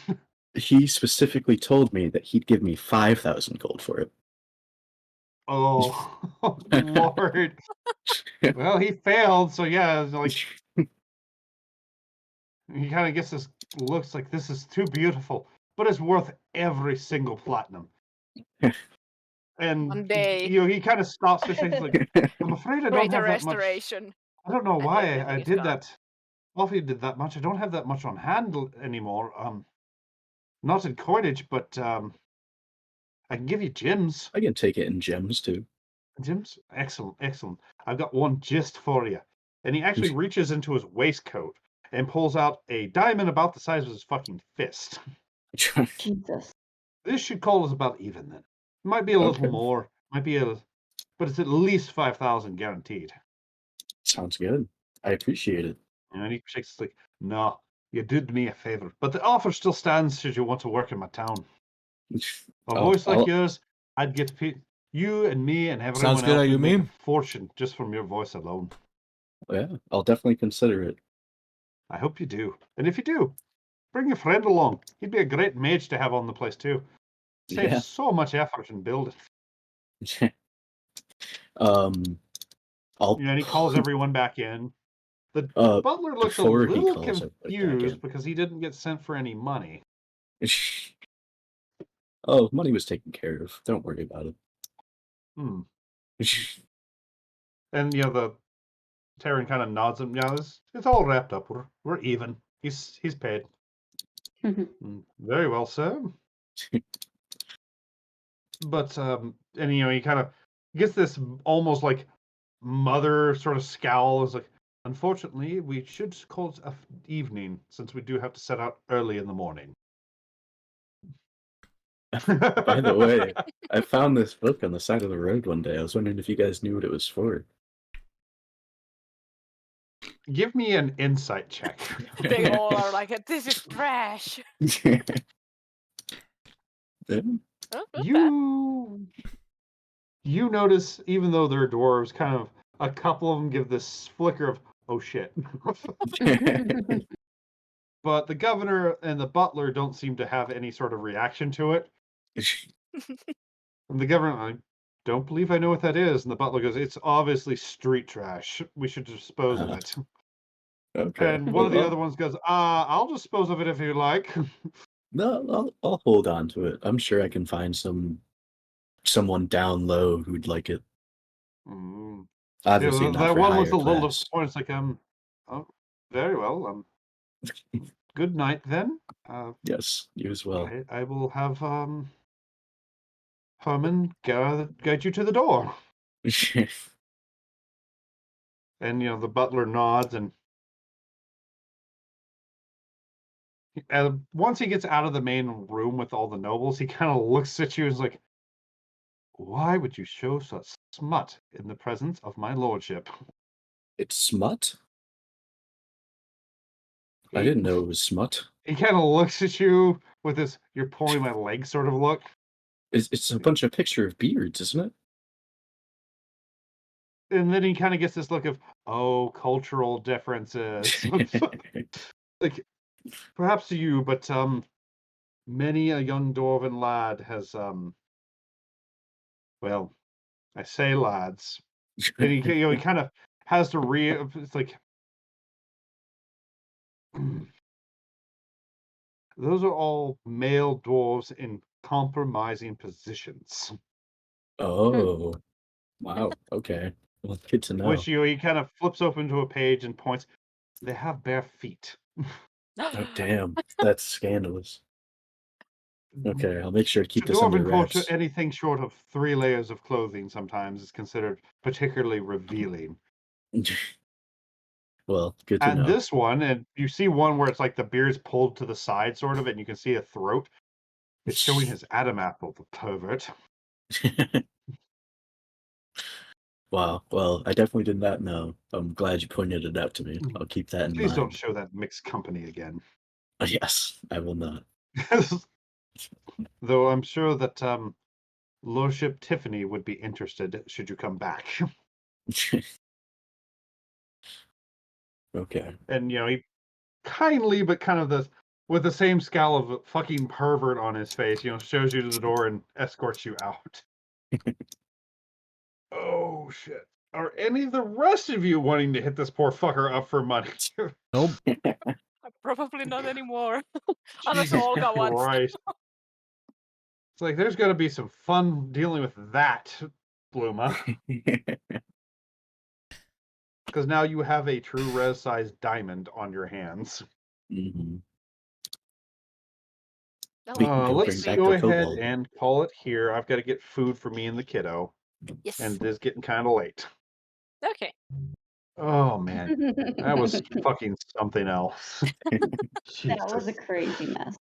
He specifically told me that he'd give me 5,000 gold for it. Oh, Lord. Well, he failed, so yeah, like He kind of gets this looks like this is too beautiful, but it's worth every single platinum. And One day. he kind of stops for a second. He's like, I'm afraid I don't Greater have that much. restoration. I don't know and why everything I is did gone. that. Coffee did that much. I don't have that much on hand anymore. Not in coinage, but I can give you gems. I can take it in gems too. Gems? Excellent, excellent. I've got one just for you. And he actually reaches into his waistcoat and pulls out a diamond about the size of his fucking fist. Jesus. This should call us about even then. Might be a little Okay. more. Might be but it's at least 5,000 guaranteed. Sounds good. I appreciate it. And he shakes like, no, you did me a favor. But the offer still stands should you want to work in my town. A voice like yours, I'd get you and me and everyone Sounds good, else you would make mean? a fortune just from your voice alone. Yeah, I'll definitely consider it. I hope you do. And if you do, bring your friend along. He'd be a great mage to have on the place too. Saves Yeah. so much effort in building. I'll. And he calls everyone back in. The butler looks a before he little calls everybody back confused in. because he didn't get sent for any money. Oh, money was taken care of. Don't worry about it. And the Terran kind of nods him. Yeah, it's all wrapped up. We're even. He's paid. Very well, sir. But and he kind of gets this almost like mother sort of scowl. Is like, unfortunately, we should call it a evening since we do have to set out early in the morning. By the way, I found this book on the side of the road one day. I was wondering if you guys knew what it was for. Give me an insight check. They all are like, this is trash. Yeah. Oh, not bad. You notice, even though they're dwarves, kind of a couple of them give this flicker of, oh shit. But the governor and the butler don't seem to have any sort of reaction to it. And the governor, I don't believe I know what that is. And the butler goes, it's obviously street trash. We should dispose of it. Okay. And one of the other ones goes, I'll dispose of it if you like. No, I'll hold on to it. I'm sure I can find someone down low who'd like it. Obviously, not that for one was higher a little class. disappointed. It's like, oh, very well. Good night then. Yes, you as well. I will have Herman guide you to the door. And the butler nods, and once he gets out of the main room with all the nobles, he kind of looks at you and is like, why would you show such smut in the presence of my lordship? It's smut? I didn't know it was smut. He kind of looks at you with this "you're pulling my leg" sort of look. It's a bunch of picture of beards, isn't it? And then he kind of gets this look of, oh, cultural differences. Like, perhaps to you, but many a young dwarven lad has well, I say lads. And he kind of has to it's like those are all male dwarves in compromising positions. Oh, wow. Okay. Well, good to know. Which he kind of flips open to a page and points. They have bare feet. Oh, damn. That's scandalous. Okay, I'll make sure to keep To this under dwarven culture, wraps. anything short of 3 layers of clothing sometimes is considered particularly revealing. Well, good to know. And this one, and you see one where it's like the beard's pulled to the side, sort of, and you can see a throat. It's showing his Adam apple, the pervert. Wow. Well, I definitely did not know. I'm glad you pointed it out to me. I'll keep that in Please mind. don't show that mixed company again. Yes, I will not. Though I'm sure that Lordship Tiffany would be interested should you come back. Okay. And he kindly, but kind of with the same scowl of a fucking pervert on his face, shows you to the door and escorts you out. Oh shit. Are any of the rest of you wanting to hit this poor fucker up for money? Nope. probably not anymore. Unless Jesus Olga wants. Christ. It's like there's got to be some fun dealing with that, Bluma, because now you have a true res-sized diamond on your hands. Mhm. No, We can go Let's bring back go the ahead kobold. and call it here. I've got to get food for me and the kiddo, yes. and it is getting kind of late. Okay. Oh man, that was fucking something else. That was a Jesus. crazy mess.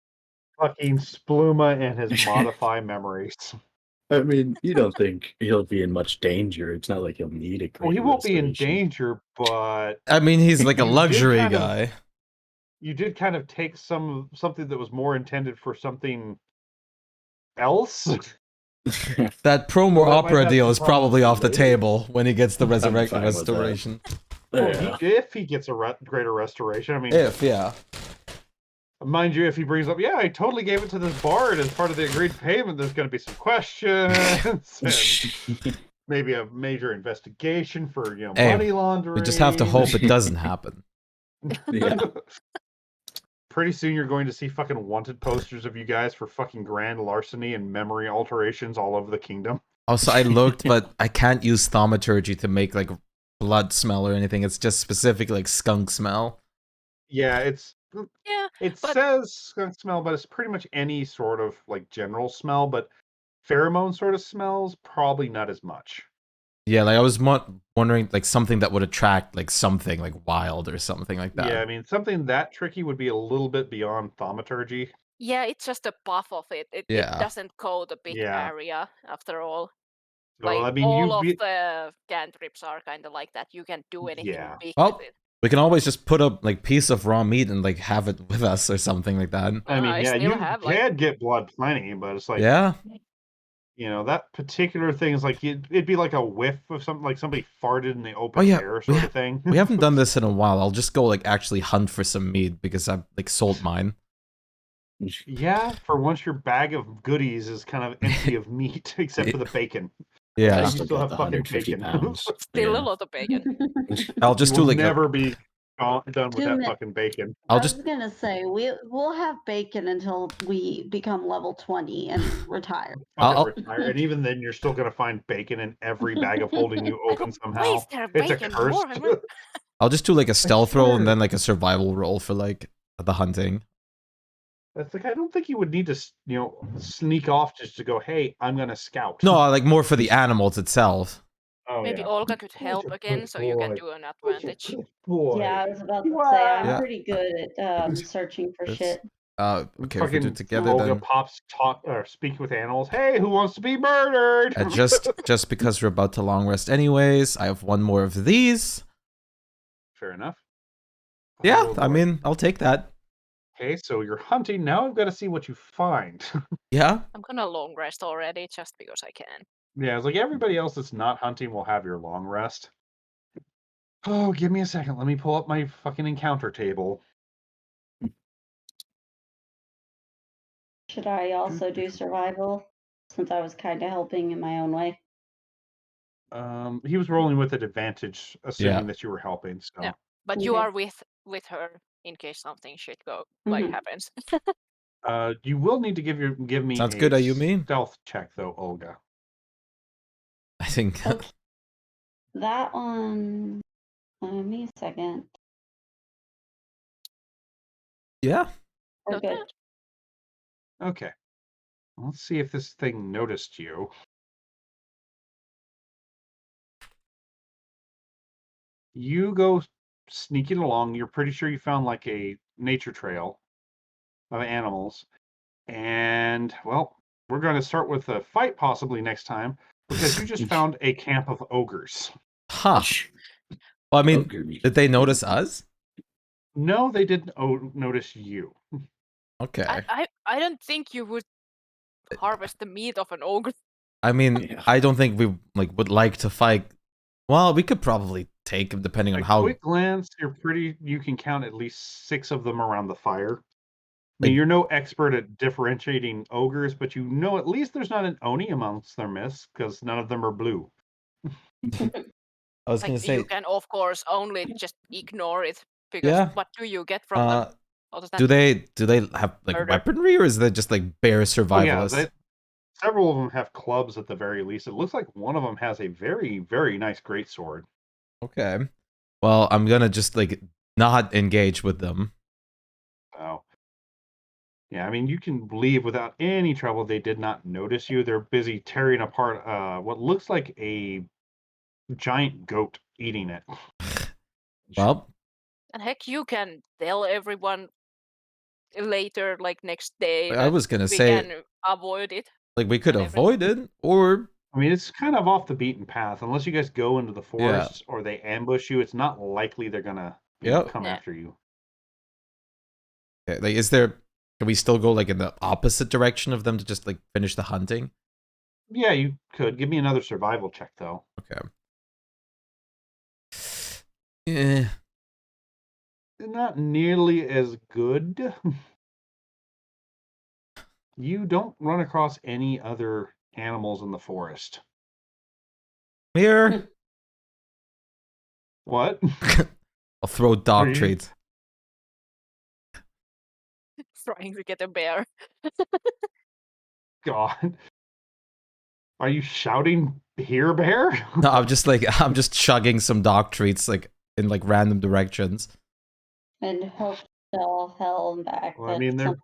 Fucking Spluma and his modify memories. I mean, you don't think he'll be in much danger. It's not like he'll need a Well, he greater won't be in restoration. danger, but I mean, he's like a You did luxury kind of- guy. you did kind of take something that was more intended for something else. That promo Well, that might opera have deal some is probably problems off the later. table when he gets the I'm fine with that. restoration. Yeah. If he gets a greater restoration, I mean, Yeah. mind you, if he brings up, yeah, I totally gave it to this bard as part of the agreed payment, there's going to be some questions and maybe a major investigation for Hey, money laundering. We just have to hope it doesn't happen. Yeah. Pretty soon you're going to see fucking wanted posters of you guys for fucking grand larceny and memory alterations all over the kingdom. Also, I looked, but I can't use thaumaturgy to make like blood smell or anything. It's just specific like skunk smell. Yeah, Yeah. it but- says skunk smell, but it's pretty much any sort of like general smell, but pheromone sort of smells, probably not as much. Yeah, like I was wondering like something that would attract like something like wild or something like that. Yeah, I mean, something that tricky would be a little bit beyond thaumaturgy. Yeah, it's just a buff of it. It Yeah. doesn't coat a big Yeah. area after all. So, Like I mean, all of the cantrips are kind of like that. You can do anything Yeah. big Well, with it. We can always just put a like piece of raw meat and like have it with us or something like that. I mean, I yeah, still you have, can get blood plenty, but it's like, Yeah. you know, that particular thing is like, it'd be like a whiff of something, like somebody farted in the open yeah, air we sort of thing. We haven't done this in a while. I'll just go like actually hunt for some meat because I've like sold mine. Yeah, for once your bag of goodies is kind of empty of meat, except for the bacon. Yeah. I You still still got have the fucking 150 bacon. pounds. Still a Yeah. lot of bacon. I'll just You do will like never be done with 2 that minutes. fucking bacon. I'll I just was gonna say we'll have bacon until we become level 20 and retire. I'll- Retire, and even then, you're still gonna find bacon in every bag of holding you open Why somehow. is there It's a bacon curse. more? I'll just do like a stealth roll swear. and then like a survival roll for like the hunting. That's like, I don't think you would need to, sneak off just to go, hey, I'm gonna scout. No, like more for the animals itself. Oh, Maybe yeah. Olga could help a again, good so you can boy. do an Such a advantage. good boy. Yeah, I was about to say I'm Yeah. pretty good at searching for It's- shit. Okay, if we do Fucking it together Olga then. pops talk or speak with animals. Hey, who wants to be murdered? Just because we're about to long rest anyways, I have one more of these. Fair enough. Yeah, Oh, I boy. mean, I'll take that. Okay, so you're hunting. Now I've got to see what you find. Yeah. I'm gonna long rest already just because I can. Yeah, it's like everybody else that's not hunting will have your long rest. Oh, give me a second. Let me pull up my fucking encounter table. Should I also do survival since I was kind of helping in my own way? He was rolling with an advantage, assuming Yeah. that you were helping. So, Yeah. But you Okay. are with her in case something shit like Mhm. happens. you will need to give me Sounds a good, Ayumi. stealth check, though, Olga. I think Okay. That one. Give me a second. yeah. We're Not good. bad. Okay. Let's see if this thing noticed you. You go sneaking along. You're pretty sure you found like a nature trail of animals. And, well, we're going to start with a fight possibly next time because you just found a camp of ogres. Huh. Well, I mean, Ogres. did they notice us? No, they didn't notice you. Okay. I don't think you would harvest the meat of an ogre. I mean, Yeah. I don't think we like would like to fight. Well, we could probably take them depending on At how. quick glance, you can count at least 6 of them around the fire. I mean, Like- you're no expert at differentiating ogres, but you know at least there's not an Oni amongst their myths because none of them are blue. I was gonna Like say, you can of course only just ignore it because Yeah. what do you get from them? How does that Do they have like Murder. weaponry, or is that just like bare Oh, survivalists? yeah, several of them have clubs at the very least. It looks like one of them has a very, very nice greatsword. Okay. Well, I'm gonna just like not engage with them. So, yeah, I mean, you can leave without any trouble. They did not notice you. They're busy tearing apart what looks like a giant goat, eating it. Well, And heck, you can tell everyone later, like next day, I that was gonna we say, can avoid it. like, we could and everything. avoid it, or I mean, it's kind of off the beaten path. Unless you guys go into the Yeah. forests or they ambush you, it's not likely they're gonna Yep. come Yeah. after you. okay, like, is there? Can we still go like in the opposite direction of them to just like finish the hunting? Yeah, you could. Give me another survival check, though. Okay. Eh. Not nearly as good. You don't run across any other animals in the forest. Here, What? I'll throw Are dog you- treats. Trying to get a bear. God. Are you shouting here, bear? No, I'm just chugging some dog treats like in like random directions. And hope they'll hell back. Well, I that mean, they're something